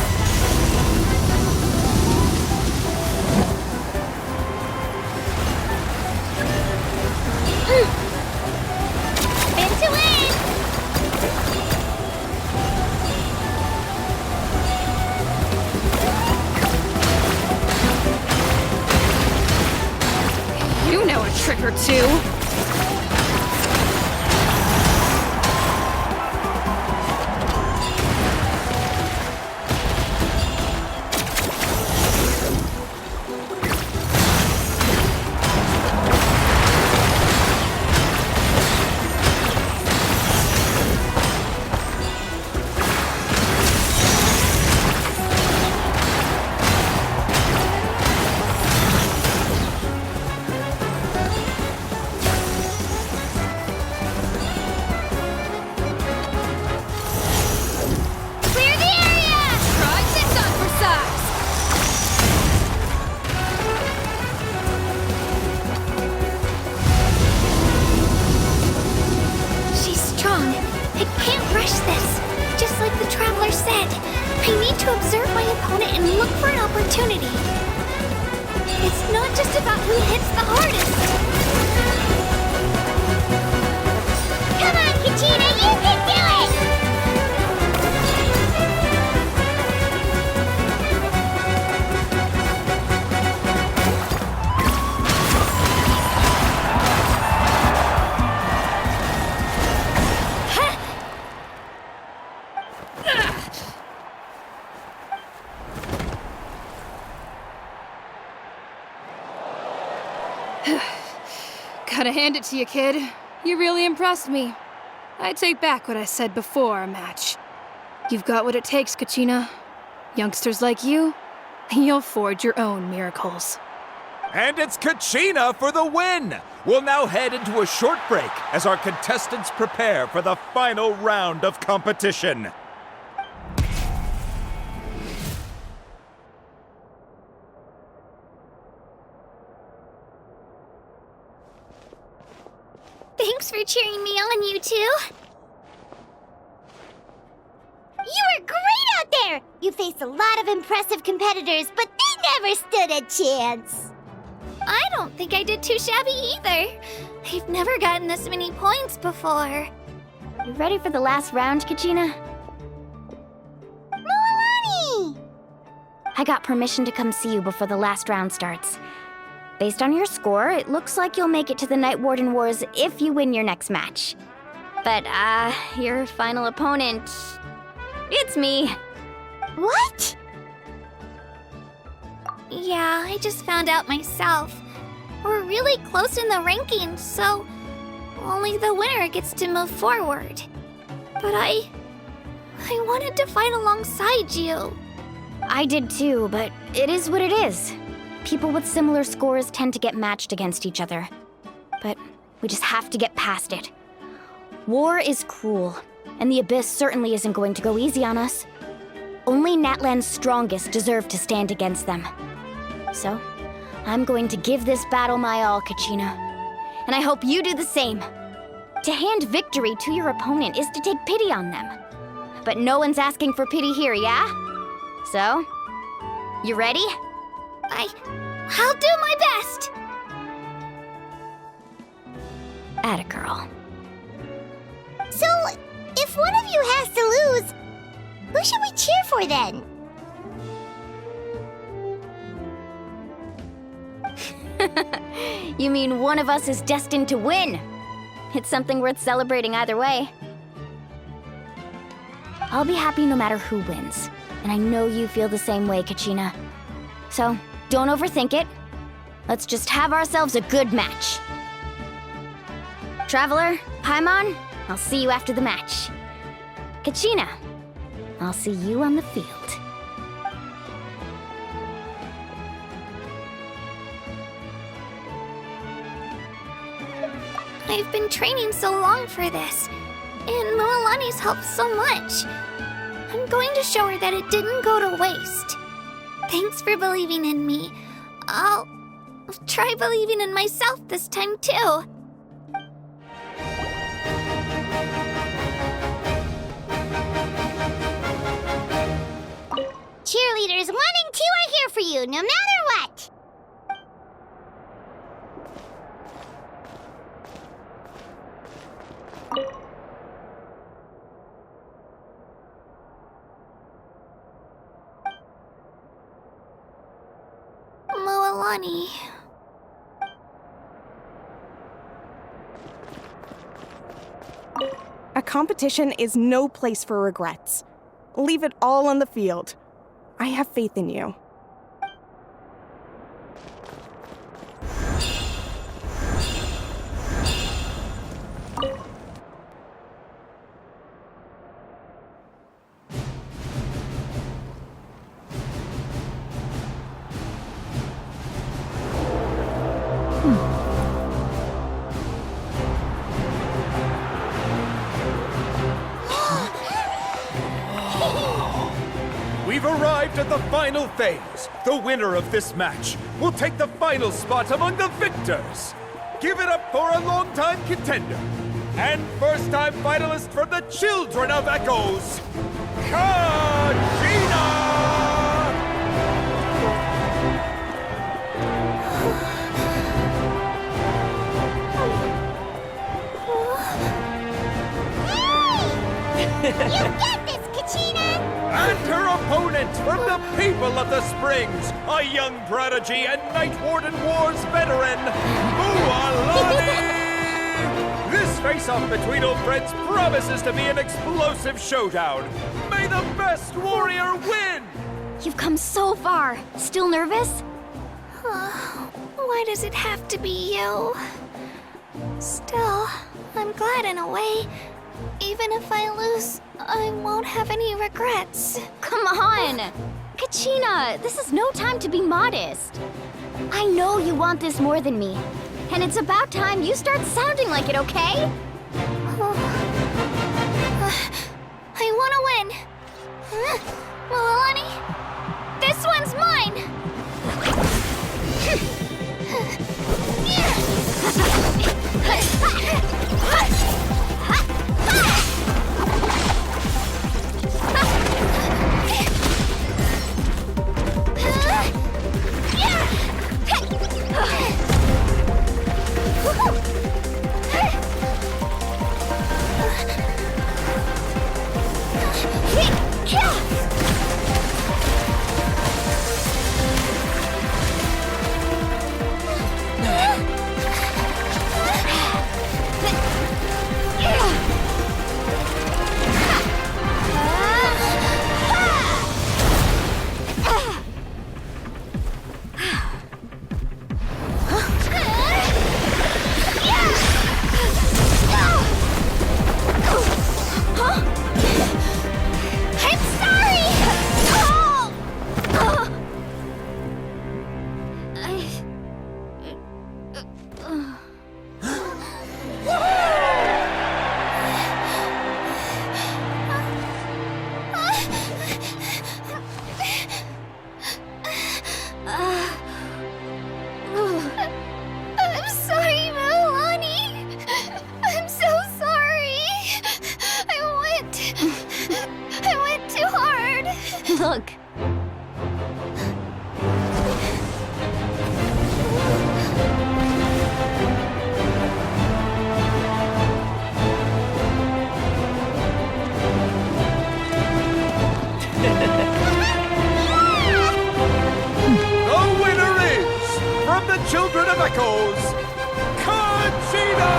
I need to observe my opponent and look for an opportunity. It's not just about who hits the hardest. Come on, Kachina, you can do it! Gotta hand it to you, kid. You really impressed me. I take back what I said before our match. You've got what it takes, Kachina. Youngsters like you, you'll forge your own miracles. And it's Kachina for the win! We'll now head into a short break as our contestants prepare for the final round of competition. Thanks for cheering me on, you two. You were great out there! You faced a lot of impressive competitors, but they never stood a chance. I don't think I did too shabby either. I've never gotten this many points before. You ready for the last round, Kachina? Moalani! I got permission to come see you before the last round starts. Based on your score, it looks like you'll make it to the Night Warden Wars if you win your next match. But, your final opponent... it's me. What? Yeah, I just found out myself. We're really close in the rankings, so only the winner gets to move forward. But I wanted to fight alongside you. I did too, but it is what it is. People with similar scores tend to get matched against each other. But we just have to get past it. War is cruel, and the Abyss certainly isn't going to go easy on us. Only Natlan's strongest deserve to stand against them. So, I'm going to give this battle my all, Kachina. And I hope you do the same. To hand victory to your opponent is to take pity on them. But no one's asking for pity here, yeah? So, you ready? I'll do my best! Atta girl. So, if one of you has to lose, who should we cheer for then? You mean one of us is destined to win? It's something worth celebrating either way. I'll be happy no matter who wins, and I know you feel the same way, Kachina. So, don't overthink it. Let's just have ourselves a good match. Traveler, Paimon, I'll see you after the match. Kachina, I'll see you on the field. I've been training so long for this, and Moalani's helped so much. I'm going to show her that it didn't go to waste. Thanks for believing in me. I'll try believing in myself this time, too. Cheerleaders 1 and 2 are here for you, no matter what! Moalani. A competition is no place for regrets. Leave it all on the field. I have faith in you. We've arrived at the final phase. The winner of this match will take the final spot among the victors. Give it up for a longtime contender and first-time finalist from the Children of Echoes, Kachina! You get this, Kachina! And her opponent from the people of the Springs, a young prodigy and Night Warden Wars veteran, Mualani! This face-off between old friends promises to be an explosive showdown. May the best warrior win! You've come so far. Still nervous? Why does it have to be you? Still, I'm glad in a way. Even if I lose, I won't have any regrets. Come on! Kachina, this is no time to be modest. I know you want this more than me. And it's about time you start sounding like it, okay? I want to win. Mualani, this one's mine. Look. The winner is, from the Children of Echoes, Kachina!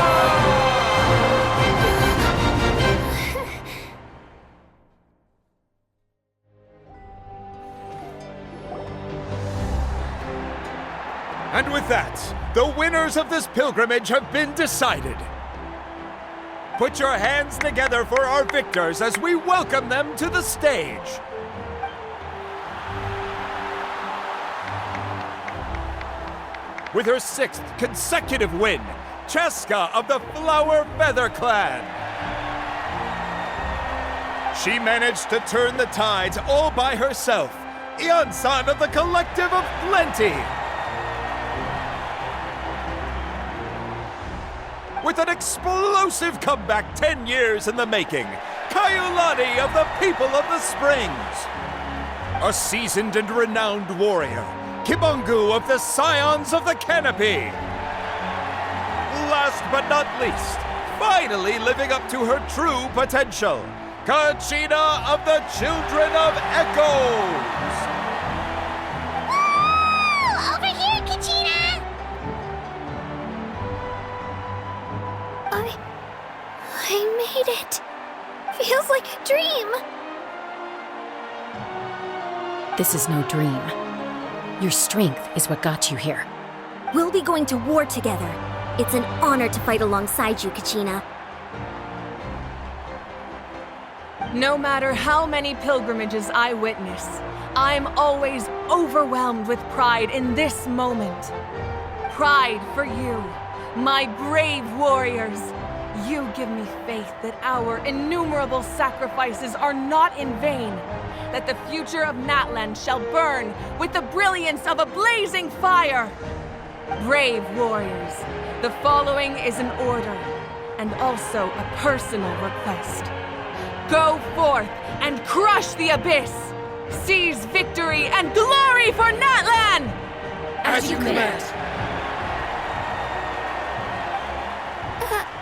And with that, the winners of this pilgrimage have been decided. Put your hands together for our victors as we welcome them to the stage. With her 6th consecutive win, Cheska of the Flower Feather Clan. She managed to turn the tides all by herself. Ian-san of the Collective of Plenty. With an explosive comeback 10 years in the making, Kayulani of the People of the Springs. A seasoned and renowned warrior, Kibungu of the Scions of the Canopy. Last but not least, finally living up to her true potential, Kachina of the Children of Echoes. Woo! Over here, Kachina! I made it. Feels like a dream. This is no dream. Your strength is what got you here. We'll be going to war together. It's an honor to fight alongside you, Kachina. No matter how many pilgrimages I witness, I'm always overwhelmed with pride in this moment. Pride for you, my brave warriors. You give me faith that our innumerable sacrifices are not in vain, that the future of Natlan shall burn with the brilliance of a blazing fire. Brave warriors, the following is an order, and also a personal request. Go forth and crush the abyss! Seize victory and glory for Natlan! As you command.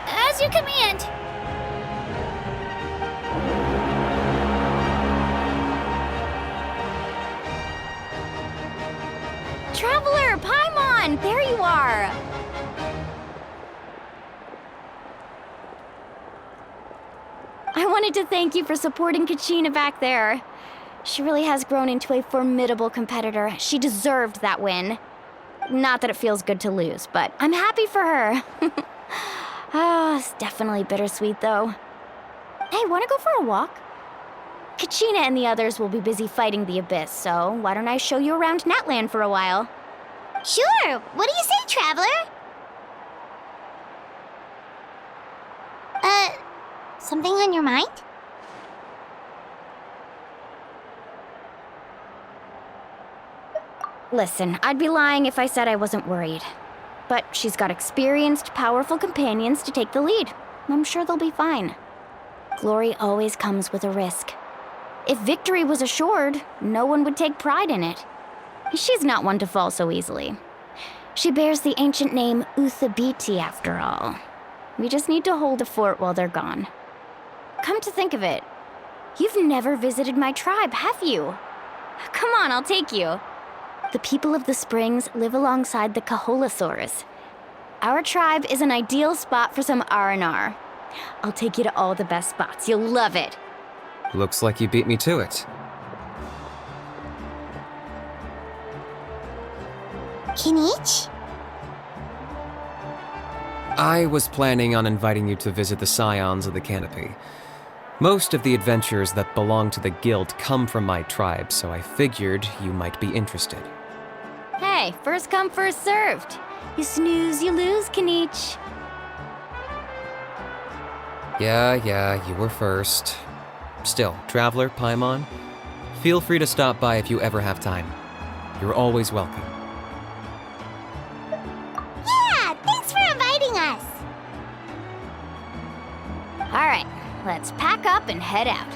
As you command. I wanted to thank you for supporting Kachina back there. She really has grown into a formidable competitor. She deserved that win. Not that it feels good to lose, but I'm happy for her. It's definitely bittersweet, though. Hey, wanna go for a walk? Kachina and the others will be busy fighting the Abyss, so why don't I show you around Natlan for a while? Sure. What do you say, Traveler? Something on your mind? Listen, I'd be lying if I said I wasn't worried. But she's got experienced, powerful companions to take the lead. I'm sure they'll be fine. Glory always comes with a risk. If victory was assured, no one would take pride in it. She's not one to fall so easily. She bears the ancient name Uthabiti, after all. We just need to hold the fort while they're gone. Come to think of it, you've never visited my tribe, have you? Come on, I'll take you. The people of the Springs live alongside the Kaholasaurus. Our tribe is an ideal spot for some R&R. I'll take you to all the best spots. You'll love it. Looks like you beat me to it. Kinich? I was planning on inviting you to visit the Scions of the Canopy. Most of the adventurers that belong to the guild come from my tribe, so I figured you might be interested. Hey, first come, first served. You snooze, you lose, Kinich. Yeah, you were first. Still, Traveler, Paimon, feel free to stop by if you ever have time. You're always welcome. Yeah, thanks for inviting us. All right, let's pack up and head out.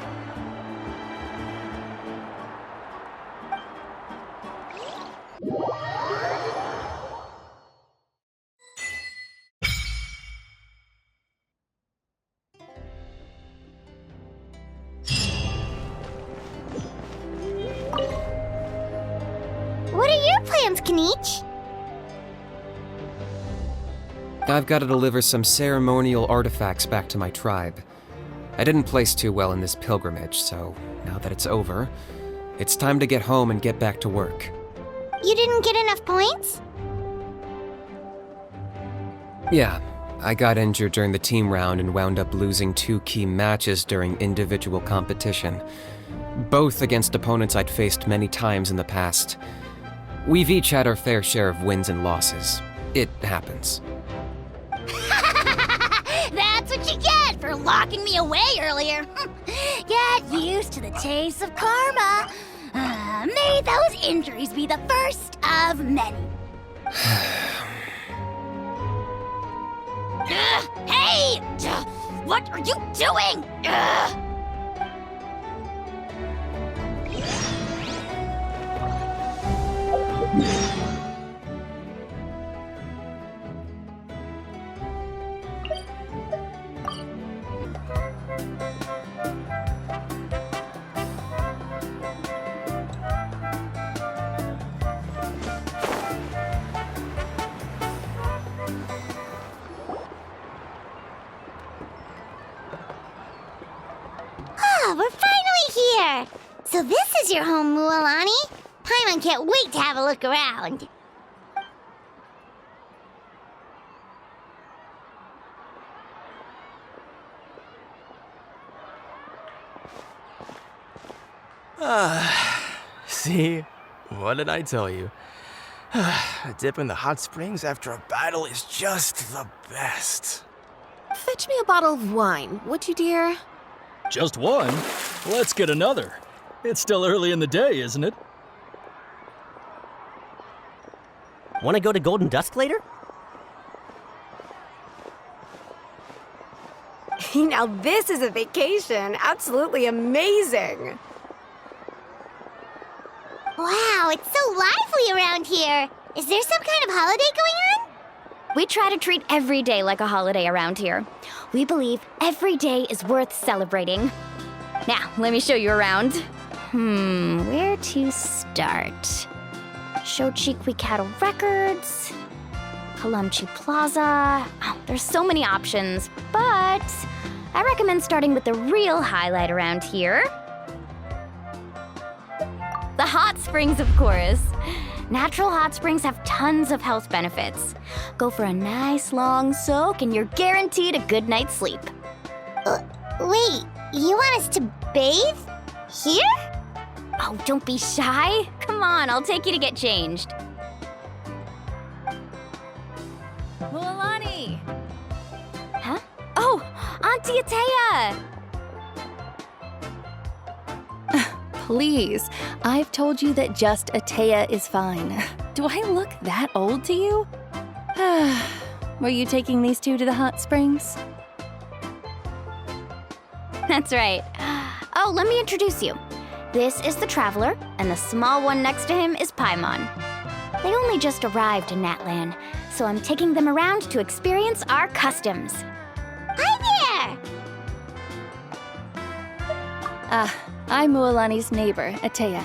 What are your plans, Kinich? I've got to deliver some ceremonial artifacts back to my tribe. I didn't place too well in this pilgrimage, so now that it's over, it's time to get home and get back to work. You didn't get enough points? Yeah, I got injured during the team round and wound up losing 2 key matches during individual competition, both against opponents I'd faced many times in the past. We've each had our fair share of wins and losses. It happens. That's what you get for locking me away earlier. Get used to the taste of karma. May those injuries be the first of many. Hey! What are you doing? We're finally here! So this is your home, Mualani? Paimon can't wait to have a look around. See? What did I tell you? A dip in the hot springs after a battle is just the best. Fetch me a bottle of wine, would you, dear? Just one? Let's get another. It's still early in the day, isn't it? Want to go to Golden Dusk later? Now this is a vacation. Absolutely amazing. Wow, it's so lively around here. Is there some kind of holiday going on? We try to treat every day like a holiday around here. We believe every day is worth celebrating. Now, let me show you around. Where to start? Shochiqui Cattle Records, Kalumchi Plaza. Oh, there's so many options, but I recommend starting with the real highlight around here. The hot springs, of course. Natural hot springs have tons of health benefits. Go for a nice long soak and you're guaranteed a good night's sleep. Wait, you want us to bathe? Here? Oh, don't be shy. Come on, I'll take you to get changed. Mualani! Huh? Oh, Auntie Atea! Please, I've told you that just Atea is fine. Do I look that old to you? Were you taking these two to the hot springs? That's right. Oh, let me introduce you. This is the Traveler, and the small one next to him is Paimon. They only just arrived in Natlan, so I'm taking them around to experience our customs. Hi there! I'm Mualani's neighbor, Atea.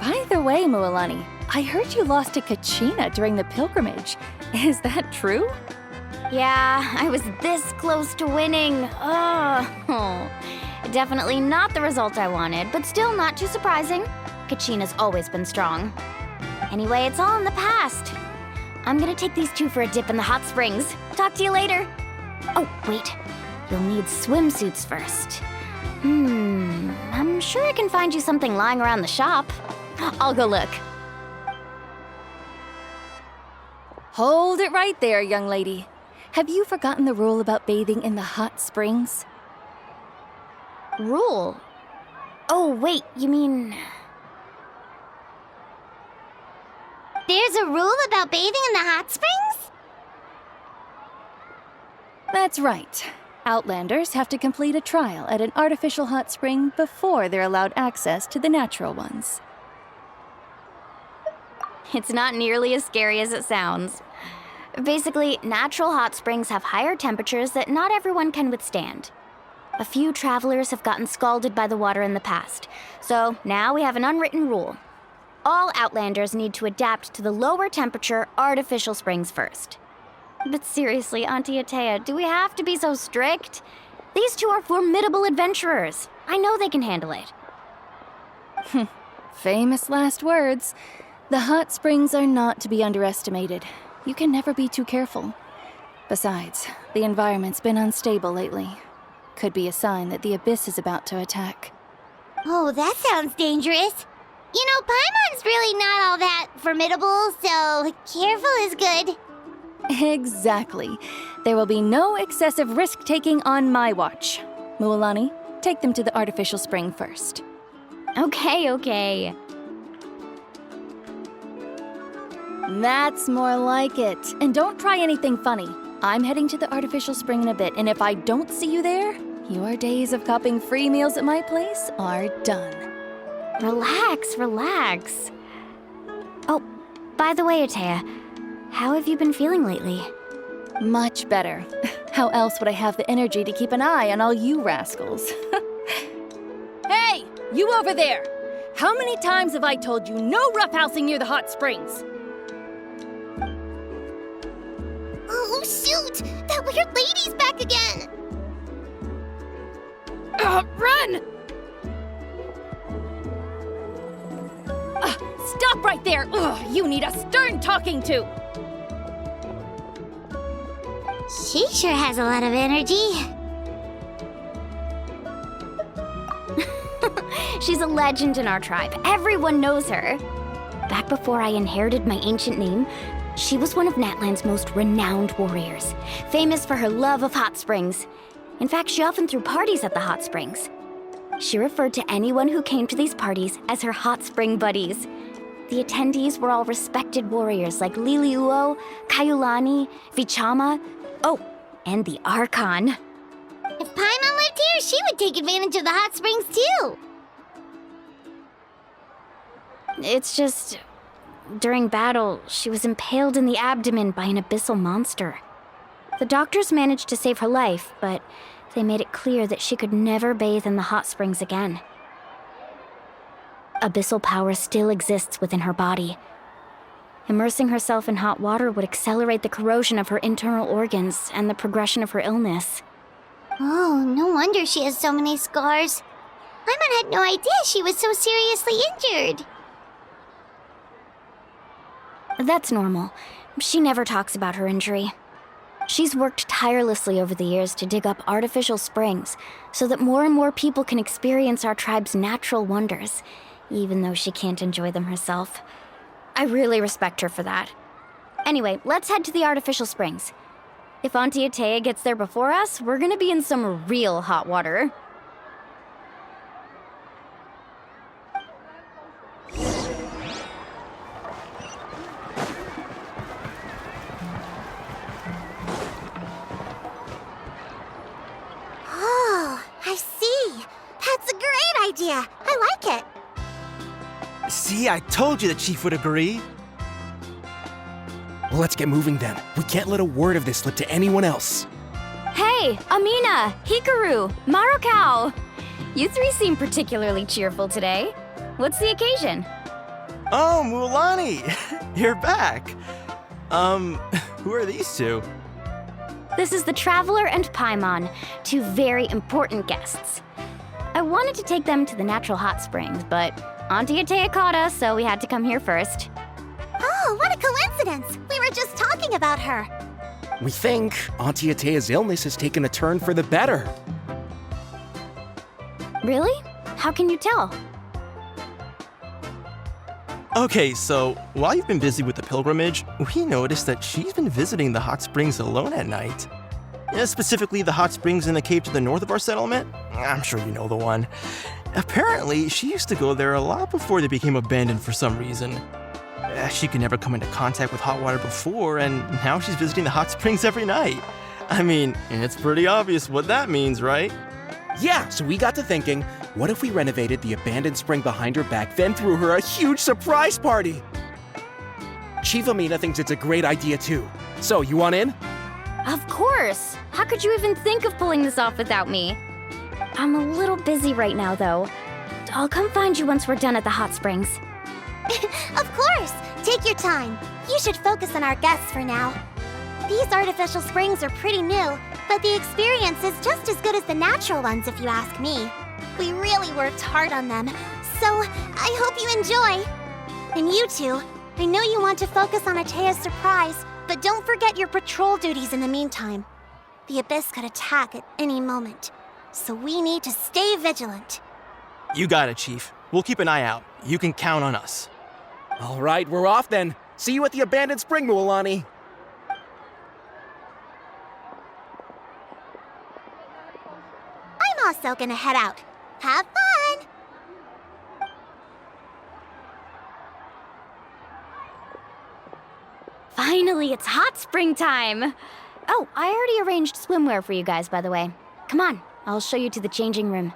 By the way, Mualani, I heard you lost to Kachina during the pilgrimage. Is that true? Yeah, I was this close to winning. Oh, definitely not the result I wanted, but still not too surprising. Kachina's always been strong. Anyway, it's all in the past. I'm gonna take these two for a dip in the hot springs. Talk to you later. Oh, wait. You'll need swimsuits first. I'm sure I can find you something lying around the shop. I'll go look. Hold it right there, young lady. Have you forgotten the rule about bathing in the hot springs? Rule? Oh, wait, you mean... There's a rule about bathing in the hot springs? That's right. Outlanders have to complete a trial at an artificial hot spring before they're allowed access to the natural ones. It's not nearly as scary as it sounds. Basically, natural hot springs have higher temperatures that not everyone can withstand. A few travelers have gotten scalded by the water in the past, so now we have an unwritten rule. All Outlanders need to adapt to the lower temperature artificial springs first. But seriously, Auntie Atea, do we have to be so strict? These two are formidable adventurers. I know they can handle it. Famous last words. The hot springs are not to be underestimated. You can never be too careful. Besides, the environment's been unstable lately. Could be a sign that the abyss is about to attack. Oh, that sounds dangerous. You know, Paimon's really not all that formidable, so careful is good. Exactly. There will be no excessive risk-taking on my watch. Mualani, take them to the artificial spring first. Okay. That's more like it. And don't try anything funny. I'm heading to the artificial spring in a bit, and if I don't see you there, your days of copping free meals at my place are done. Relax. Oh, by the way, Atea, how have you been feeling lately? Much better. How else would I have the energy to keep an eye on all you rascals? Hey, you over there! How many times have I told you no roughhousing near the hot springs? Oh, shoot! That weird lady's back again! Run! Stop right there! Ugh, you need a stern talking to! She sure has a lot of energy. She's a legend in our tribe. Everyone knows her. Back before I inherited my ancient name, she was one of Natlan's most renowned warriors, famous for her love of hot springs. In fact, she often threw parties at the hot springs. She referred to anyone who came to these parties as her hot spring buddies. The attendees were all respected warriors like Liliuo, Kaiulani, Vichama, and the Archon. If Paimon lived here, she would take advantage of the hot springs too. It's just, during battle, she was impaled in the abdomen by an abyssal monster. The doctors managed to save her life, but they made it clear that she could never bathe in the hot springs again. Abyssal power still exists within her body. Immersing herself in hot water would accelerate the corrosion of her internal organs and the progression of her illness. Oh, no wonder she has so many scars. Paimon had no idea she was so seriously injured. That's normal. She never talks about her injury. She's worked tirelessly over the years to dig up artificial springs so that more and more people can experience our tribe's natural wonders, even though she can't enjoy them herself. I really respect her for that. Anyway, let's head to the artificial springs. If Auntie Atea gets there before us, we're gonna be in some real hot water. Oh, I see. That's a great idea. I like it. See, I told you the chief would agree. Well, let's get moving then. We can't let a word of this slip to anyone else. Hey, Amina, Hikaru, Marukau! You three seem particularly cheerful today. What's the occasion? Oh, Mulani! You're back. Who are these two? This is the Traveler and Paimon, two very important guests. I wanted to take them to the natural hot springs, but Auntie Atea caught us, so we had to come here first. Oh, what a coincidence! We were just talking about her. We think Auntie Atea's illness has taken a turn for the better. Really? How can you tell? Okay, so while you've been busy with the pilgrimage, we noticed that she's been visiting the hot springs alone at night. Specifically, the hot springs in the cave to the north of our settlement. I'm sure you know the one. Apparently, she used to go there a lot before they became abandoned for some reason. She could never come into contact with hot water before, and now she's visiting the hot springs every night. I mean, it's pretty obvious what that means, right? Yeah, so we got to thinking, what if we renovated the abandoned spring behind her back, then threw her a huge surprise party? Chief Amina thinks it's a great idea too. So, you want in? Of course! How could you even think of pulling this off without me? I'm a little busy right now, though. I'll come find you once we're done at the hot springs. Of course! Take your time. You should focus on our guests for now. These artificial springs are pretty new, but the experience is just as good as the natural ones if you ask me. We really worked hard on them, so I hope you enjoy. And you two, I know you want to focus on Atea's surprise, but don't forget your patrol duties in the meantime. The Abyss could attack at any moment, so we need to stay vigilant. You got it, Chief. We'll keep an eye out. You can count on us. All right, we're off then. See you at the abandoned spring, Mulani. I'm also gonna head out. Have fun! Finally, it's hot spring time! Oh, I already arranged swimwear for you guys, by the way. Come on, I'll show you to the changing room.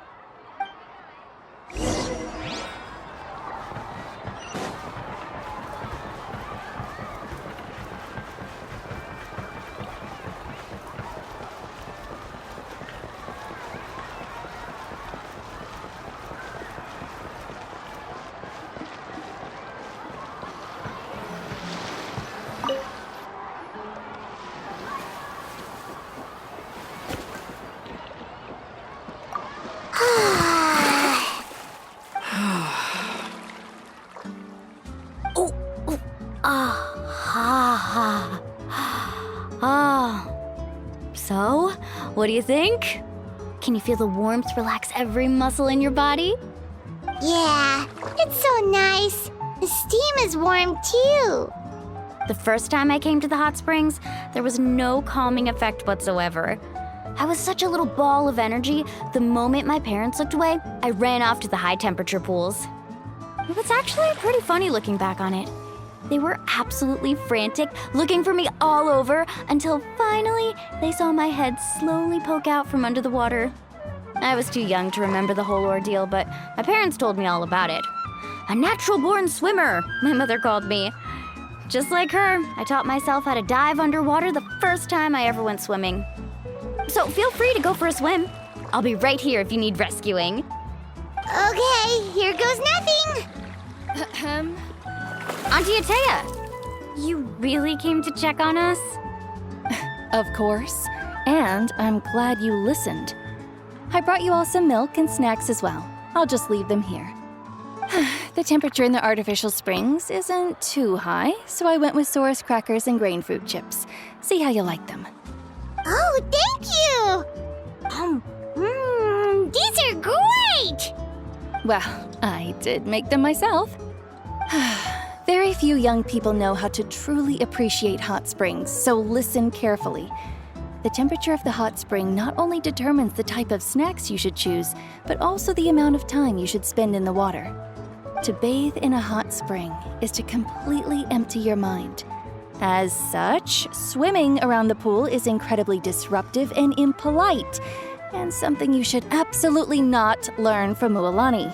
So, what do you think? Can you feel the warmth relax every muscle in your body? Yeah, it's so nice. The steam is warm too. The first time I came to the hot springs, there was no calming effect whatsoever. I was such a little ball of energy, the moment my parents looked away, I ran off to the high temperature pools. It was actually pretty funny looking back on it. They were absolutely frantic, looking for me all over, until finally they saw my head slowly poke out from under the water. I was too young to remember the whole ordeal, but my parents told me all about it. A natural-born swimmer, my mother called me. Just like her, I taught myself how to dive underwater the first time I ever went swimming. So feel free to go for a swim. I'll be right here if you need rescuing. Okay, here goes nothing. Auntie Atea, you really came to check on us? Of course. And I'm glad you listened. I brought you all some milk and snacks as well. I'll just leave them here. The temperature in the artificial springs isn't too high, so I went with Saurus crackers and grain fruit chips. See how you like them. Oh, thank you! These are great! Well, I did make them myself. Very few young people know how to truly appreciate hot springs, so listen carefully. The temperature of the hot spring not only determines the type of snacks you should choose, but also the amount of time you should spend in the water. To bathe in a hot spring is to completely empty your mind. As such, swimming around the pool is incredibly disruptive and impolite, and something you should absolutely not learn from Mualani.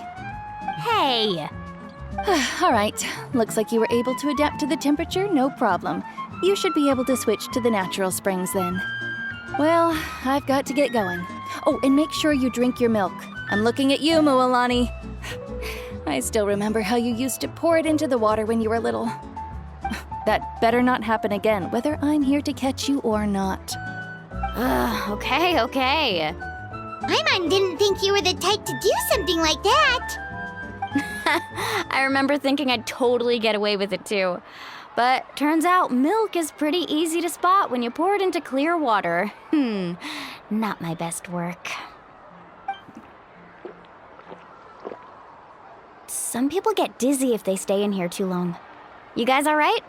Hey! All right, looks like you were able to adapt to the temperature, no problem. You should be able to switch to the natural springs then. Well, I've got to get going. Oh, and make sure you drink your milk. I'm looking at you, Mualani. I still remember how you used to pour it into the water when you were little. That better not happen again, whether I'm here to catch you or not. Okay. Paimon didn't think you were the type to do something like that. I remember thinking I'd totally get away with it too. But turns out milk is pretty easy to spot when you pour it into clear water. Not my best work. Some people get dizzy if they stay in here too long. You guys all right?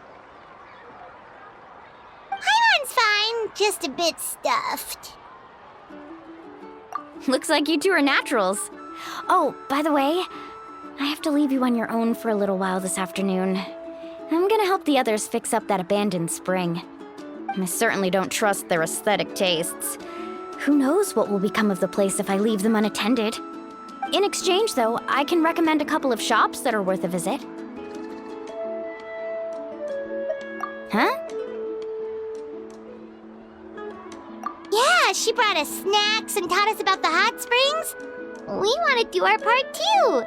Paimon's fine, just a bit stuffed. Looks like you two are naturals. Oh, by the way, I have to leave you on your own for a little while this afternoon. I'm gonna help the others fix up that abandoned spring. I certainly don't trust their aesthetic tastes. Who knows what will become of the place if I leave them unattended? In exchange, though, I can recommend a couple of shops that are worth a visit. Huh? Yeah, she brought us snacks and taught us about the hot springs. We want to do our part too.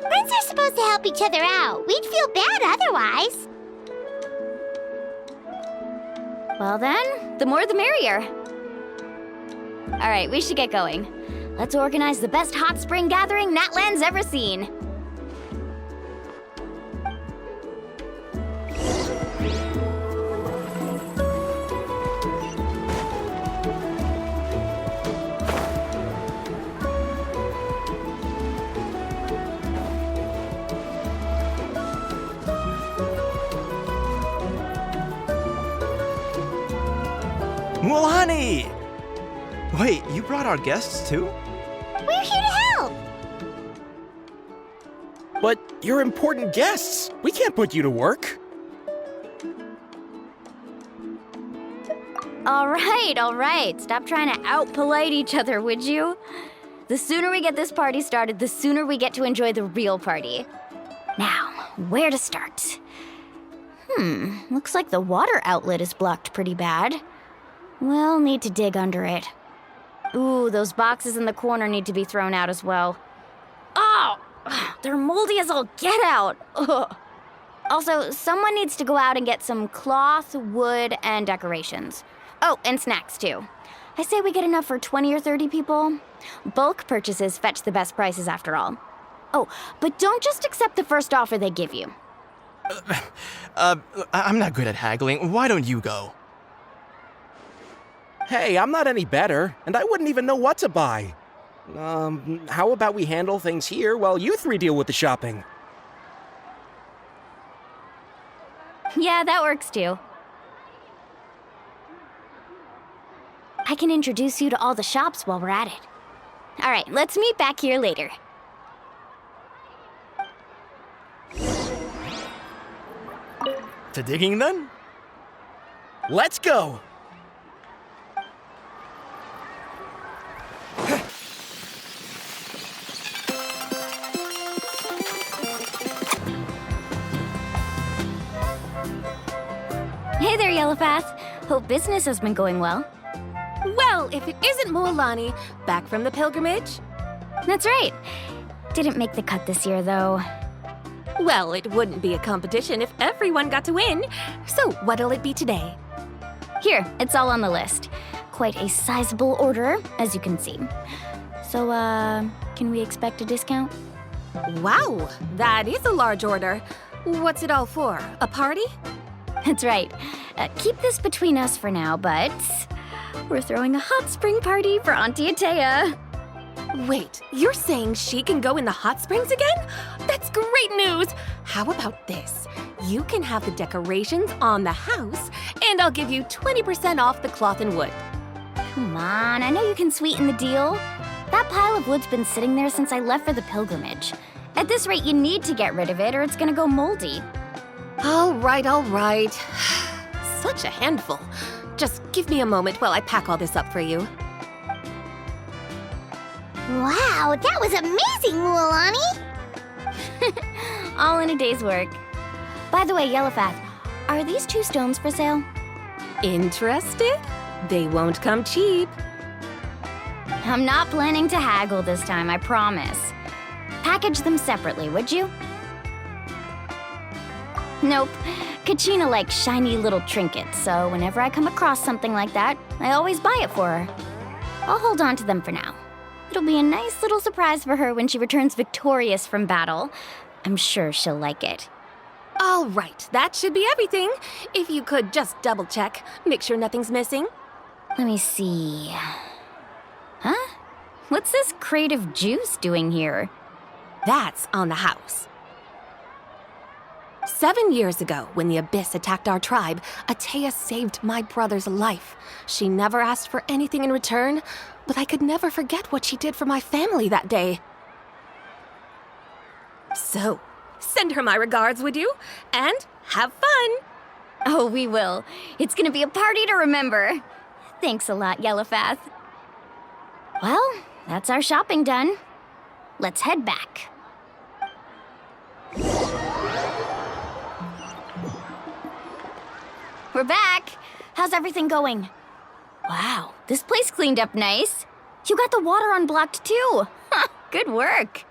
Friends are supposed to help each other out. We'd feel bad otherwise. Well then, the more the merrier. All right, we should get going. Let's organize the best hot spring gathering Natlan's ever seen. Mualani! Wait, you brought our guests too? We're here to help! But you're important guests. We can't put you to work. All right. Stop trying to out-polite each other, would you? The sooner we get this party started, the sooner we get to enjoy the real party. Now, where to start? Looks like the water outlet is blocked pretty bad. We'll need to dig under it. Ooh, those boxes in the corner need to be thrown out as well. Oh, they're moldy as all get out. Ugh. Also, someone needs to go out and get some cloth, wood, and decorations. Oh, and snacks too. I say we get enough for 20 or 30 people. Bulk purchases fetch the best prices after all. Oh, but don't just accept the first offer they give you. I'm not good at haggling. Why don't you go? Hey, I'm not any better, and I wouldn't even know what to buy. How about we handle things here while you three deal with the shopping? Yeah, that works too. I can introduce you to all the shops while we're at it. All right, let's meet back here later. To digging then? Let's go! Hey there, Yellowpath. Hope business has been going well. Well, if it isn't Mualani, back from the pilgrimage? That's right. Didn't make the cut this year, though. Well, it wouldn't be a competition if everyone got to win. So what'll it be today? Here, it's all on the list. quite a sizable order, as you can see. So, can we expect a discount? Wow, that is a large order. What's it all for? A party? That's right. Keep this between us for now, but we're throwing a hot spring party for Auntie Atea. Wait, you're saying she can go in the hot springs again? That's great news! How about this? You can have the decorations on the house, and I'll give you 20% off the cloth and wood. Come on, I know you can sweeten the deal. That pile of wood's been sitting there since I left for the pilgrimage. At this rate, you need to get rid of it or it's gonna go moldy. All right, all right. Such a handful. Just give me a moment while I pack all this up for you. Wow, that was amazing, Mualani! All in a day's work. By the way, Yellowfath, are these 2 stones for sale? Interested? They won't come cheap. I'm not planning to haggle this time, I promise. Package them separately, would you? Nope. Kachina likes shiny little trinkets, so whenever I come across something like that, I always buy it for her. I'll hold on to them for now. It'll be a nice little surprise for her when she returns victorious from battle. I'm sure she'll like it. All right, that should be everything. If you could just double check, make sure nothing's missing. Let me see. Huh? What's this crate of juice doing here? That's on the house. 7 years ago, when the Abyss attacked our tribe, Atea saved my brother's life. She never asked for anything in return, but I could never forget what she did for my family that day. So, send her my regards, would you? And have fun! Oh, we will. It's gonna be a party to remember. Thanks a lot, Yellowfath. Well, that's our shopping done. Let's head back. We're back. How's everything going? Wow, this place cleaned up nice. You got the water unblocked too. Good work.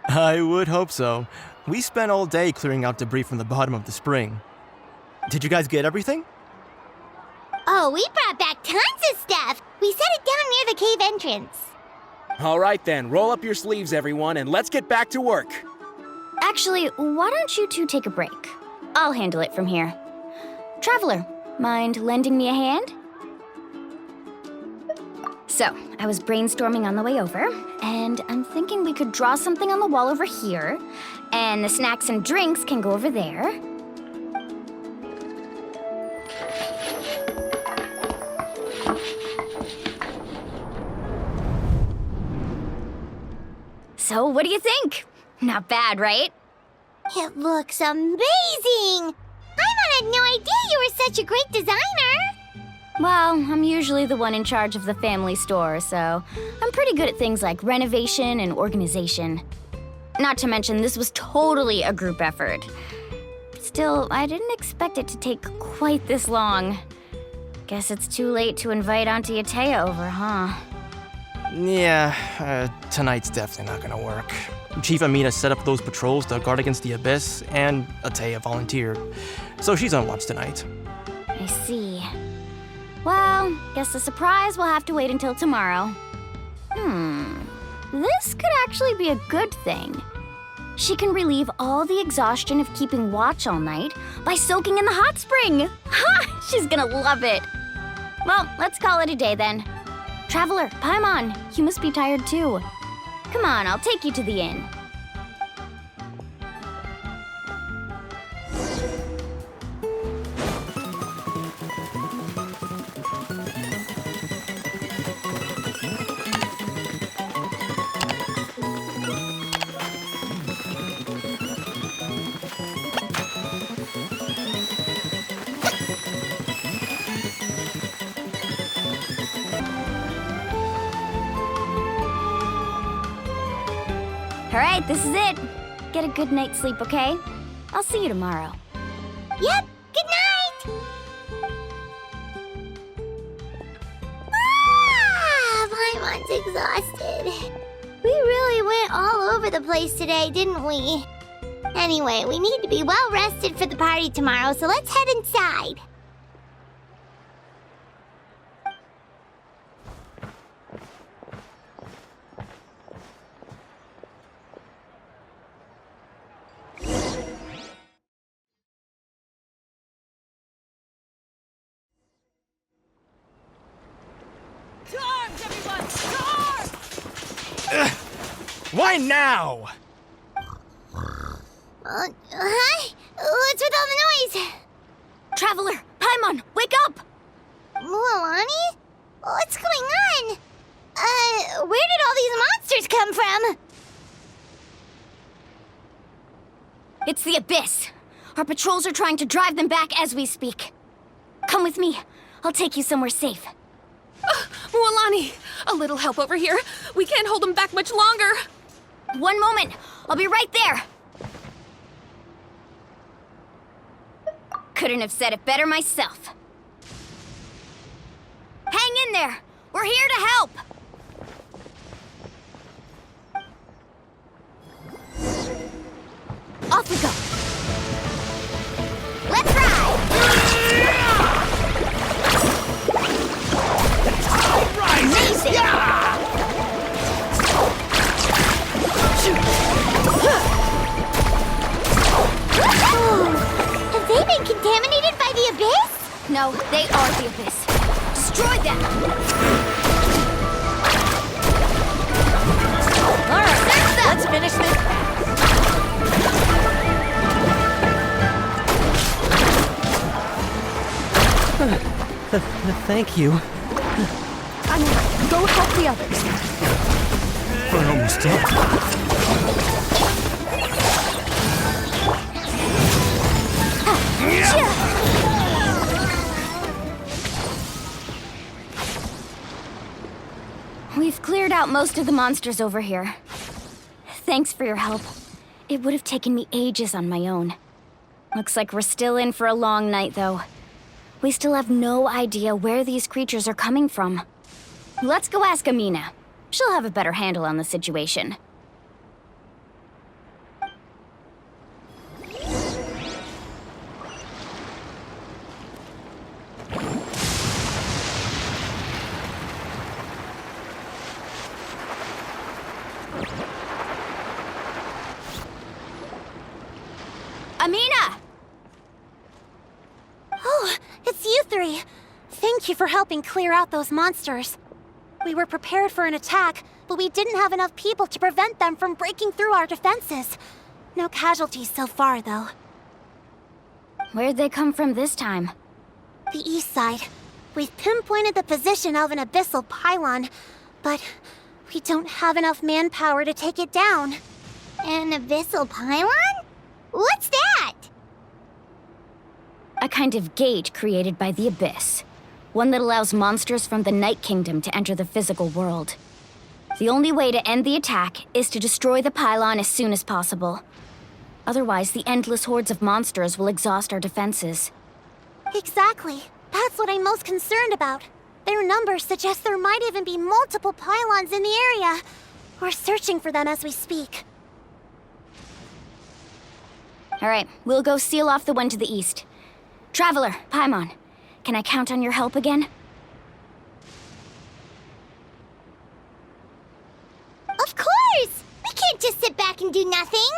I would hope so. We spent all day clearing out debris from the bottom of the spring. Did you guys get everything? Oh, we brought back tons of stuff! We set it down near the cave entrance. All right then, roll up your sleeves, everyone, and let's get back to work. Actually, why don't you two take a break? I'll handle it from here. Traveler, mind lending me a hand? So, I was brainstorming on the way over, and I'm thinking we could draw something on the wall over here, and the snacks and drinks can go over there. So, what do you think? Not bad, right? It looks amazing! Paimon had no idea you were such a great designer! Well, I'm usually the one in charge of the family store, so I'm pretty good at things like renovation and organization. Not to mention, this was totally a group effort. Still, I didn't expect it to take quite this long. Guess it's too late to invite Auntie Atea over, huh? Yeah, tonight's definitely not gonna work. Chief Amina set up those patrols to guard against the Abyss, and Atea volunteered. So she's on watch tonight. I see. Well, guess the surprise will have to wait until tomorrow. This could actually be a good thing. She can relieve all the exhaustion of keeping watch all night by soaking in the hot spring. Ha! She's gonna love it. Well, let's call it a day then. Traveler, Paimon, you must be tired too. Come on, I'll take you to the inn. All right, this is it. Get a good night's sleep, okay? I'll see you tomorrow. Yep, good night! Paimon's exhausted. We really went all over the place today, didn't we? Anyway, we need to be well rested for the party tomorrow, so let's head inside. Why now? Hi? What's with all the noise? Traveler, Paimon, wake up! Mualani? What's going on? Where did all these monsters come from? It's the Abyss. Our patrols are trying to drive them back as we speak. Come with me. I'll take you somewhere safe. Mualani, a little help over here. We can't hold them back much longer. One moment. I'll be right there. Couldn't have said it better myself. Hang in there. We're here to help. Off we go. Let's ride! Amazing! Have they been contaminated by the Abyss? No, they are the Abyss. Destroy them! Alright, let's finish this. Thank you. Go help the others. We're almost done. We've cleared out most of the monsters over here. Thanks for your help. It would have taken me ages on my own. Looks like we're still in for a long night, though. We still have no idea where these creatures are coming from. Let's go ask Amina. She'll have a better handle on the situation. Amina! Oh, it's you three. Thank you for helping clear out those monsters. We were prepared for an attack, but we didn't have enough people to prevent them from breaking through our defenses. No casualties so far, though. Where'd they come from this time? The east side. We've pinpointed the position of an abyssal pylon, but we don't have enough manpower to take it down. An abyssal pylon? What's that? A kind of gate created by the Abyss. One that allows monsters from the Night Kingdom to enter the physical world. The only way to end the attack is to destroy the pylon as soon as possible. Otherwise, the endless hordes of monsters will exhaust our defenses. Exactly. That's what I'm most concerned about. Their numbers suggest there might even be multiple pylons in the area. We're searching for them as we speak. All right, we'll go seal off the one to the east. Traveler, Paimon, can I count on your help again? Of course! We can't just sit back and do nothing!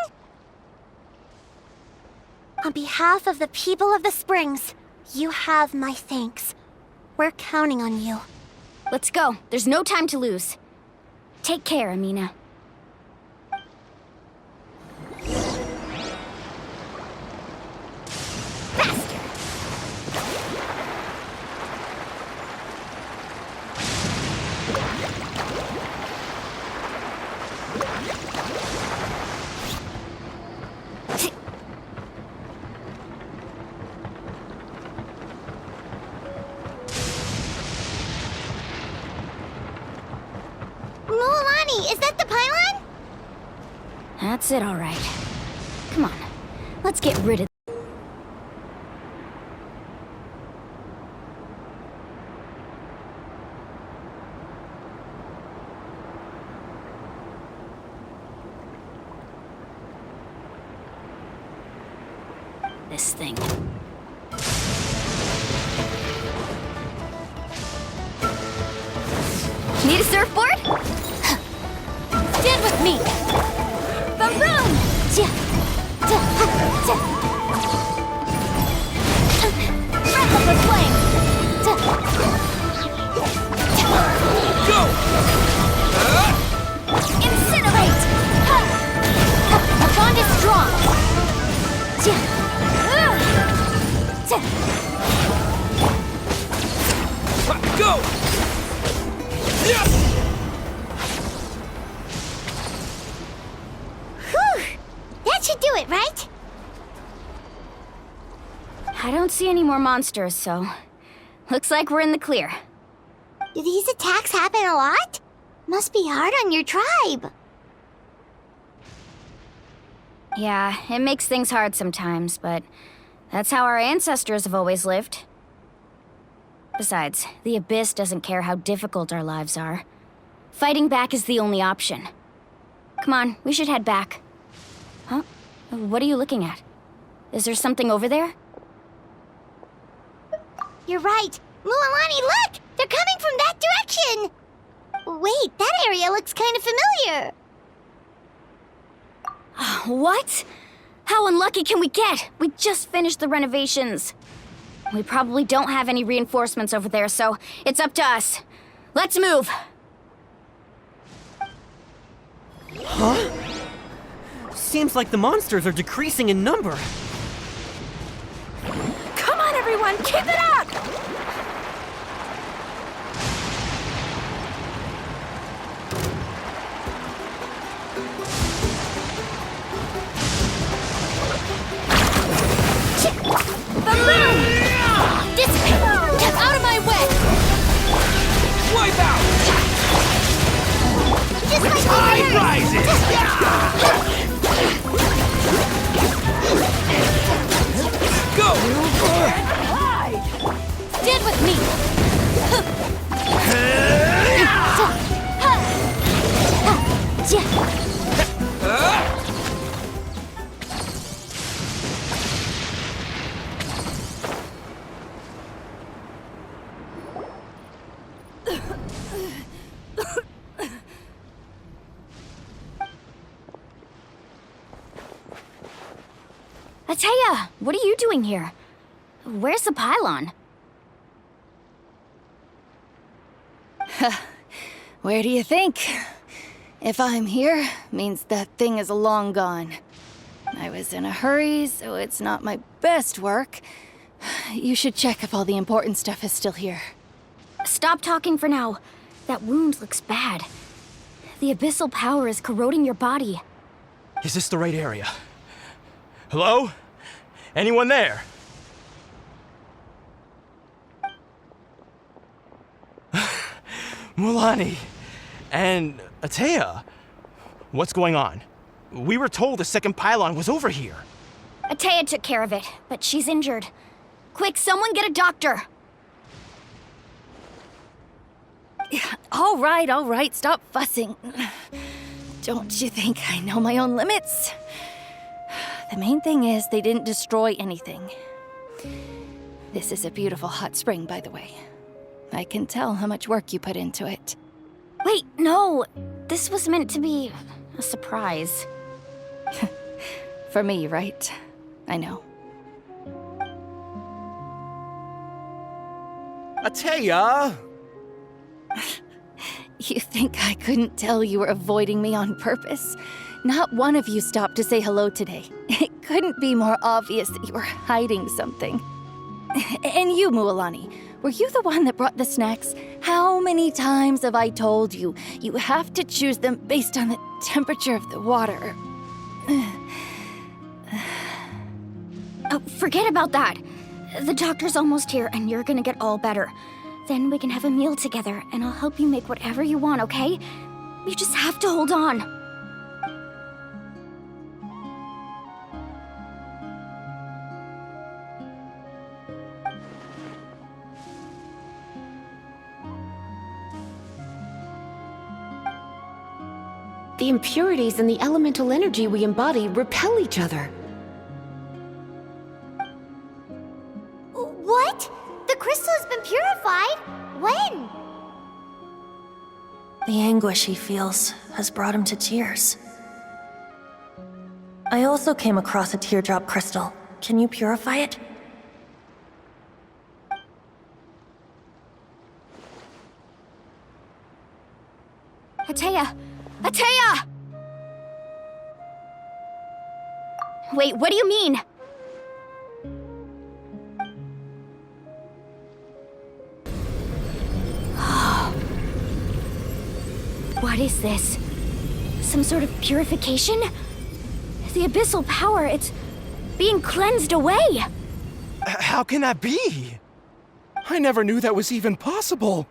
On behalf of the people of the Springs, you have my thanks. We're counting on you. Let's go. There's no time to lose. Take care, Amina. Mualani, is that the pylon? That's it, all right. Come on, let's get rid of this thing. Need a surfboard? Stand with me! Baboom! Wrap up with flame! Go! Incinerate! That should do it, right? I don't see any more monsters, so looks like we're in the clear. Do these attacks happen a lot? Must be hard on your tribe. Yeah, it makes things hard sometimes, but that's how our ancestors have always lived. Besides, the Abyss doesn't care how difficult our lives are. Fighting back is the only option. Come on, we should head back. Huh? What are you looking at? Is there something over there? You're right. Mualani, look! They're coming from that direction! Wait, that area looks kind of familiar. What? How unlucky can we get? We just finished the renovations. We probably don't have any reinforcements over there, so it's up to us. Let's move! Huh? Seems like the monsters are decreasing in number. Come on, everyone, keep it up! The moon! Dissipate! Out of my way! Wipe out! Just the like tide rises! Go! Stand with me! Ateya, what are you doing here? Where's the pylon? Where do you think? If I'm here, means that thing is long gone. I was in a hurry, so it's not my best work. You should check if all the important stuff is still here. Stop talking for now. That wound looks bad. The abyssal power is corroding your body. Is this the right area? Hello? Anyone there? Mulani and Ateya, what's going on? We were told the second pylon was over here. Ateya took care of it, but she's injured. Quick, someone get a doctor! All right, stop fussing. Don't you think I know my own limits? The main thing is they didn't destroy anything. This is a beautiful hot spring, by the way. I can tell how much work you put into it. Wait, no! This was meant to be a surprise. For me, right? I know. Ateya! You think I couldn't tell you were avoiding me on purpose? Not one of you stopped to say hello today. It couldn't be more obvious that you were hiding something. And you, Mualani, were you the one that brought the snacks? How many times have I told you, you have to choose them based on the temperature of the water? Oh, forget about that. The doctor's almost here, and you're gonna get all better. Then we can have a meal together, and I'll help you make whatever you want, okay? You just have to hold on. The impurities in the elemental energy we embody repel each other. What? The crystal has been purified? When? The anguish he feels has brought him to tears. I also came across a teardrop crystal. Can you purify it? Ateya! Ateya! Wait, what do you mean? What is this? Some sort of purification? The abyssal power, it's being cleansed away. How can that be? I never knew that was even possible.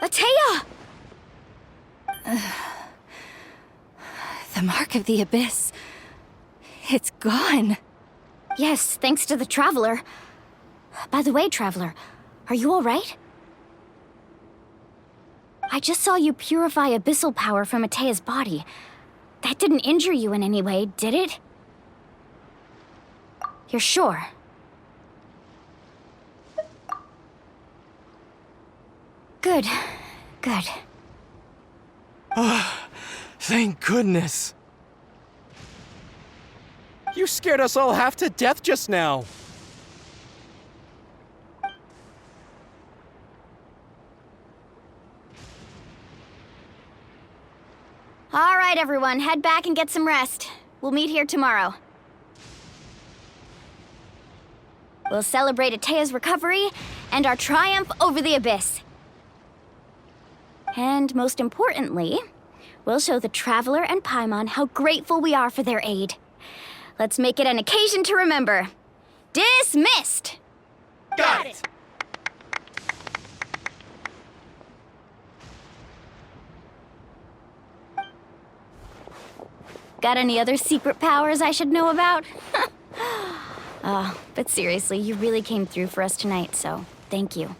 Atea! The mark of the abyss. It's gone. Yes, thanks to the Traveler. By the way, Traveler, are you all right? I just saw you purify abyssal power from Atea's body. That didn't injure you in any way, did it? You're sure? Good. Good. Thank goodness. You scared us all half to death just now. All right, everyone, head back and get some rest. We'll meet here tomorrow. We'll celebrate Atea's recovery and our triumph over the abyss. And most importantly, we'll show the Traveler and Paimon how grateful we are for their aid. Let's make it an occasion to remember. Dismissed! Got it! Got any other secret powers I should know about? But seriously, you really came through for us tonight, so thank you.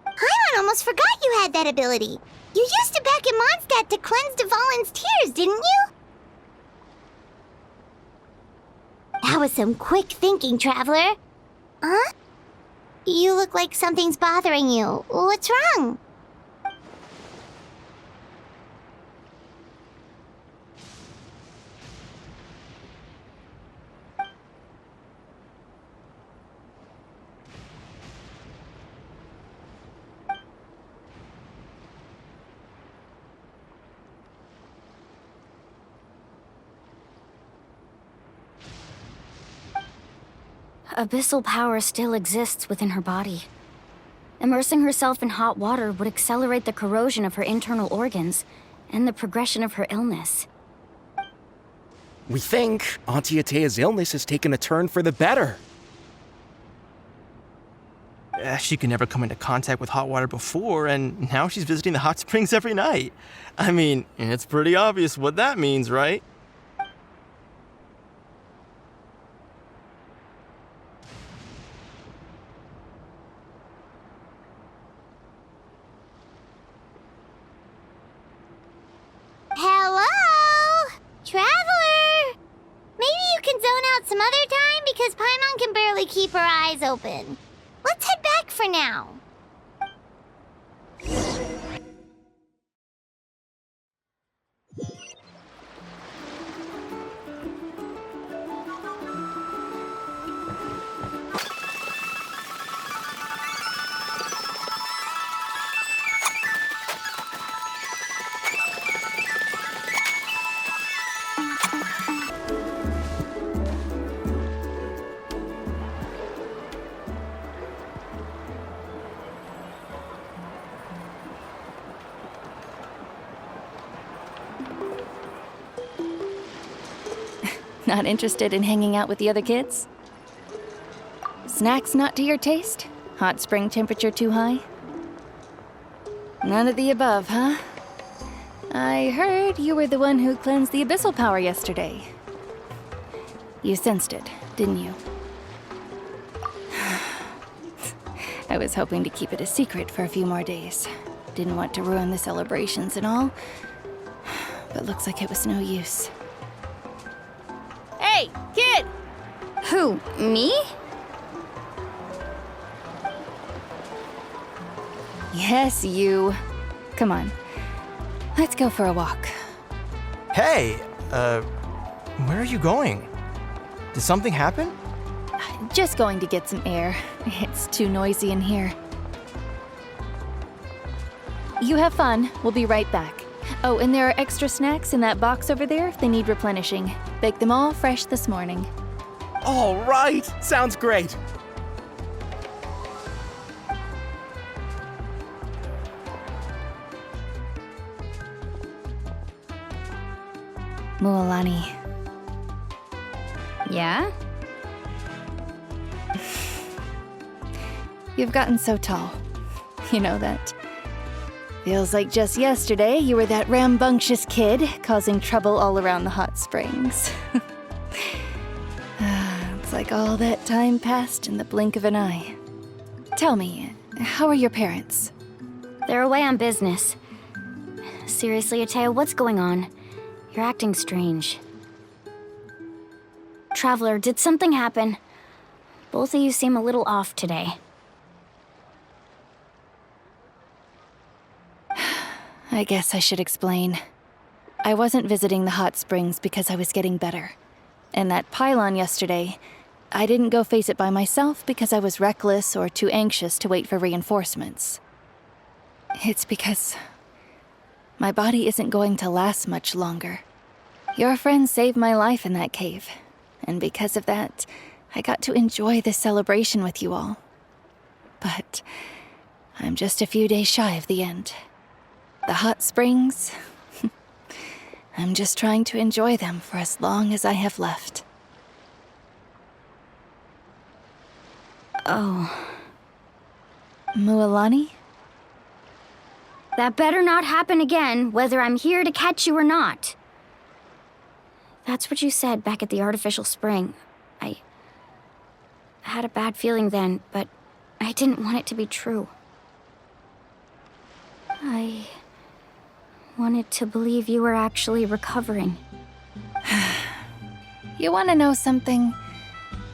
Paimon almost forgot you had that ability. You used it back in Mondstadt to cleanse Dvalin's tears, didn't you? That was some quick thinking, Traveler. Huh? You look like something's bothering you. What's wrong? Abyssal power still exists within her body. Immersing herself in hot water would accelerate the corrosion of her internal organs and the progression of her illness. We think Auntie Atea's illness has taken a turn for the better. She could never come into contact with hot water before, and now she's visiting the hot springs every night. I mean, it's pretty obvious what that means, right? Hello? Traveler? Maybe you can zone out some other time because Paimon can barely keep her eyes open. Let's head back for now. Not interested in hanging out with the other kids? Snacks not to your taste? Hot spring temperature too high? None of the above, huh? I heard you were the one who cleansed the abyssal power yesterday. You sensed it, didn't you? I was hoping to keep it a secret for a few more days. Didn't want to ruin the celebrations and all, but looks like it was no use. Hey, kid! Who, me? Yes, you. Come on. Let's go for a walk. Hey, where are you going? Did something happen? Just going to get some air. It's too noisy in here. You have fun. We'll be right back. Oh, and there are extra snacks in that box over there if they need replenishing. Baked them all fresh this morning. All right, sounds great. Mualani. Yeah? You've gotten so tall. You know that? Feels like just yesterday you were that rambunctious kid causing trouble all around the hot springs. It's like all that time passed in the blink of an eye. Tell me, how are your parents? They're away on business. Seriously, Atea, what's going on? You're acting strange. Traveler, did something happen? Both of you seem a little off today. I guess I should explain. I wasn't visiting the hot springs because I was getting better. And that pylon yesterday, I didn't go face it by myself because I was reckless or too anxious to wait for reinforcements. It's because my body isn't going to last much longer. Your friend saved my life in that cave, and because of that, I got to enjoy this celebration with you all. But I'm just a few days shy of the end. The hot springs, I'm just trying to enjoy them for as long as I have left. Oh. Mualani? That better not happen again, whether I'm here to catch you or not. That's what you said back at the artificial spring. I had a bad feeling then, but I didn't want it to be true. I wanted to believe you were actually recovering. You want to know something?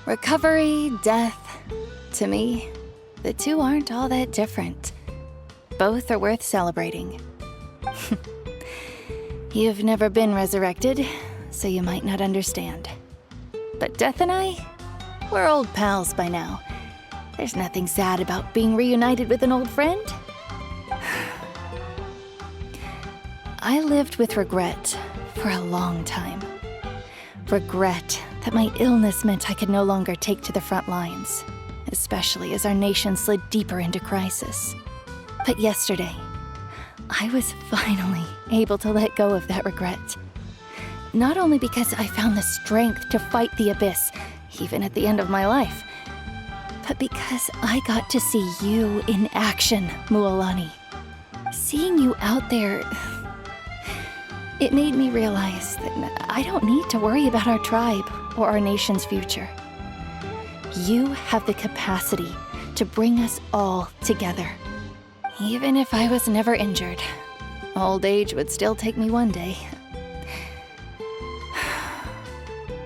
Recovery, death, to me, the two aren't all that different. Both are worth celebrating. You've never been resurrected, so you might not understand. But Death and I, we're old pals by now. There's nothing sad about being reunited with an old friend. I lived with regret for a long time. Regret that my illness meant I could no longer take to the front lines, especially as our nation slid deeper into crisis. But yesterday, I was finally able to let go of that regret. Not only because I found the strength to fight the abyss, even at the end of my life, but because I got to see you in action, Mualani. Seeing you out there, it made me realize that I don't need to worry about our tribe or our nation's future. You have the capacity to bring us all together. Even if I was never injured, old age would still take me one day.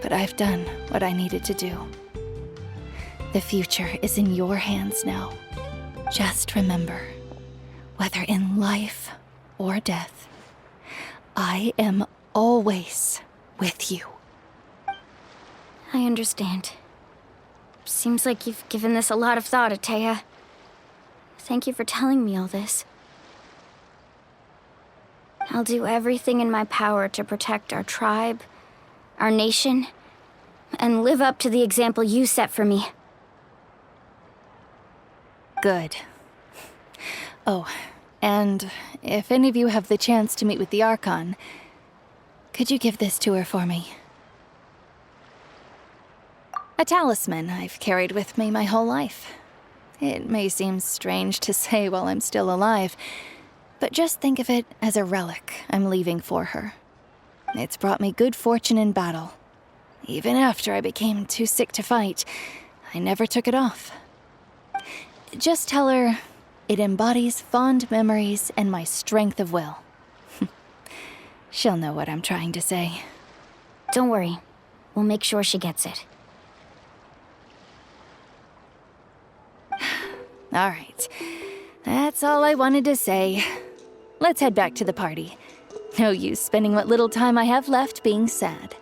But I've done what I needed to do. The future is in your hands now. Just remember, whether in life or death, I am always with you. I understand. Seems like you've given this a lot of thought, Atea. Thank you for telling me all this. I'll do everything in my power to protect our tribe, our nation, and live up to the example you set for me. Good. Oh, and if any of you have the chance to meet with the Archon, could you give this to her for me? A talisman I've carried with me my whole life. It may seem strange to say while I'm still alive, but just think of it as a relic I'm leaving for her. It's brought me good fortune in battle. Even after I became too sick to fight, I never took it off. Just tell her it embodies fond memories and my strength of will. She'll know what I'm trying to say. Don't worry. We'll make sure she gets it. All right. That's all I wanted to say. Let's head back to the party. No use spending what little time I have left being sad.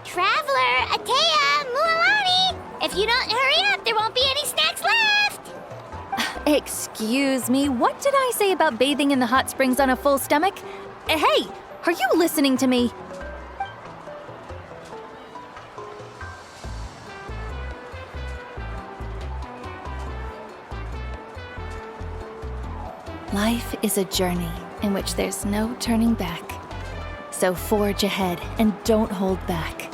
Traveler, Atea, Mualani! If you don't hurry up, there won't be any snacks left! Excuse me, what did I say about bathing in the hot springs on a full stomach? Hey, are you listening to me? Life is a journey in which there's no turning back. So forge ahead and don't hold back.